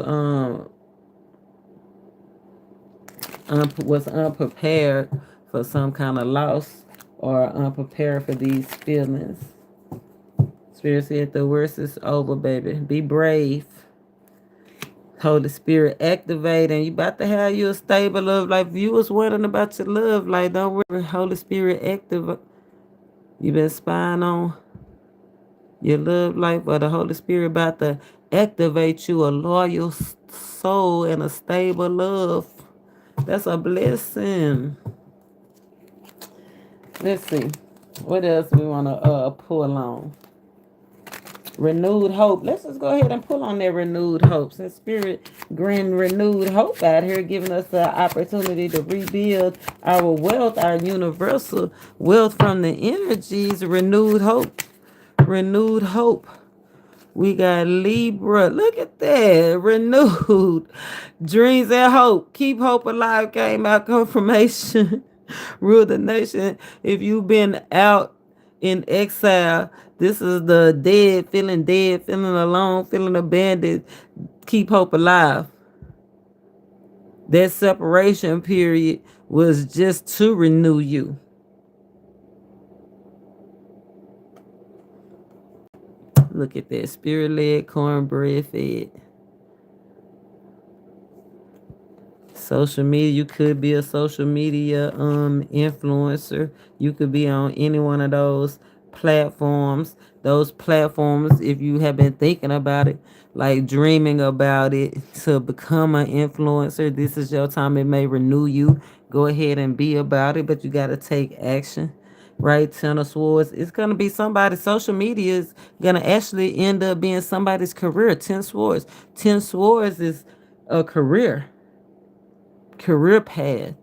was unprepared for some kind of loss or unprepared for these feelings. Spirit said the worst is over, baby. Be brave. Holy Spirit activating. You about to have you a stable love life. If you was wondering about your love life, don't worry. Holy Spirit active. You been spying on your love life, or the Holy Spirit about to activate you a loyal soul and a stable love. That's a blessing. Let's see. What else we want to pull on? Renewed hope. Let's just go ahead and pull on that renewed hope. Since Spirit grant renewed hope out here, giving us the opportunity to rebuild our wealth, our universal wealth from the energies. Renewed hope. Renewed hope. We got Libra. Look at that. Renewed. Dreams and hope. Keep hope alive. Came out confirmation. Rule the nation. If you've been out in exile, this is the dead, feeling alone, feeling abandoned. Keep hope alive. That separation period was just to renew you. Look at that. Spirit led, cornbread fed. Social media, you could be a social media influencer. You could be on any one of those platforms. Those platforms, if you have been thinking about it, like dreaming about it to become an influencer, this is your time. It may renew you. Go ahead and be about it, but you got to take action. Right? Ten of Swords. It's gonna be somebody. Social media is gonna actually end up being somebody's career. Ten Swords. Ten Swords is a career path.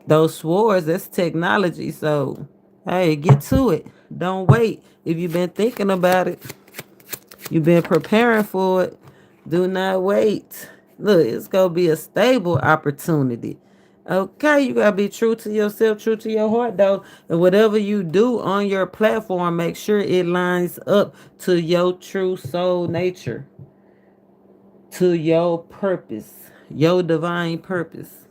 Those swords, that's technology. So, hey, get to it. Don't wait. If you've been thinking about it, you've been preparing for it, do not wait. Look, it's going to be a stable opportunity. Okay, you got to be true to yourself, true to your heart, though. And whatever you do on your platform, make sure it lines up to your true soul nature, to your purpose, your divine purpose.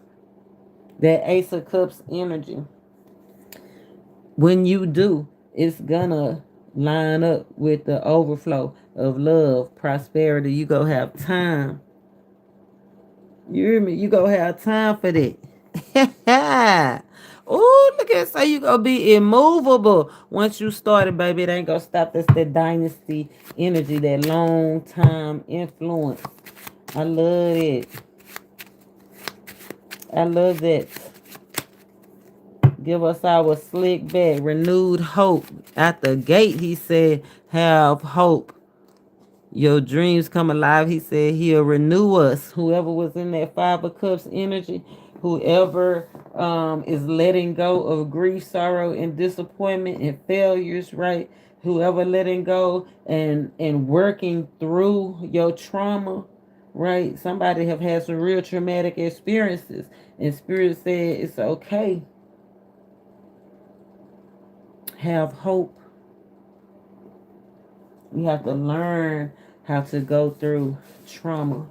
That Ace of Cups energy. When you do, it's gonna line up with the overflow of love, prosperity. You go have time. You hear me? You go have time for that. Oh, look at so you gonna be immovable once you started, baby. It ain't gonna stop. That's that dynasty energy, that long time influence. I love it. I love that. Give us our slick back, renewed hope. At the gate, he said, have hope. Your dreams come alive. He said he'll renew us. Whoever was in that Five of Cups energy, whoever is letting go of grief, sorrow, and disappointment and failures, right? Whoever letting go and working through your trauma, right? Somebody have had some real traumatic experiences, and Spirit said it's okay. Have hope. We have to learn how to go through trauma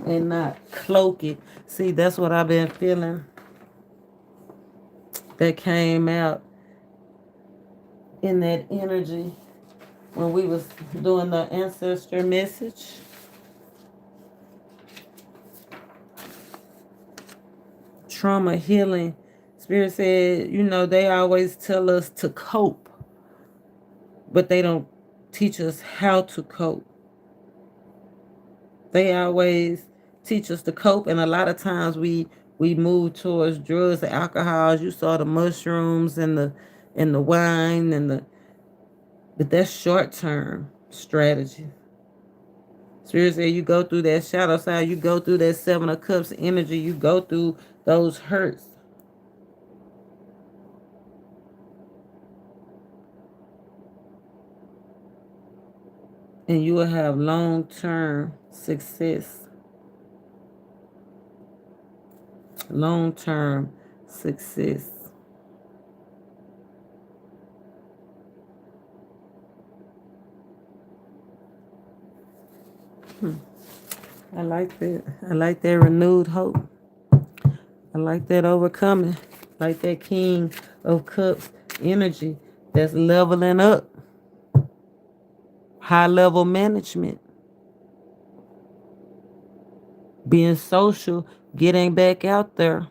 and not cloak it. See, that's what I've been feeling that came out in that energy when we was doing the ancestor message. Trauma healing. Spirit said, they always tell us to cope, but they don't teach us how to cope. They always teach us to cope, and a lot of times we move towards drugs and alcohols. You saw the mushrooms and the wine but that's short term strategy. Spirit said you go through that shadow side, you go through that Seven of Cups energy, you go through those hurts. And you will have long term success. Long term success. I like that. I like that renewed hope. I like that overcoming. Like that King of Cups energy that's leveling up. High level management. Being social, getting back out there.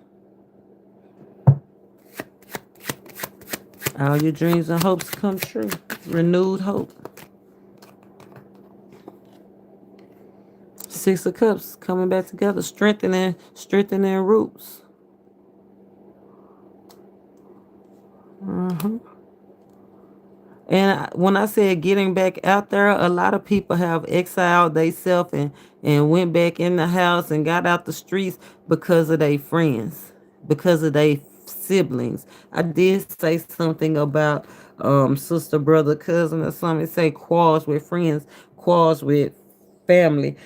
All your dreams and hopes come true. Renewed hope. Six of Cups coming back together, strengthening roots. And when I said getting back out there, a lot of people have exiled themselves and went back in the house and got out the streets because of their friends, because of their siblings. I did say something about sister, brother, cousin, or something. Say quarrels with friends, quarrels with family,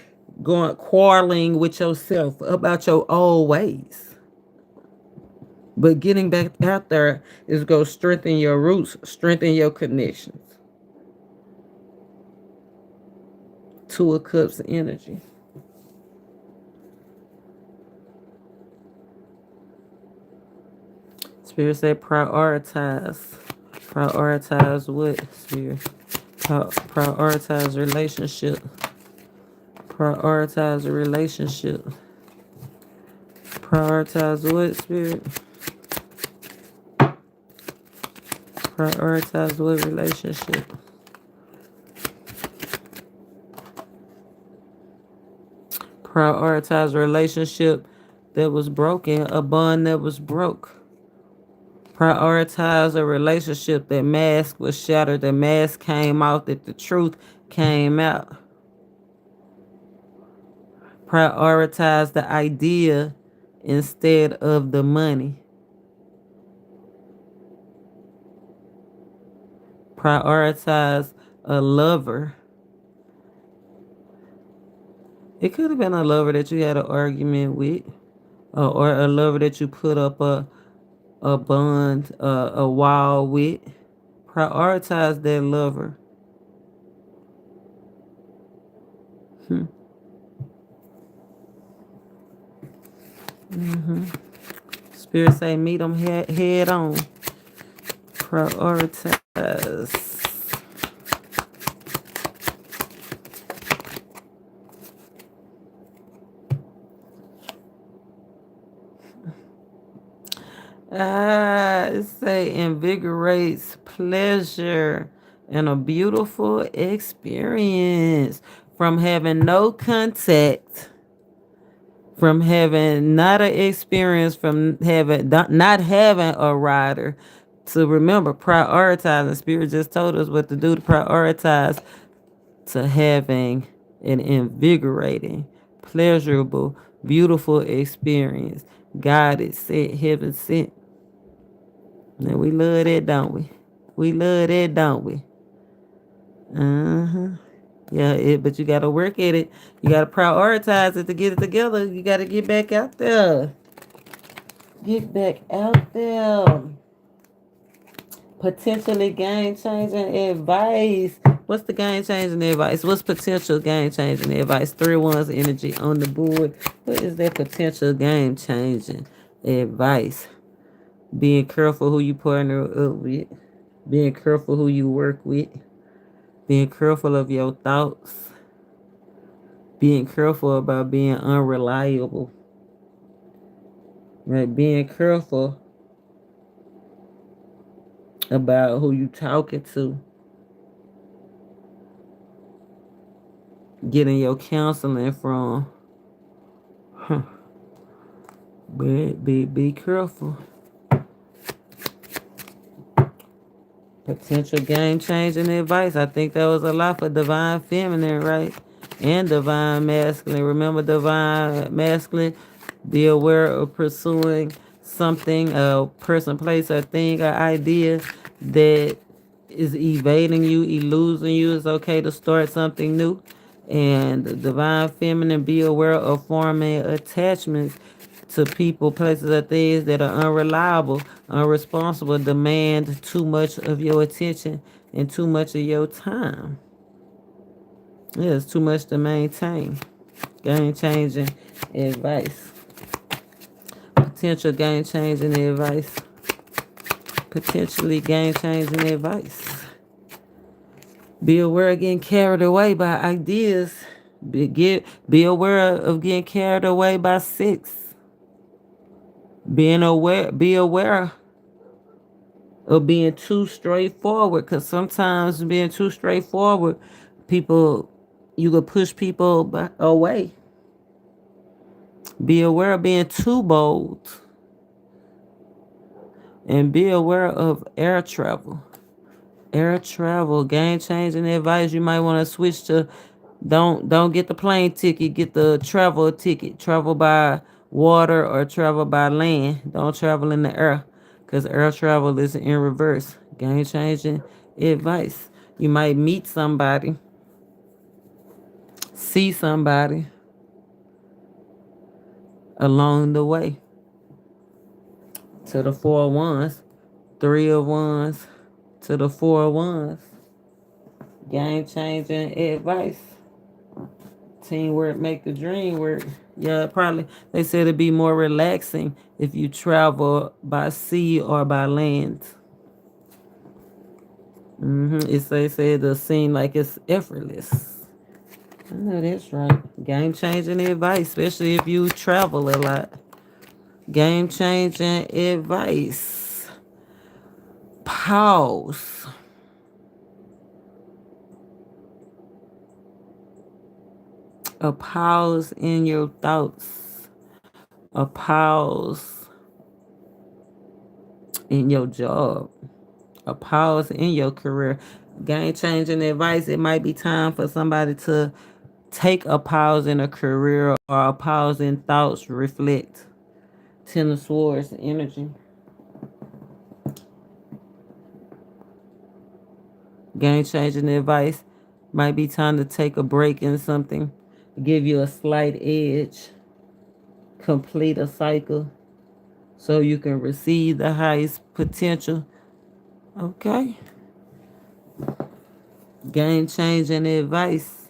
going quarreling with yourself about your old ways. But getting back out there is go strengthen your roots, strengthen your connections. Two of Cups energy. Spirit said prioritize. Prioritize what, Spirit? Prioritize relationship. Prioritize a relationship. Prioritize what, Spirit? Prioritize what relationship? Prioritize a relationship that was broken, a bond that was broke. Prioritize a relationship that mask was shattered, the mask came out, that the truth came out. Prioritize the idea instead of the money. Prioritize a lover. It could have been a lover that you had an argument with, or a lover that you put up a bond, a wall with. Prioritize that lover. Spirit say meet them head on. Prioritize. It say invigorates pleasure and a beautiful experience from having no contact, from having not an experience, from having not having a rider. To remember, prioritizing. Spirit just told us what to do to prioritize, to having an invigorating, pleasurable, beautiful experience. God is sent, heaven sent. And we love that, don't we? We love that, don't we? Uh-huh. Yeah, but you gotta work at it. You gotta prioritize it to get it together. You gotta get back out there. Get back out there. Potentially game changing advice. What's the game changing advice? What's potential game changing advice? 3-1's energy on the board. What is that potential game changing advice? Being careful who you partner up with. Being careful who you work with. Being careful of your thoughts. Being careful about being unreliable. Right? Being careful about who you talking to. Getting your counseling from. Be careful. Potential game changing advice. I think that was a lot for divine feminine, right? And divine masculine. Remember divine masculine? Be aware of pursuing something, a person, place, or thing, or idea that is evading you, eluding you. It's okay to start something new. And the divine feminine, be aware of forming attachments to people, places, or things that are unreliable, unresponsible, demand too much of your attention and too much of your time. Yeah, it's too much to maintain. Game changing advice. Potential game changing advice. Potentially game changing advice. Be aware of getting carried away by ideas. Be aware of getting carried away by sex. Be aware of being too straightforward, because sometimes being too straightforward, you could push people away. Be aware of being too bold, and be aware of air travel. Air travel, game changing advice. You might want to switch to don't get the plane ticket, get the travel ticket. Travel by water or travel by land. Don't travel in the air, because air travel is in reverse. Game changing advice. You might meet somebody, see somebody along the way. To the 4-1s, 3 of wands, to the 4 of wands. Game changing advice. Teamwork make the dream work. Yeah, probably. They said it'd be more relaxing if you travel by sea or by land. Say it'll seem like it's effortless. I know that's right. Game changing advice, especially if you travel a lot. Game changing advice. Pause. A pause in your thoughts. A pause in your job. A pause in your career. Game changing advice. It might be time for somebody to take a pause in a career or a pause in thoughts. Reflect. Ten of Swords energy. Game changing advice. Might be time to take a break in something. Give you a slight edge. Complete a cycle so you can receive the highest potential. Okay. Game changing advice.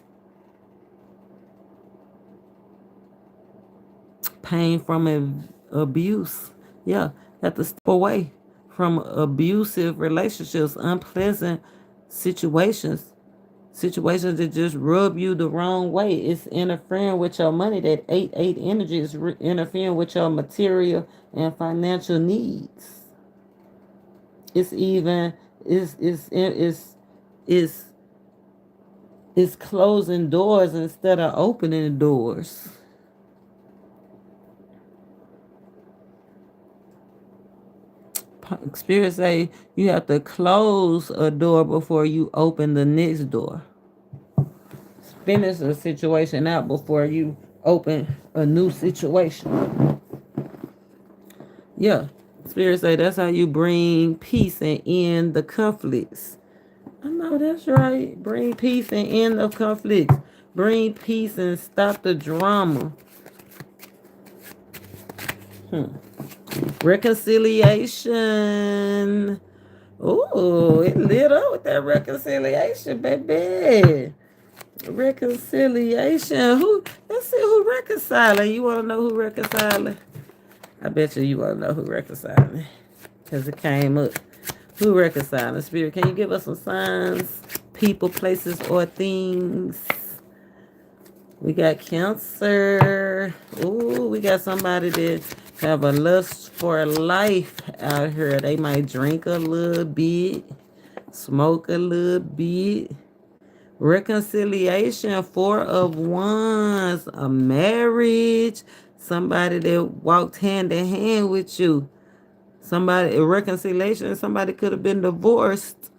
Pain from abuse. Yeah, have to step away from abusive relationships, unpleasant situations, situations that just rub you the wrong way. It's interfering with your money. That 8-8 energy is interfering with your material and financial needs. It's even it's it's closing doors instead of opening doors. Spirit say you have to close a door before you open the next door. Finish a situation out before you open a new situation. Yeah. Spirit say that's how you bring peace and end the conflicts. I know that's right. Bring peace and end the conflicts. Bring peace and stop the drama. Reconciliation. Ooh, it lit up with that reconciliation, baby. Reconciliation. Who? Let's see who reconciling. You want to know who reconciling? I bet you want to know who reconciling. Because it came up. Who reconciling? Spirit, can you give us some signs? People, places, or things? We got Cancer. Ooh, we got somebody that have a lust for life out here. They might drink a little bit, smoke a little bit. Reconciliation, 4 of Wands, a marriage, somebody that walked hand in hand with you. Somebody, a reconciliation, somebody could have been divorced.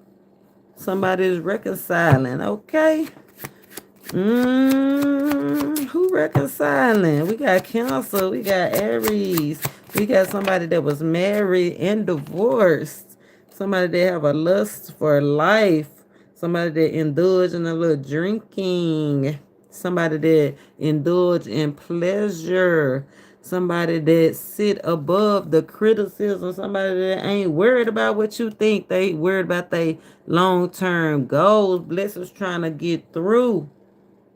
Somebody is reconciling, okay? Who reconciling? We got Cancer, we got Aries, we got somebody that was married and divorced, somebody that have a lust for life, somebody that indulge in a little drinking, somebody that indulge in pleasure, somebody that sit above the criticism, somebody that ain't worried about what you think, they worried about their long-term goals, blessings trying to get through.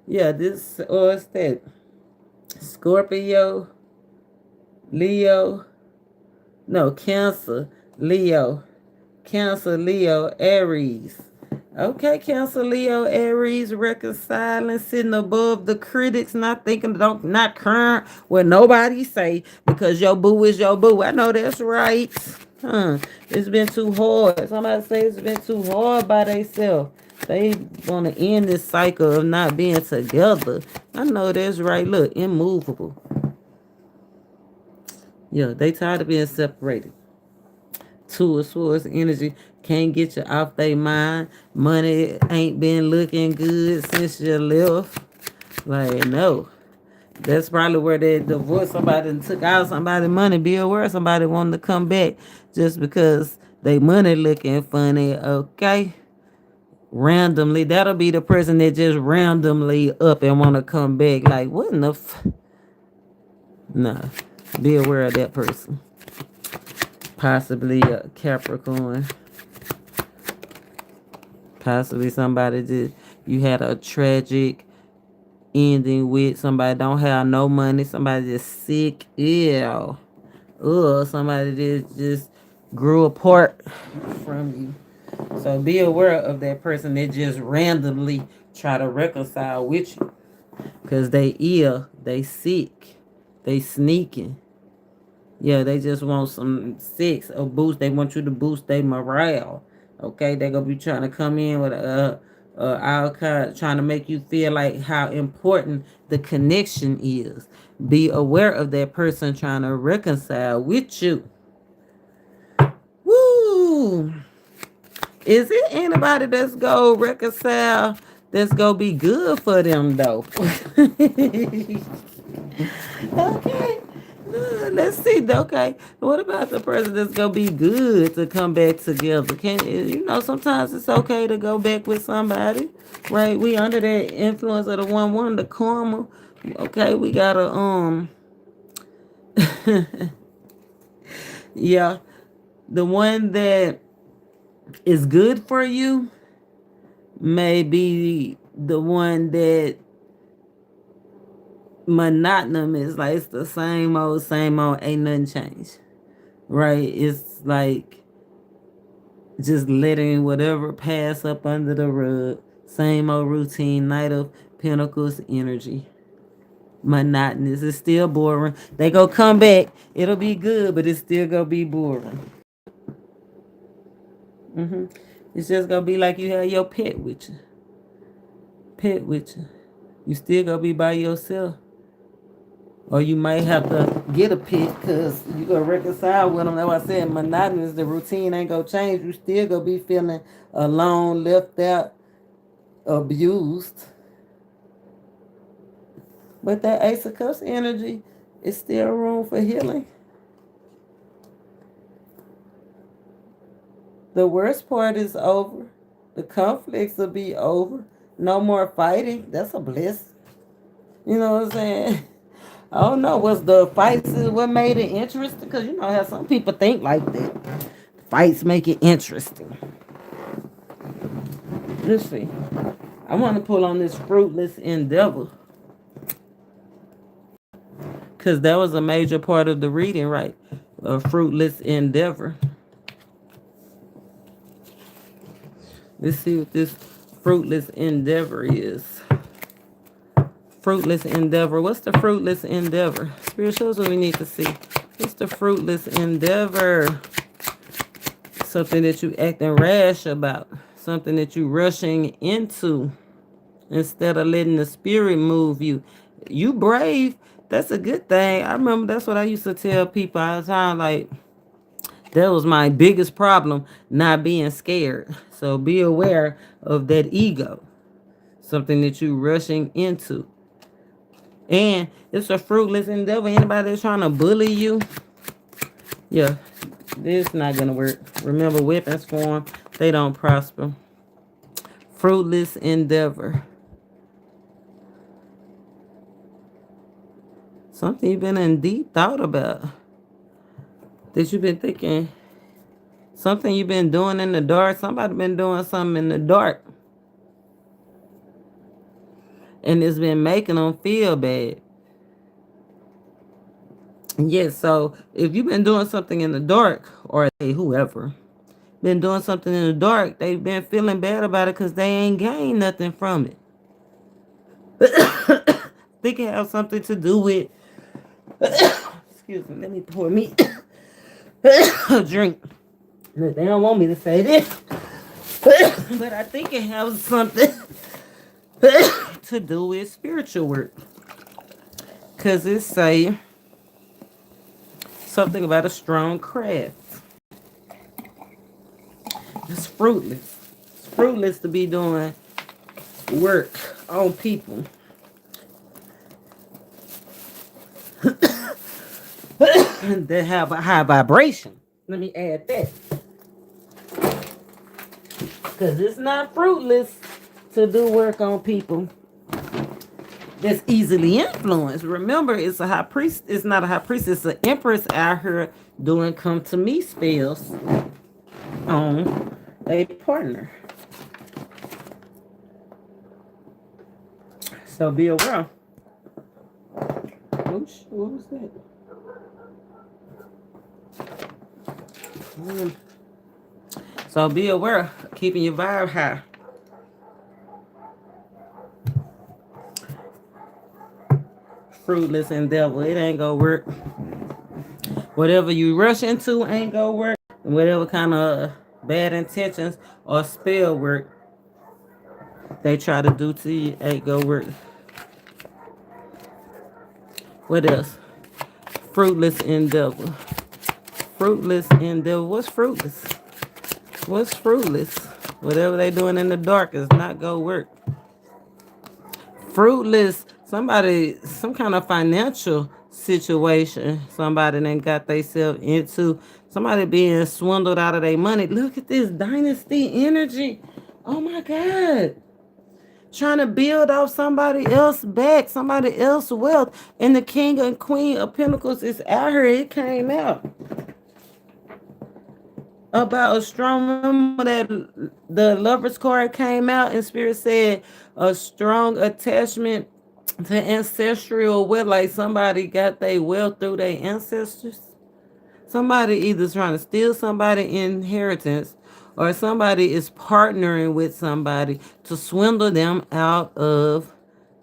Yeah, this or it's that Scorpio, Leo, no, Cancer, Leo, Cancer, Leo, Aries. Okay, Cancer, Leo, Aries, reconciling, sitting above the critics, not thinking, not current what nobody say because your boo is your boo. I know that's right. It's been too hard. Somebody say it's been too hard by themselves. They want to end this cycle of not being together. I know that's right. Look, immovable. Yeah, they tired of being separated. 2 of Swords energy can't get you off their mind. Money ain't been looking good since you left. Like, no. That's probably where they divorced somebody and took out somebody's money. Be aware somebody wanted to come back just because they money looking funny, okay? Randomly. That'll be the person that just randomly up and want to come back. Like, what in the Nah. Be aware of that person. Possibly a Capricorn. Possibly somebody that you had a tragic ending with somebody don't have no money, somebody just sick, ill, somebody that just grew apart from you. So be aware of that person that just randomly try to reconcile with you. Cause they ill, they sick, they sneaking. Yeah, they just want some sex or boost. They want you to boost their morale. Okay, they gonna be trying to come in with Alcott, trying to make you feel like how important the connection is. Be aware of that person trying to reconcile with you. Woo! Is it anybody that's go reconcile that's gonna be good for them though? Okay. Let's see. Okay. What about the person that's gonna be good to come back together? Can you know sometimes it's okay to go back with somebody, right? We under that influence of the one, the karma. Okay, we gotta yeah. The one that is good for you may be the one that monotonous, like it's the same old, ain't nothing changed, right? It's like just letting whatever pass up under the rug, same old routine, Knight of Pentacles energy, monotonous. It's still boring. They go come back, it'll be good, but it's still gonna be boring. hmm It's just gonna be like you have your pet with you. You still gonna be by yourself. Or you might have to get a pet because you gonna reconcile with them. That's why I said monotonous. The routine ain't gonna change. You still gonna be feeling alone, left out, abused. But that Ace of Cups energy is still room for healing. The worst part is over. The conflicts will be over. No more fighting. That's a bliss. You know what I'm saying? I don't know. Was the fights what made it interesting? Because you know how some people think like that. Fights make it interesting. Let's see. I want to pull on this fruitless endeavor. Because that was a major part of the reading, right? A fruitless endeavor. Let's see what this fruitless endeavor is. Fruitless endeavor. What's the fruitless endeavor? Spirituals, what we need to see. What's the fruitless endeavor? Something that you acting rash about. Something that you rushing into instead of letting the spirit move you. You brave. That's a good thing. I remember that's what I used to tell people all the time. Like, that was my biggest problem, not being scared. So be aware of that ego. Something that you rushing into. And it's a fruitless endeavor. Anybody that's trying to bully you, yeah, this not gonna work. Remember, weapons form, they don't prosper. Fruitless endeavor. Something you've been in deep thought about. That you've been thinking. Something you've been doing in the dark. Somebody been doing something in the dark. And it's been making them feel bad. Yes, so if you've been doing something in the dark, or whoever been doing something in the dark, they've been feeling bad about it because they ain't gained nothing from it. Think it has something to do with excuse me, let me pour me a drink. Look, they don't want me to say this. But I think it has something to do with spiritual work. Cause it say something about a strong craft. It's fruitless. It's fruitless to be doing work on people. That have a high vibration. Let me add that. Because it's not fruitless to do work on people that's easily influenced. Remember, it's a high priest. It's not a high priest. It's an empress out here doing come to me spells on a partner. So be aware. Oops, what was that? So be aware, keeping your vibe high. Fruitless endeavor, it ain't gonna work. Whatever you rush into ain't gonna work. Whatever kind of bad intentions or spell work they try to do to you ain't gonna work. What else? Fruitless endeavor. Fruitless endeavor. What's fruitless? What's fruitless? Whatever they doing in the dark is not gonna work. Fruitless, somebody, some kind of financial situation somebody then got themselves into. Somebody being swindled out of their money. Look at this dynasty energy. Oh my God. Trying to build off somebody else back, somebody else's wealth. And the king and queen of pentacles is out here. It came out about a strong, remember that the lovers card came out and spirit said a strong attachment to ancestral wealth, like somebody got their wealth through their ancestors. Somebody either trying to steal somebody inheritance or somebody is partnering with somebody to swindle them out of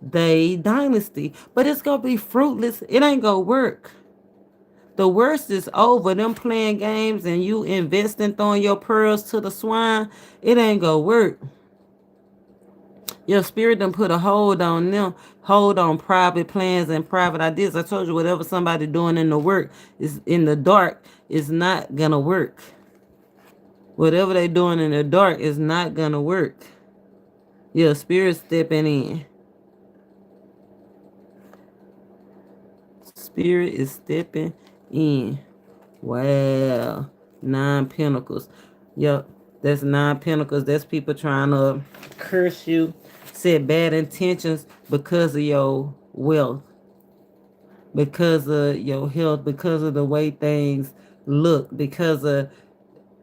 their dynasty. But it's gonna be fruitless. It ain't gonna work. The worst is over. Them playing games and you investing, throwing your pearls to the swine, it ain't gonna work. Your spirit done put a hold on them, hold on private plans and private ideas. I told you whatever somebody doing in the work is in the dark is not gonna work. Whatever they doing in the dark is not gonna work. Your spirit stepping in. Spirit is stepping in. Wow. 9 pentacles. Yep. That's 9 pentacles. That's people trying to curse you, set bad intentions because of your wealth, because of your health, because of the way things look, because of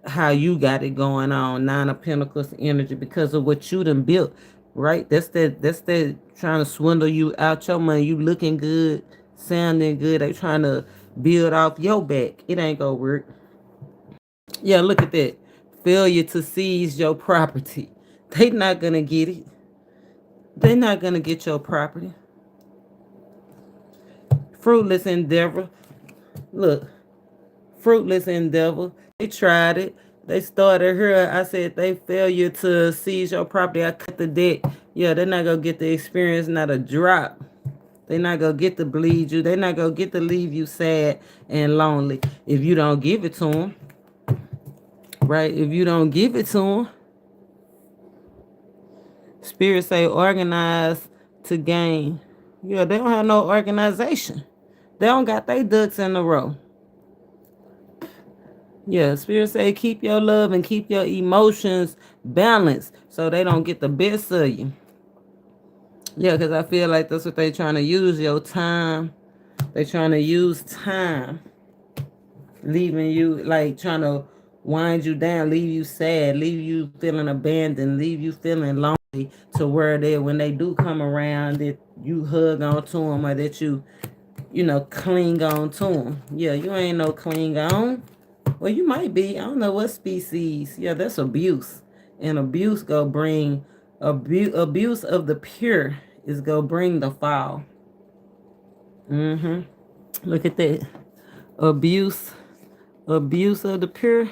how you got it going on. 9 of pentacles energy, because of what you done built, right? That's that trying to swindle you out your money. You looking good, sounding good. They trying to build off your back. It ain't gonna work. Yeah, look at that. Failure to seize your property. They not gonna get it. They not gonna get your property. Fruitless endeavor. Look, fruitless endeavor. They tried it. They started here. I said they failure to seize your property. I cut the debt. Yeah, they're not gonna get the experience, not a drop. They're not gonna get to bleed you. They're not gonna get to leave you sad and lonely if you don't give it to them. Right? If you don't give it to them. Spirit say organize to gain. Yeah, they don't have no organization. They don't got their ducks in a row. Yeah, Spirit say keep your love and keep your emotions balanced so they don't get the best of you. Yeah, because I feel like that's what they trying to use, your time. They trying to use time. Leaving you, like trying to wind you down, leave you sad, leave you feeling abandoned, leave you feeling lonely to where they, when they do come around, that you hug on to them or that you know, cling on to them. Yeah, you ain't no cling on. Well, you might be. I don't know what species. Yeah, that's abuse. And abuse go bring, abuse of the pure is go bring the fall. Look at that. Abuse of the pure.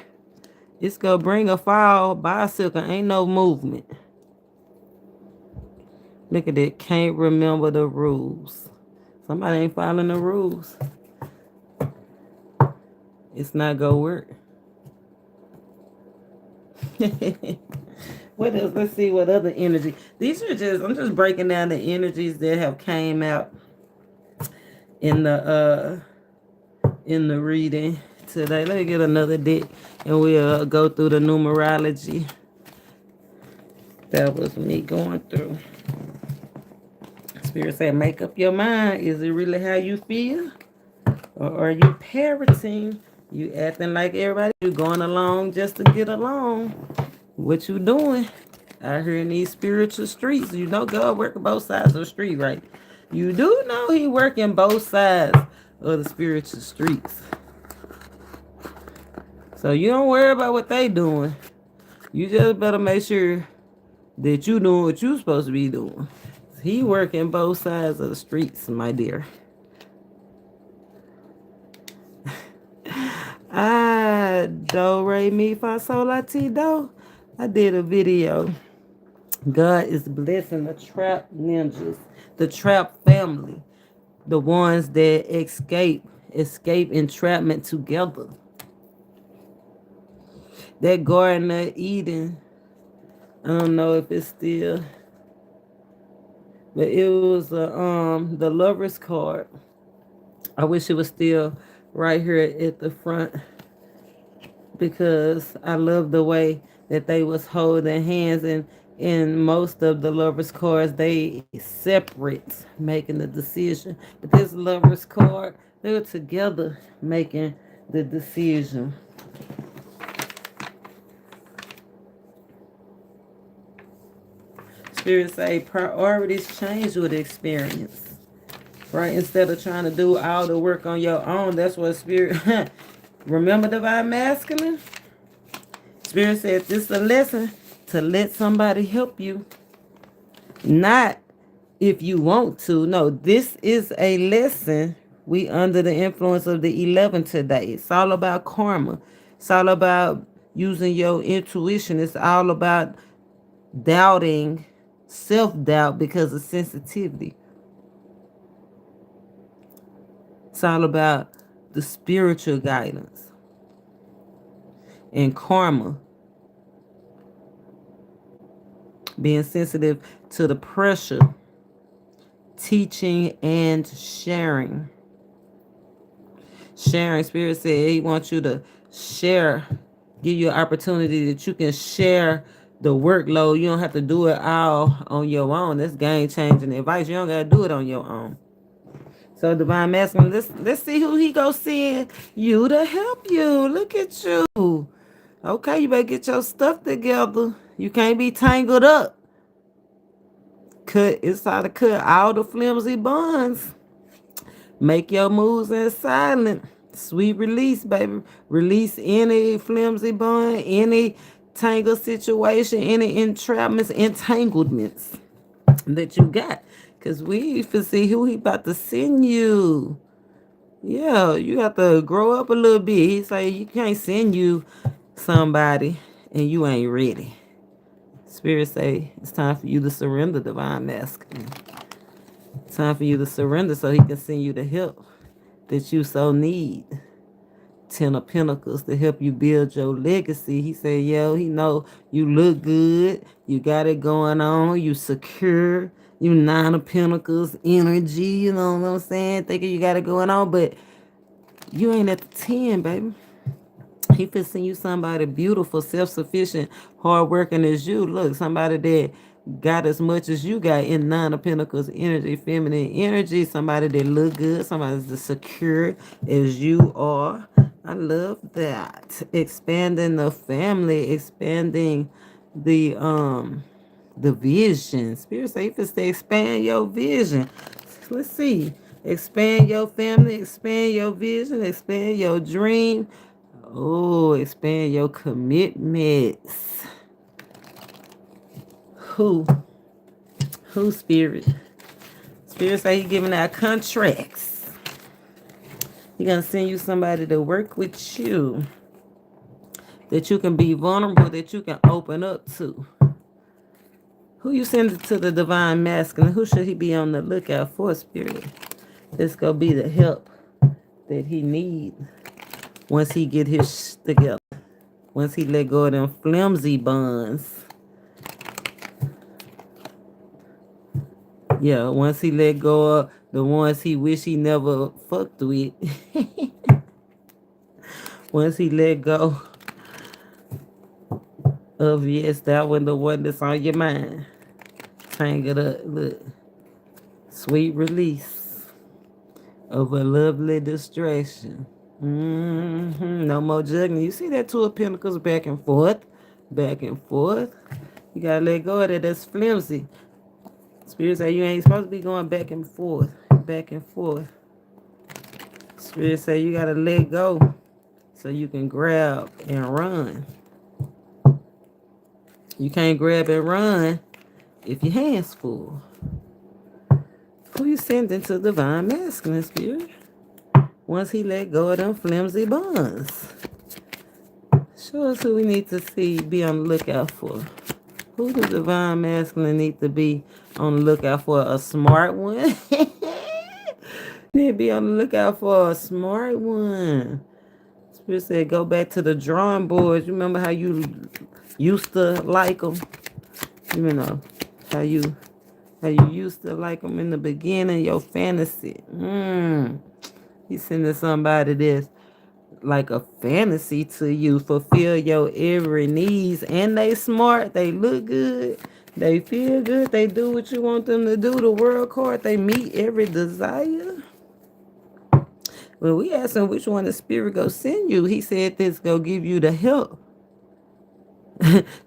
It's gonna bring a fall. Bicycle ain't no movement. Look at it. Can't remember the rules. Somebody ain't following the rules. It's not gonna work. What else? Let's see what other energy. These are just, I'm just breaking down the energies that have came out in the reading today. Let me get another deck and we'll go through the numerology. That was me going through. Spirit said, make up your mind. Is it really how you feel? Or are you parroting? You acting like everybody? You going along just to get along? What you doing? out here in these spiritual streets. You know God working both sides of the street, right? You do know he working both sides of the spiritual streets. So you don't worry about what they doing. You just better make sure that you doing what you supposed to be doing. He working both sides of the streets, my dear. Do, re, mi, fa, sol, la, ti, do. I did a video. God is blessing the trap ninjas, the trap family, the ones that escape entrapment together. That Garden of Eden, I don't know if it's still, but it was the Lover's card. I wish it was still right here at the front, because I love the way that they was holding hands, and in most of the Lovers cards they separate making the decision. But this Lovers card, they were together making the decision. Spirit say priorities change with experience, right? Instead of trying to do all the work on your own. That's what Spirit remember divine masculine? Spirit said this is a lesson to let somebody help you. Not if you want to. No, this is a lesson. We under the influence of the 11 today. It's all about karma. It's all about using your intuition. It's all about doubting, self-doubt because of sensitivity. It's all about the spiritual guidance and karma. Being sensitive to the pressure, teaching and sharing. Sharing, Spirit said he wants you to share, give you an opportunity that you can share the workload. You don't have to do it all on your own. That's game-changing advice. You don't got to do it on your own. So divine masculine, let's see who he go send you to help you. Look at you. Okay, you better get your stuff together. You can't be tangled up. It's time to cut all the flimsy bonds. Make your moves in silent. Sweet release, baby. Release any flimsy bond, any tangled situation, any entrapments, entanglements that you got. Because we can see who he about to send you. Yeah, you have to grow up a little bit. He say you can't send you somebody and you ain't ready. Spirit say it's time for you to surrender, divine masculine. It's time for you to surrender so he can send you the help that you so need. 10 of Pentacles to help you build your legacy. He said, yo, he know you look good. You got it going on. You secure. You 9 of Pentacles energy. You know what I'm saying? Thinking you got it going on, but you ain't at the 10, baby. He fit send you somebody beautiful, self-sufficient, hardworking as you. Look, somebody that got as much as you got in 9 of Pentacles energy, feminine energy. Somebody that look good. Somebody that's secure as you are. I love that. Expanding the family, expanding the vision. Spirit say if it's to expand your vision. Let's see. Expand your family, expand your vision, expand your dream. Oh, expand your commitments. Who Spirit? Spirit say he giving out contracts. He's going to send you somebody to work with you, that you can be vulnerable, that you can open up to. Who you send it to the divine masculine? Who should he be on the lookout for, Spirit? This going to be the help that he needs once he get his together. Once he let go of them flimsy bonds. Yeah, once he let go of the ones he wish he never fucked with. Once he let go of, yes, that one, the one that's on your mind. Hang it up, look. Sweet release of a lovely distraction. No more juggling. You see that 2 of Pentacles back and forth, back and forth. You gotta let go of that. That's flimsy. Spirit say you ain't supposed to be going back and forth, back and forth. Spirit say you gotta let go so you can grab and run. You can't grab and run if your hands full. Who you sending to divine masculine, Spirit? Once he let go of them flimsy bonds. Show us who we need to see, be on the lookout for. Who the divine masculine need to be on the lookout for? A smart one? Need to be on the lookout for a smart one. Spirit said go back to the drawing boards. You remember how you used to like them? You know, how you used to like them in the beginning, your fantasy. He's sending somebody this like a fantasy to you, fulfill your every needs, and they smart, they look good, they feel good, they do what you want them to do. The world card, they meet every desire. When we asked him which one the spirit go send you, he said this go give you the help.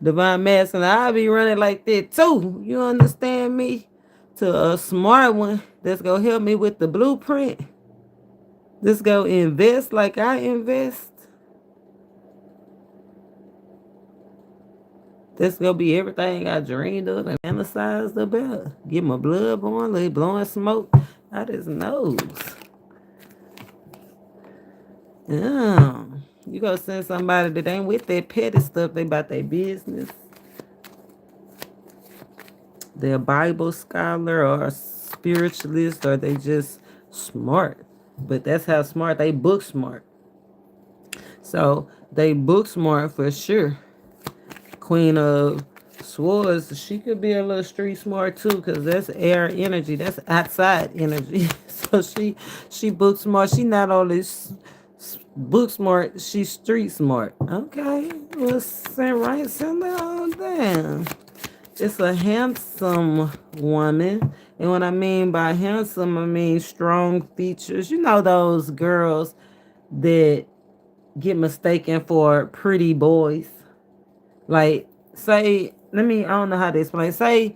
Divine masculine, I'll be running like that too. You understand me? To a smart one that's gonna help me with the blueprint. This go invest like I invest. This gonna be everything I dreamed of and fantasized about. Get my blood boiling, blowing smoke out his nose. Yeah. You gonna send somebody that ain't with that petty stuff, they about their business. They're a Bible scholar or a spiritualist, or they just smart. But that's how smart, they book smart. So they book smart for sure. Queen of Swords, she could be a little street smart too, because that's air energy, that's outside energy. So she book smart. She not only book smart, she's street smart. Okay, well, send that on down. It's a handsome woman. And what I mean by handsome, I mean strong features. You know those girls that get mistaken for pretty boys. Like, say, I don't know how to explain. Say,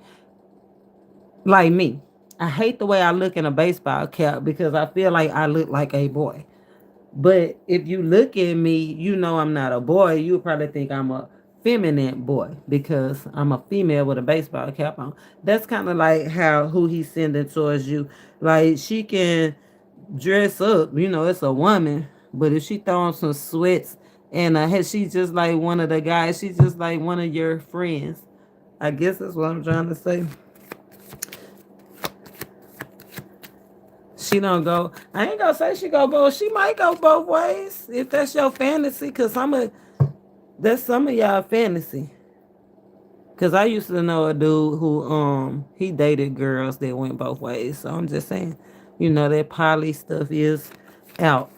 like me. I hate the way I look in a baseball cap because I feel like I look like a boy. But if you look at me, you know I'm not a boy. You would probably think I'm a feminine boy because I'm a female with a baseball cap on. That's kind of like who he's sending towards you. Like, she can dress up, it's a woman, but if she throw on some sweats and she's just like one of the guys, she's just like one of your friends. I guess that's what I'm trying to say. She don't go. I ain't gonna say she go both. She might go both ways if that's your fantasy, cause that's some of y'all fantasy. Cause I used to know a dude who he dated girls that went both ways. So I'm just saying, that poly stuff is out.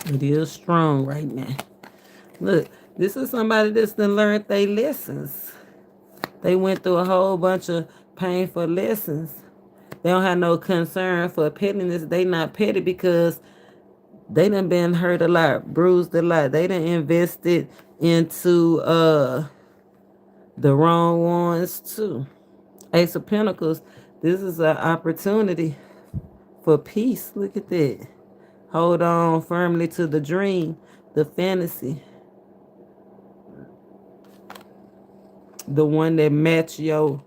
It is strong right now. Look, this is somebody that's done learned their lessons. They went through a whole bunch of painful lessons. They don't have no concern for pettiness. They not petty because they done been hurt a lot, bruised a lot. They done invested into the wrong ones too. Ace of Pentacles, this is an opportunity for peace. Look at that. Hold on firmly to the dream, the fantasy. The one that match your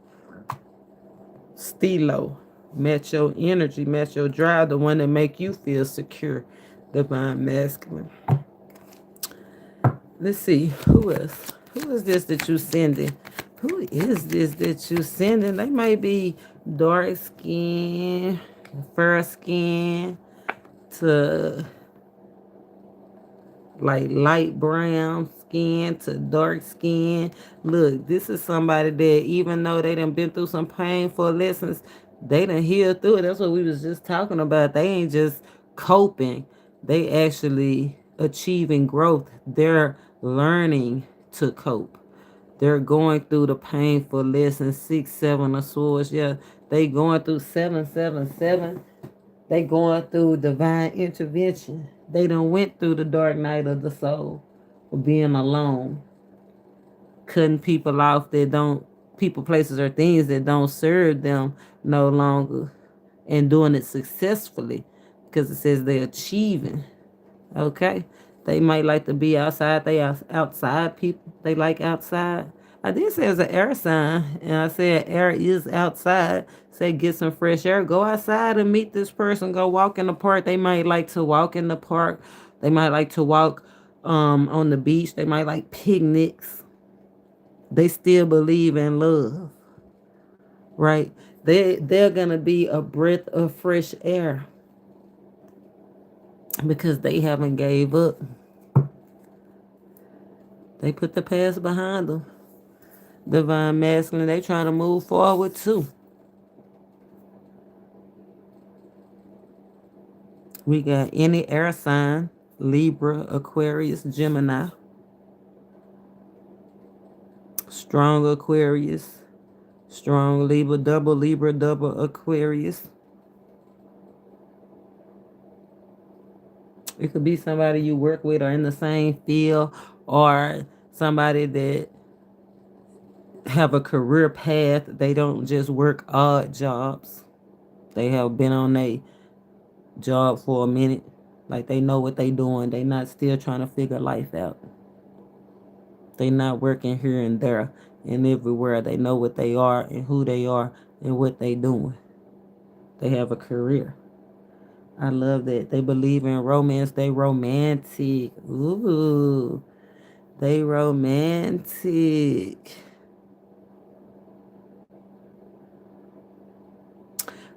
stilo, match your energy, match your drive, the one that make you feel secure, divine masculine. Let's see, who else? Who is this that you sending? Who is this that you sending? They might be dark skin, fair skin, to like light brown skin to dark skin. Look, this is somebody that even though they done been through some painful lessons, they done healed through it. That's what we was just talking about. They ain't just coping. They actually achieving growth. They're learning to cope. They're going through the painful lessons. 6, 7 of swords. Yeah, they going through 7, 7, 7. They going through divine intervention. They done went through the dark night of the soul of being alone. cutting people off that don't, people, places, or things that don't serve them no longer, and doing it successfully because it says they're achieving. Okay. They might like to be outside. They are outside people. They like outside. I did say it's an air sign, and I said air is outside. Say get some fresh air. Go outside and meet this person. Go walk in the park. They might like to walk in the park. They might like to walk on the beach. They might like picnics. They still believe in love, right? They're gonna be a breath of fresh air because they haven't gave up. They put the past behind them. Divine masculine, they trying to move forward too. We got any air sign, Libra, Aquarius, Gemini, strong Aquarius, strong Libra, double Aquarius. It could be somebody you work with or in the same field, or somebody that have a career path. They don't just work odd jobs. They have been on a job for a minute. Like they know what they doing. They not still trying to figure life out. They not working here and there and everywhere. They know what they are and who they are and what they doing. They have a career. I love that. They believe in romance. They romantic. Ooh. They romantic.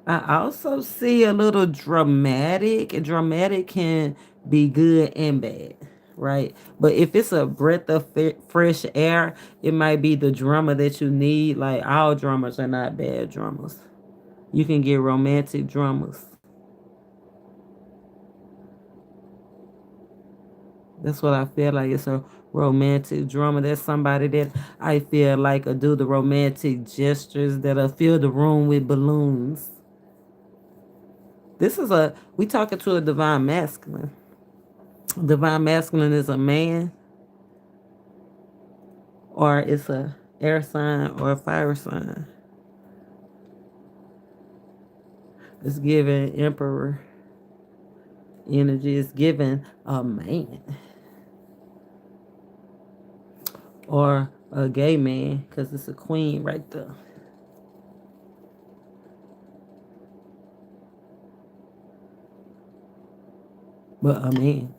I also see a little dramatic. Dramatic can be good and bad, right? But if it's a breath of fresh air, it might be the drama that you need. Like all drummers are not bad drummers. You can get romantic drummers. That's what I feel like. It's a romantic drama. That's somebody that I feel like will do the romantic gestures that'll fill the room with balloons. We talking to a divine masculine. Divine masculine is a man, or it's a air sign or a fire sign. It's giving emperor energy. It's giving a man. Or a gay man, because it's a queen right there. But a man.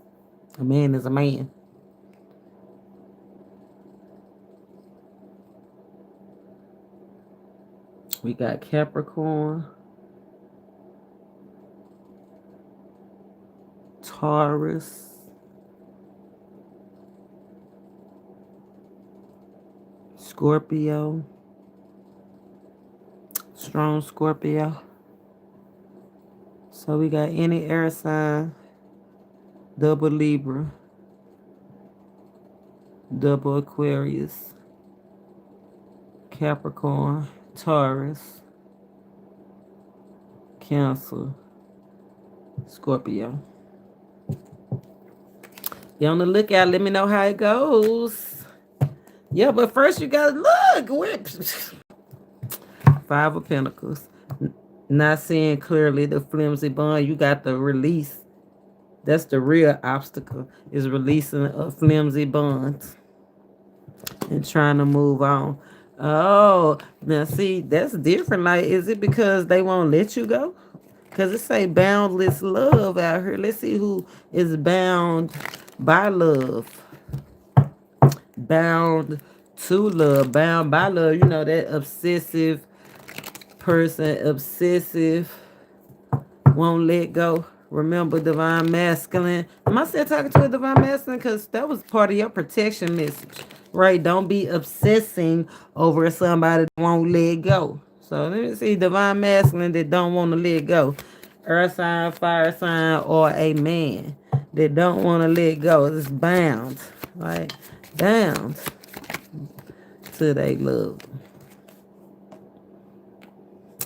A man is a man. We got Capricorn, Taurus, Scorpio, strong Scorpio. So we got any air sign, double Libra, double Aquarius, Capricorn, Taurus, Cancer, Scorpio. Be on the lookout. Let me know how it goes. Yeah, but first you gotta look. Five of Pentacles. Not seeing clearly the flimsy bond. You got the release. That's the real obstacle, is releasing a flimsy bond and trying to move on. Oh, now see, that's different. Like, is it because they won't let you go? Because it say boundless love out here. Let's see who is bound by love. Bound to love. Bound by love. You know, that obsessive person. Obsessive. Won't let go. Remember, divine masculine. Am I still talking to a divine masculine? Because that was part of your protection message. Right? Don't be obsessing over somebody that won't let go. So let me see, divine masculine that don't want to let go. Earth sign, fire sign, or a man that don't want to let go. It's bound. Right? Bound to their love.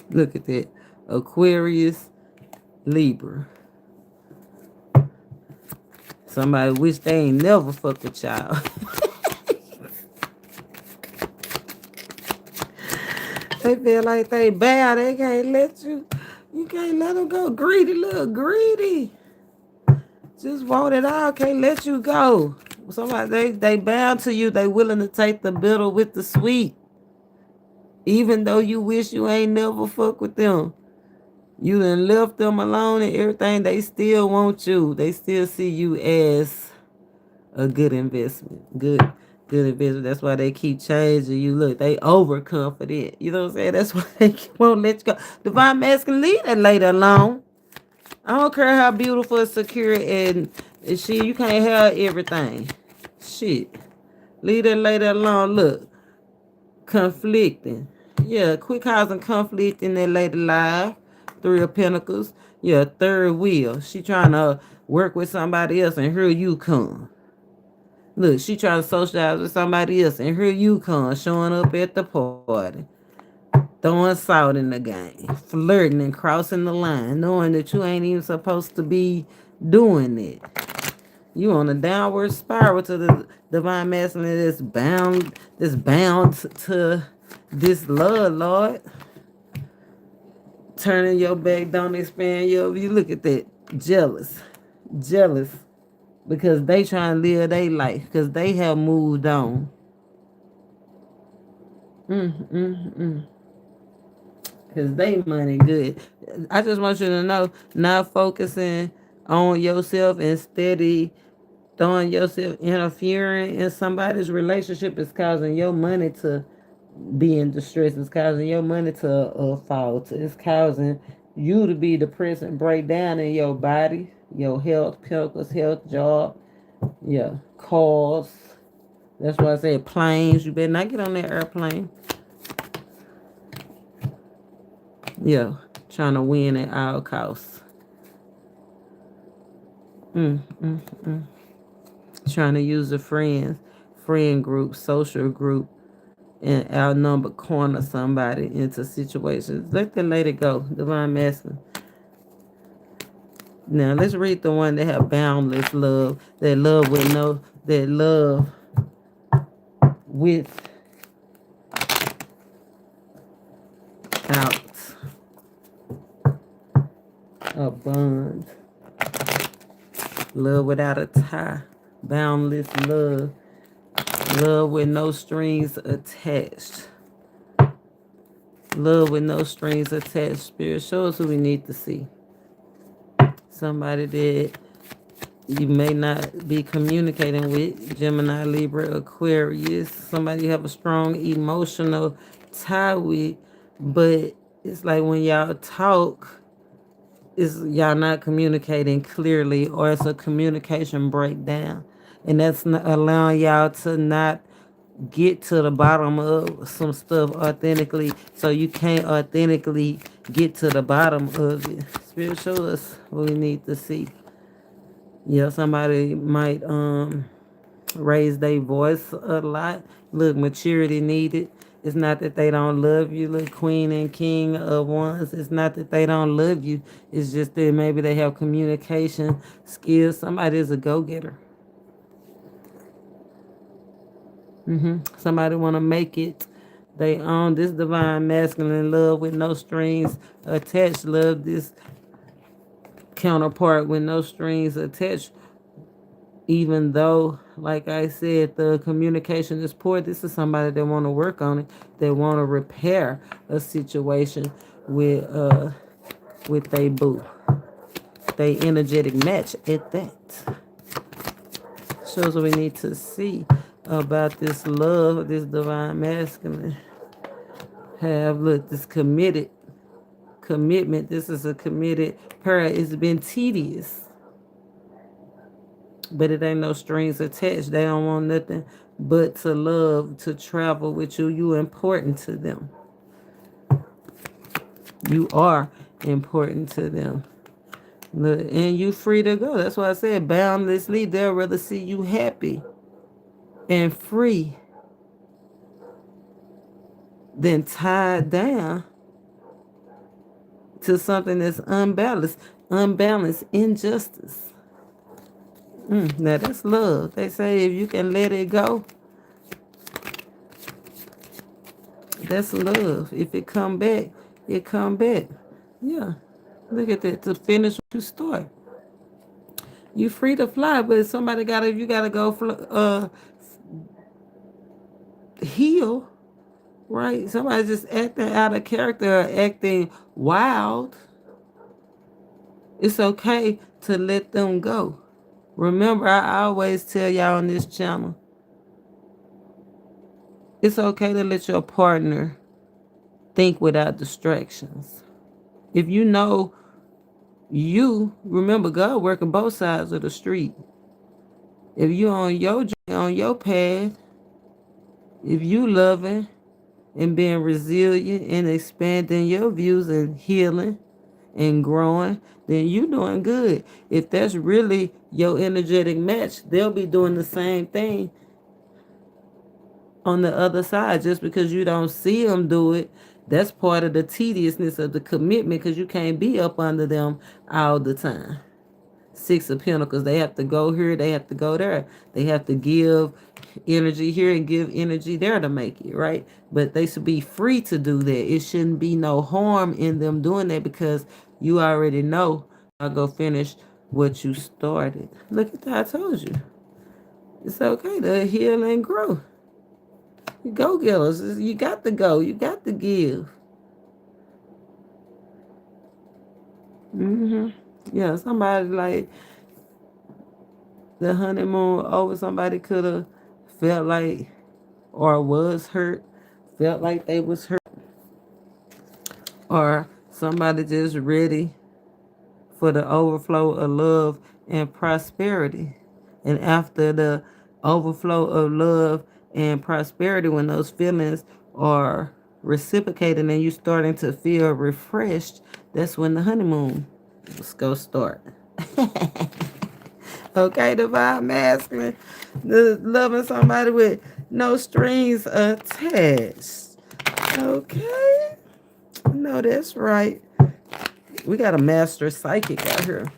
Look at that. Aquarius, Libra. Somebody wish they ain't never fucked a child. They feel like they bad. They can't let you. You can't let them go. Greedy, little greedy. Just want it all. Can't let you go. Somebody they bound to you. They willing to take the bitter with the sweet. Even though you wish you ain't never fuck with them. You done left them alone and everything. They still want you. They still see you as a good investment. Good investment. That's why they keep changing you. Look, they overconfident. You know what I'm saying? That's why they won't let you go. Divine masculine, leave that lady alone. I don't care how beautiful, secure, and shit, you can't have everything. Shit. Leave that lady alone. Look, conflicting. Yeah, quit causing conflict in that lady life. Three of Pentacles. Yeah, third wheel. She trying to work with somebody else and here you come. Look, she trying to socialize with somebody else and here you come showing up at the party. Throwing salt in the game. Flirting and crossing the line. Knowing that you ain't even supposed to be doing it. You on a downward spiral to the divine masculine that's bound to this love, Lord. Turning your back, don't expand your view. Look at that. Jealous. Because they trying to live their life. Because they have moved on. Because they money good. I just want you to know, not focusing on yourself and steady throwing yourself interfering in somebody's relationship is causing your money to be in distress. It's causing your money to fall. It's causing you to be depressed and break down in your body, your health, Pentacles, health, job, yeah, cars. That's why I said planes. You better not get on that airplane. Yeah, trying to win at all costs. Trying to use a friend group, social group, and outnumber corner somebody into situations. Let the lady go, divine masculine. Now let's read the one that have boundless love, that love without a bond, love without a tie, boundless love, love with no strings attached. Love with no strings attached. Spirit, show us who we need to see. Somebody that you may not be communicating with. Gemini, Libra, Aquarius. Somebody you have a strong emotional tie with. But it's like when y'all talk, y'all not communicating clearly, or it's a communication breakdown. And that's not allowing y'all to not get to the bottom of some stuff authentically, so you can't authentically get to the bottom of it. Spirit, show us what we need to see. Yeah, somebody might raise their voice a lot. Look, maturity needed. It's not that they don't love you. Look, Queen and King of Wands. It's not that they don't love you. It's just that maybe they have communication skills. Somebody is a go-getter. Somebody want to make it. They own this divine masculine love with no strings attached. Love this counterpart with no strings attached. Even though, like I said, the communication is poor, this is somebody that want to work on it. They want to repair a situation with they boo. They energetic match at that. Shows what we need to see about this love, this divine masculine. Look, this commitment. This is a committed pair. It's been tedious, but it ain't no strings attached. They don't want nothing but to love, to travel with you. You important to them. You are important to them. Look, and you free to go. That's why I said boundlessly. They'll rather see you happy and free than tied down to something that's unbalanced injustice. Now that's love. They say if you can let it go, That's love. If it come back, it come back. Yeah. Look at that. To finish what you start. You free to fly, but somebody gotta you gotta go heal, right? Somebody just acting out of character or acting wild. It's okay to let them go. Remember, I always tell y'all on this channel, it's okay to let your partner think without distractions. If you know you remember God working both sides of the street. If you on your path, if you loving and being resilient and expanding your views and healing and growing, then you doing good. If that's really your energetic match, they'll be doing the same thing on the other side. Just because you don't see them do it, that's part of the tediousness of the commitment, because you can't be up under them all the time. Six of Pentacles, they have to go here, they have to go there. They have to give energy here and give energy there to make it, right? But they should be free to do that. It shouldn't be no harm in them doing that, because you already know I'll go finish what you started. Look at that, I told you. It's okay to heal and grow. You go getters. You got to go. You got to give. Yeah, somebody like the honeymoon over, somebody could have felt like or was hurt, felt like they was hurt, or somebody just ready for the overflow of love and prosperity. And after the overflow of love and prosperity, when those feelings are reciprocated and you starting to feel refreshed, that's when the honeymoon was go start. Okay, divine masculine, the loving somebody with no strings attached. Okay, no, that's right. We got a master psychic out here.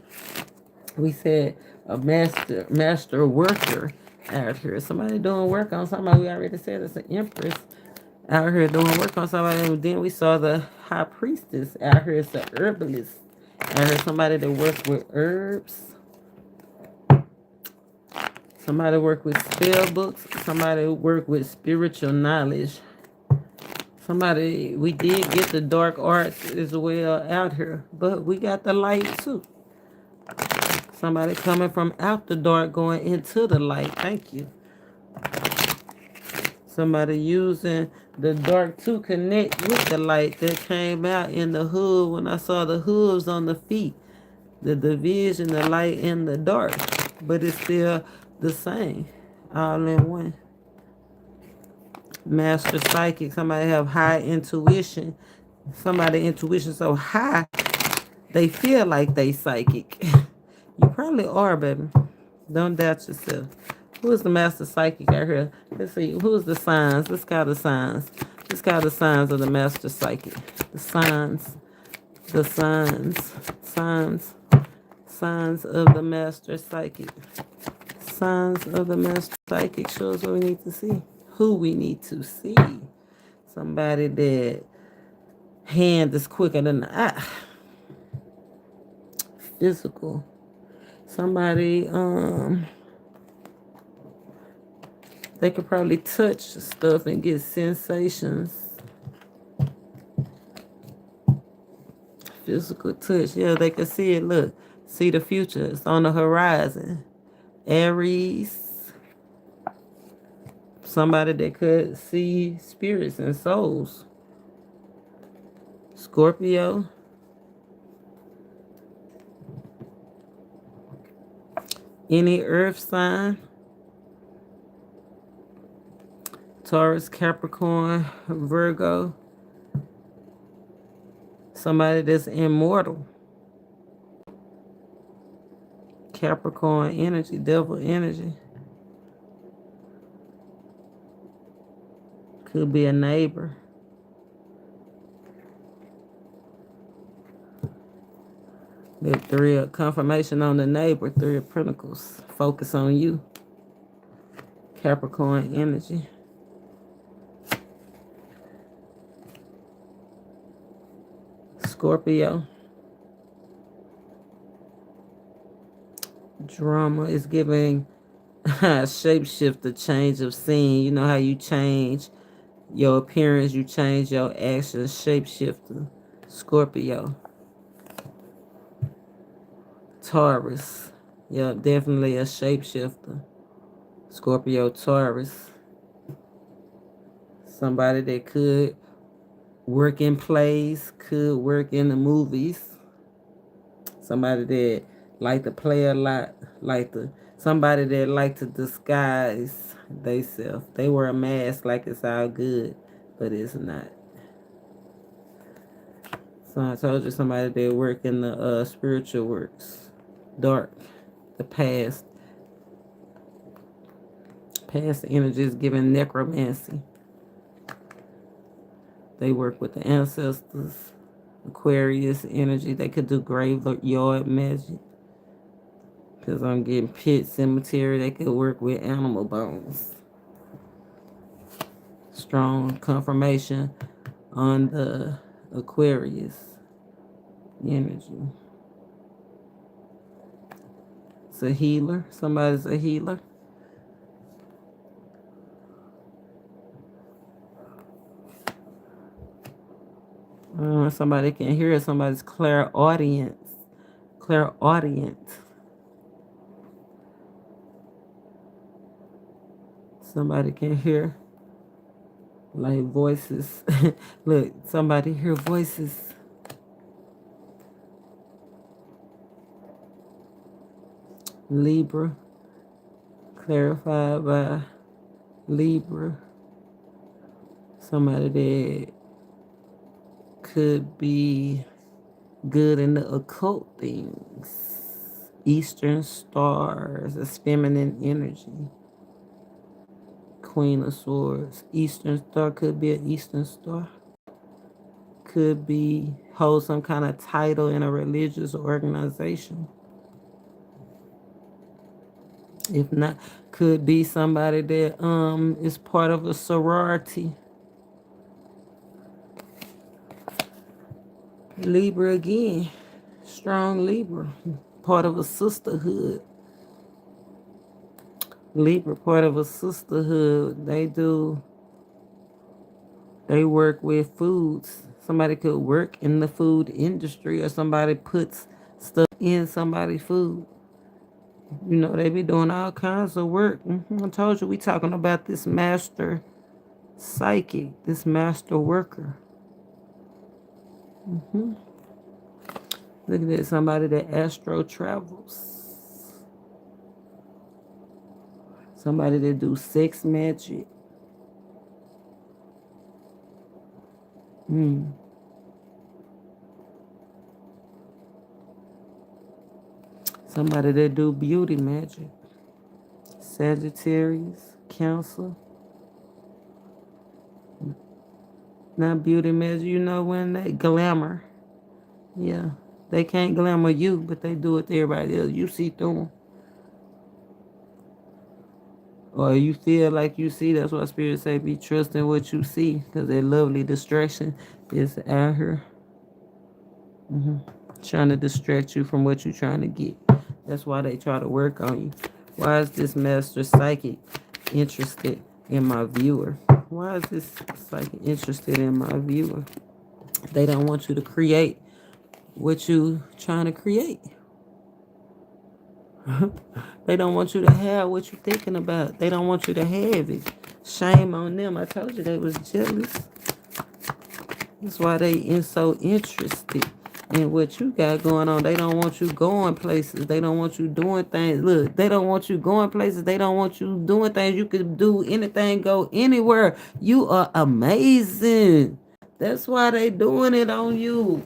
We said a master worker out here. Somebody doing work on somebody. We already said it's an empress out here doing work on somebody. And then we saw the high priestess out here. It's an herbalist out here. Somebody that works with herbs. Somebody work with spell books. Somebody work with spiritual knowledge. Somebody, we did get the dark arts as well out here, but we got the light too. Somebody coming from out the dark going into the light. Thank you. Somebody using the dark to connect with the light that came out in the hood when I saw the hooves on the feet. The division, the light and the dark. But it's still the same. All in one. Master psychic. Somebody have high intuition. Somebody intuition so high they feel like they psychic. You probably are, baby. Don't doubt yourself. Who is the master psychic out here? Let's see. Who's the signs? Let's call the signs. Let's call the signs of the master psychic. The signs. The signs. Signs. Signs of the master psychic. Signs of the master psychic shows what we need to see. Who we need to see. Somebody that hand is quicker than the eye. Physical. Somebody, they could probably touch stuff and get sensations. Physical touch. Yeah, they can see it. Look, see the future. It's on the horizon. Aries. Somebody that could see spirits and souls. Scorpio. Any earth sign. Taurus, Capricorn, Virgo. Somebody that's immortal. Capricorn energy, devil energy. Could be a neighbor. The three of confirmation on the neighbor, three of pentacles. Focus on you. Capricorn energy. Scorpio. Drama is giving shapeshifter, change of scene. You know how you change your appearance, you change your actions. Shapeshifter. Scorpio. Taurus. Yep, definitely a shapeshifter. Scorpio, Taurus. Somebody that could work in plays, could work in the movies. Somebody that like to play a lot, somebody that like to disguise they self. They wear a mask like it's all good, but it's not. So I told you somebody that work in the spiritual works. Dark, the past. Past energies giving necromancy. They work with the ancestors. Aquarius energy. They could do graveyard magic. Because I'm getting pit cemetery. They could work with animal bones. Strong confirmation on the Aquarius energy. It's a healer. Somebody's a healer. Somebody can hear it. Somebody's clairaudient. Somebody can hear like voices. Look, somebody hear voices. Libra. Clarified by Libra. Somebody that could be good in the occult things. Eastern stars, a feminine energy. Queen of Swords. Eastern star could be an Eastern star. Could be hold some kind of title in a religious organization. If not, could be somebody that is part of a sorority. Libra again. Strong Libra. Part of a sisterhood. Libra, part of a sisterhood. They work with foods. Somebody could work in the food industry, or somebody puts stuff in somebody's food. You know, they be doing all kinds of work. I told you we talking about this master psychic, this master worker. Look at that, somebody that astro travels. Somebody that do sex magic. Somebody that do beauty magic. Sagittarius, Cancer. Not beauty magic, you know when they glamour. Yeah. They can't glamour you, but they do it to everybody else. You see through them. Or you feel like you see. That's why Spirit say be trusting what you see. Because that lovely distraction is out here. Trying to distract you from what you're trying to get. That's why they try to work on you. Why is this master psychic interested in my viewer? Why is this psychic interested in my viewer? They don't want you to create what you trying to create. They don't want you to have what you're thinking about. They don't want you to have it. Shame on them. I told you they was jealous. That's why they so interested in what you got going on. They don't want you going places. They don't want you doing things. Look, they don't want you going places. They don't want you doing things. You could do anything, go anywhere. You are amazing. That's why they doing it on you.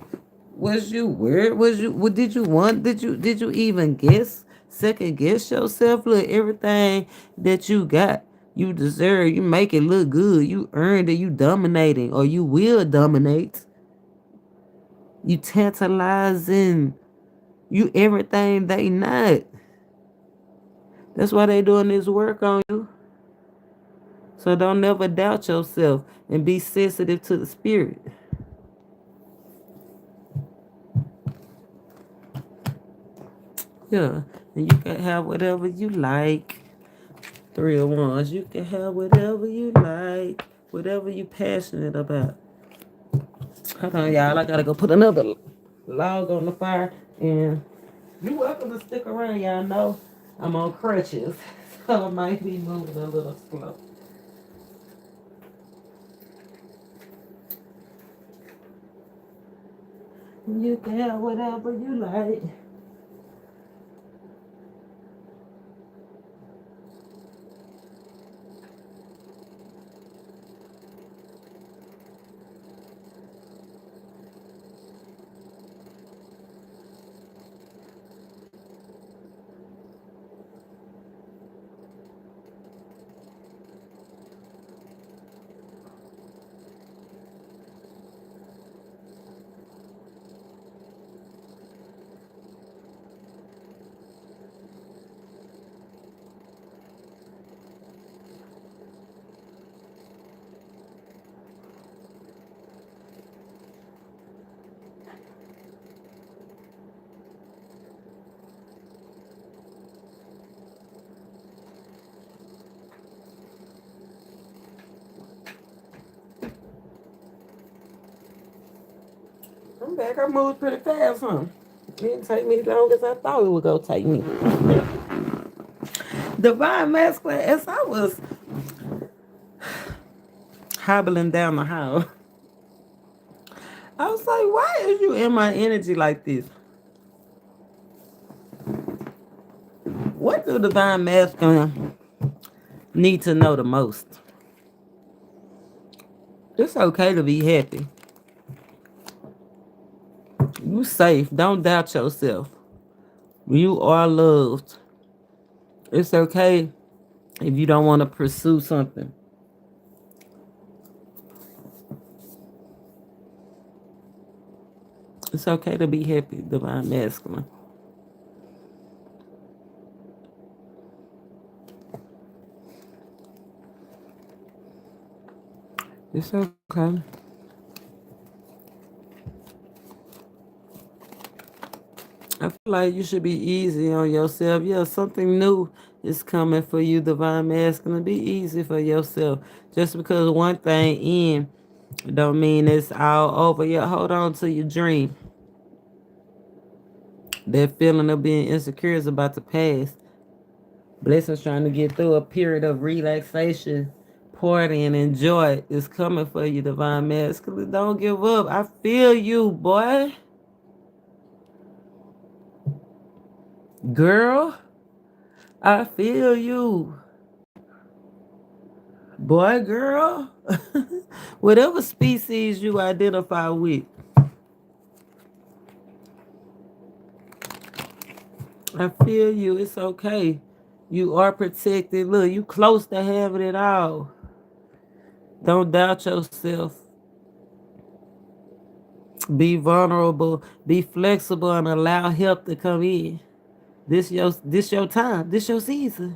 Was you weird? Was you? What did you want? Did you even guess? Second guess yourself? Look, everything that you got, you deserve. You make it look good. You earned it. You dominating, or you will dominate. You tantalizing. You everything they not. That's why they doing this work on you. So don't never doubt yourself and be sensitive to the spirit. Yeah, and you can have whatever you like. Three of Wands, you can have whatever you like, whatever you passionate about. Hold on, y'all. I gotta go put another log on the fire. And you're welcome to stick around. Y'all know I'm on crutches, so I might be moving a little slow. You can have whatever you like. I'm back. I moved pretty fast, huh? It didn't take me as long as I thought it would go take me. Divine masculine, as I was hobbling down the hall, I was like, why is you in my energy like this? What do divine masculine need to know the most? It's okay to be happy. You safe. Don't doubt yourself. You are loved. It's okay if you don't want to pursue something. It's okay to be happy, divine masculine. It's okay. I feel like you should be easy on yourself. Yeah, something new is coming for you, divine masculine. Be easy for yourself. Just because one thing in don't mean it's all over. Yeah, hold on to your dream. That feeling of being insecure is about to pass. Blessings trying to get through a period of relaxation, party, and enjoy is coming for you, divine masculine. Don't give up. I feel you, boy. Girl, I feel you. Boy, girl. Whatever species you identify with, I feel you. It's okay. You are protected. Look, you close to having it all. Don't doubt yourself. Be vulnerable. Be flexible and allow help to come in. This your time. This your season.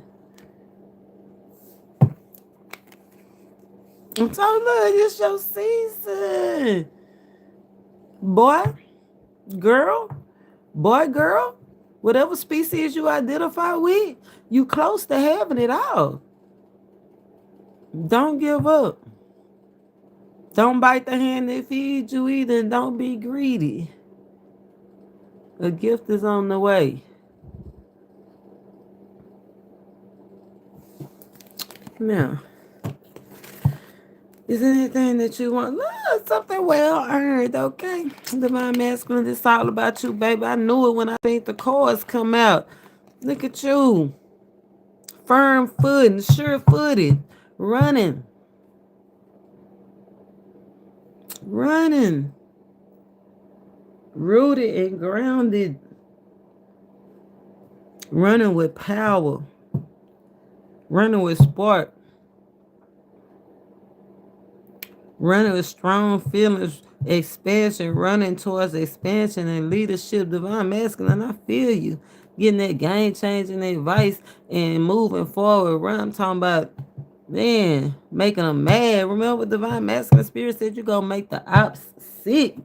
I'm talking about this your season. Boy, girl, boy, girl, whatever species you identify with, you close to having it all. Don't give up. Don't bite the hand that feeds you either, and don't be greedy. A gift is on the way. Now, is there anything that you want? No, something well earned, okay? Divine masculine, it's all about you, baby. I knew it when I think the cards come out. Look at you. Firm footing, sure footed, running. Running. Rooted and grounded. Running with power. Running with spark. Running with strong feelings, expansion, running towards expansion and leadership, divine masculine. I feel you. Getting that game changing advice and moving forward. I'm talking about, man, making them mad. Remember, divine masculine spirit said you're going to make the ops sick.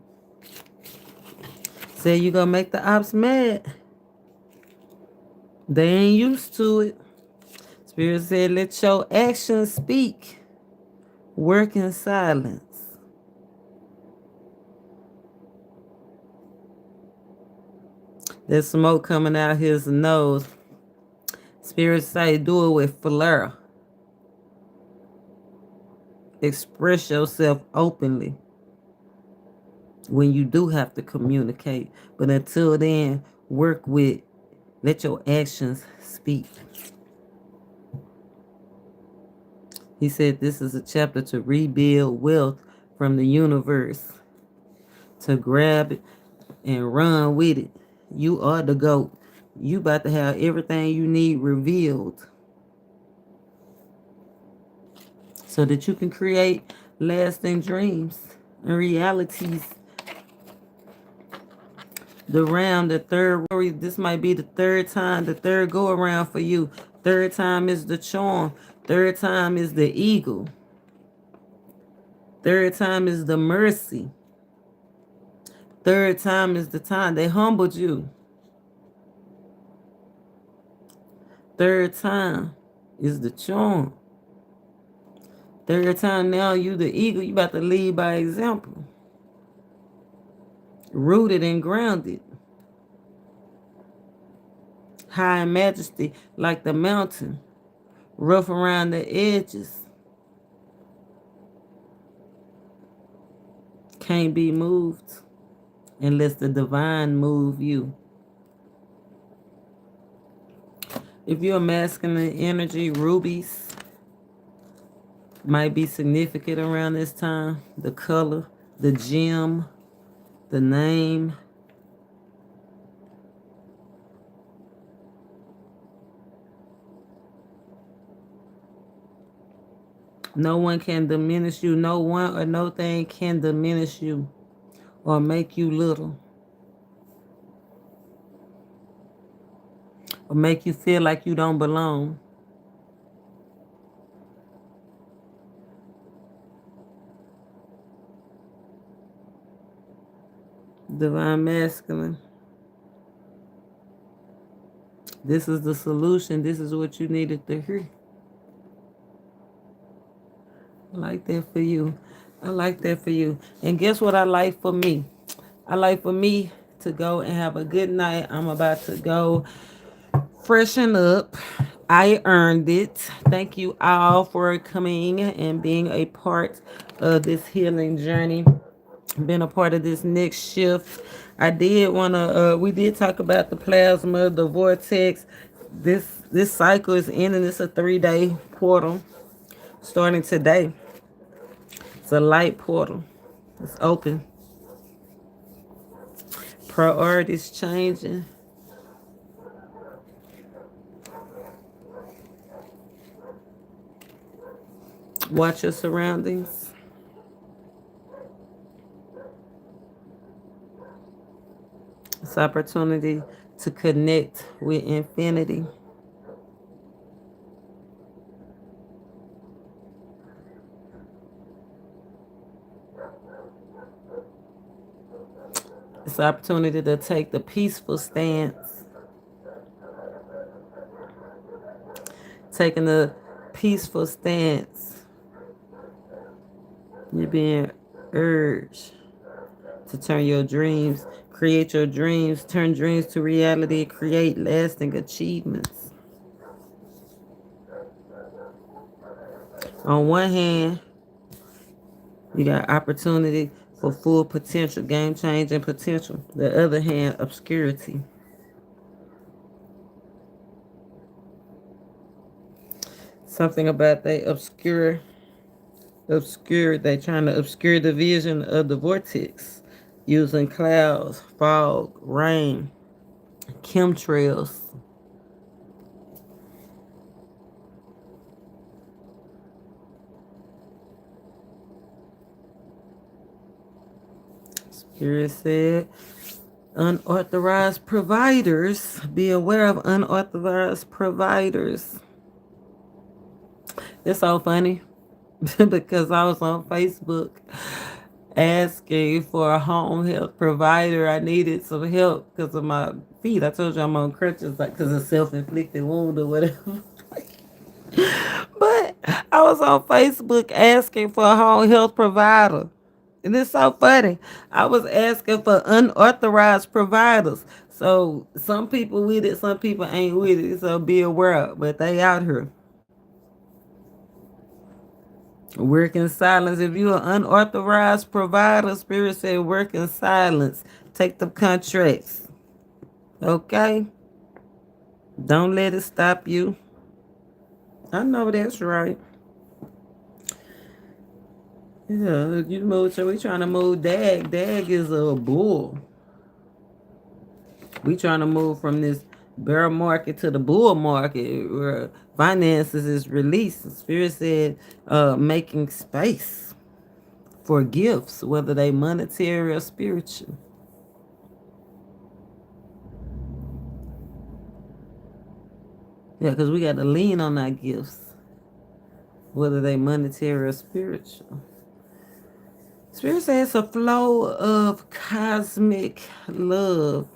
Said you're going to make the ops mad. They ain't used to it. Spirit said, let your actions speak. Work in silence. There's smoke coming out his nose. Spirit say, do it with flair. Express yourself openly when you do have to communicate. But until then, work with, let your actions speak. He said this is a chapter to rebuild wealth from the universe, to grab it and run with it. You are the GOAT. You about to have everything you need revealed so that you can create lasting dreams and realities. The round, the third, this might be the third time, the third go around for you. Third time is the charm. Third time is the eagle. Third time is the mercy. Third time is the time they humbled you. Third time is the charm. Third time now you the eagle. You about to lead by example. Rooted and grounded. High in majesty like the mountain. Rough around the edges. Can't be moved unless the divine move you. If you're masculine energy, rubies might be significant around this time. The color, the gem, the name. No one can diminish you. No one or no thing can diminish you or make you little or make you feel like you don't belong. Divine masculine. This is the solution. This is what you needed to hear. I like that for you. I like that for you. And guess what I like for me? I like for me to go and have a good night. I'm about to go freshen up. I earned it. Thank you all for coming and being a part of this healing journey. Been a part of this next shift. I did want to we did talk about the plasma, the vortex. This cycle is ending. It's a 3-day portal starting today. It's a light portal. It's open. Priorities changing. Watch your surroundings. It's opportunity to connect with infinity. It's opportunity to take the peaceful stance. Taking the peaceful stance. You're being urged to turn your dreams, create your dreams, turn dreams to reality, create lasting achievements. On one hand, you got opportunity for full potential, game changing potential. The other hand, obscurity. Something about they obscure, they trying to obscure the vision of the vortex using clouds, fog, rain, chemtrails. Spirit said, unauthorized providers, be aware of unauthorized providers. It's so funny because I was on Facebook asking for a home health provider. I needed some help because of my feet. I told you I'm on crutches, like because of self-inflicted wound or whatever. But I was on Facebook asking for a home health provider. And it's so funny. I was asking for unauthorized providers. So some people with it, some people ain't with it. So be aware. But they out here. Work in silence. If you're an unauthorized provider, Spirit said work in silence. Take the contracts. Okay? Don't let it stop you. I know that's right. Yeah, you move. So we trying to move Dag. Dag is a bull. We trying to move from this bear market to the bull market where finances is released. Spirit said making space for gifts, whether they monetary or spiritual. Yeah, because we got to lean on our gifts, whether they monetary or spiritual. Spirit says it's a flow of cosmic love.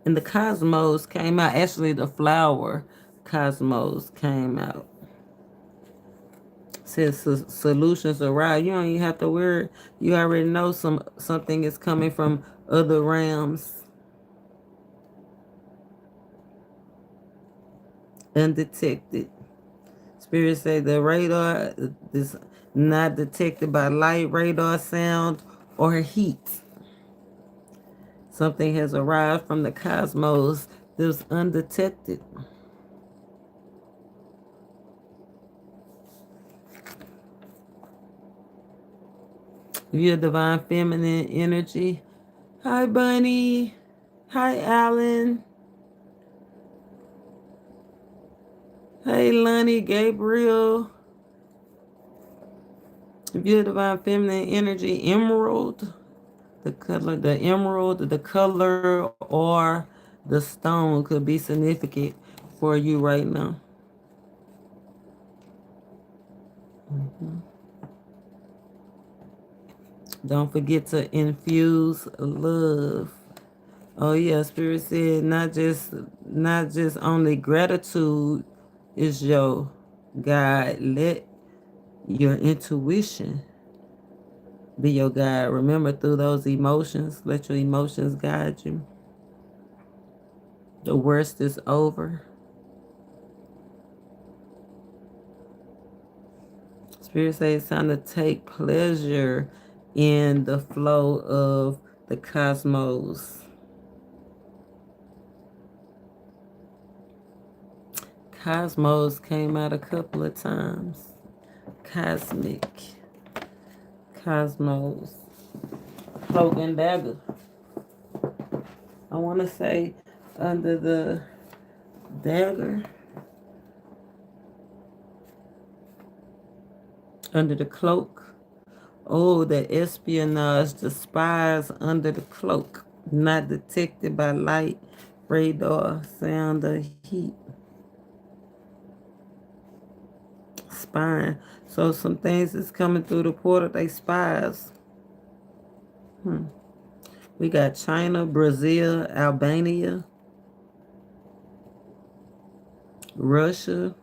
And the cosmos came out. Actually, the flower cosmos came out. Says solutions arrive. You don't even have to worry. You already know something is coming from other realms, undetected. Spirit say the radar is not detected by light, radar, sound, or heat. Something has arrived from the cosmos that's undetected. You're divine feminine energy. Hi, Bunny. Hi, Alan. Hey, Lonnie, Gabriel. If you're divine feminine energy, emerald, the emerald, the color, or the stone could be significant for you right now. Don't forget to infuse love. Oh yeah, Spirit said not just only gratitude is your guide. Let your intuition be your guide. Remember through those emotions, let your emotions guide you. The worst is over. Spirit says it's time to take pleasure in the flow of the cosmos. Cosmos came out a couple of times. Cosmic. Cosmos. Cloak and dagger. I want to say under the dagger. Under the cloak. Oh, the espionage, the spies under the cloak. Not detected by light, radar, sound, or heat. Spying. So some things is coming through the portal, they spies. We got China, Brazil, Albania, Russia.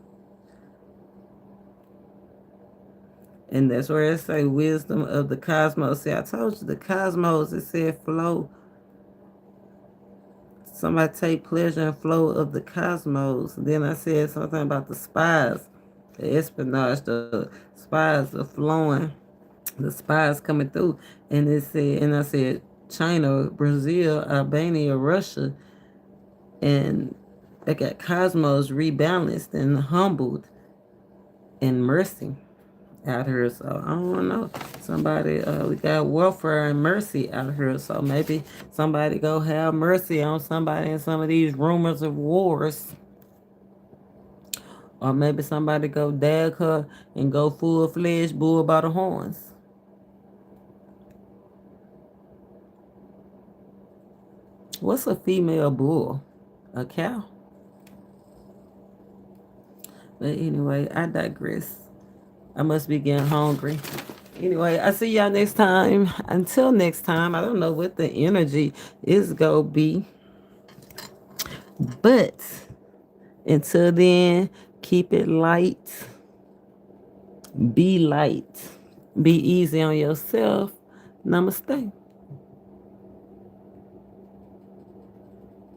And that's where it say wisdom of the cosmos. See, I told you the cosmos, it said flow. Somebody take pleasure and flow of the cosmos. Then I said something about the spies. The espionage, the spies are flowing. The spies coming through. And it said, and I said China, Brazil, Albania, Russia. And they got cosmos rebalanced and humbled in mercy out here. So I don't know. Somebody, we got warfare and mercy out here. So maybe somebody go have mercy on somebody in some of these rumors of wars. Or maybe somebody go dag her and go full-fledged bull by the horns. What's a female bull? A cow? But anyway, I digress. I must be getting hungry. Anyway, I see y'all next time. Until next time, I don't know what the energy is gonna be, but until then, keep it light, be light, be easy on yourself. Namaste.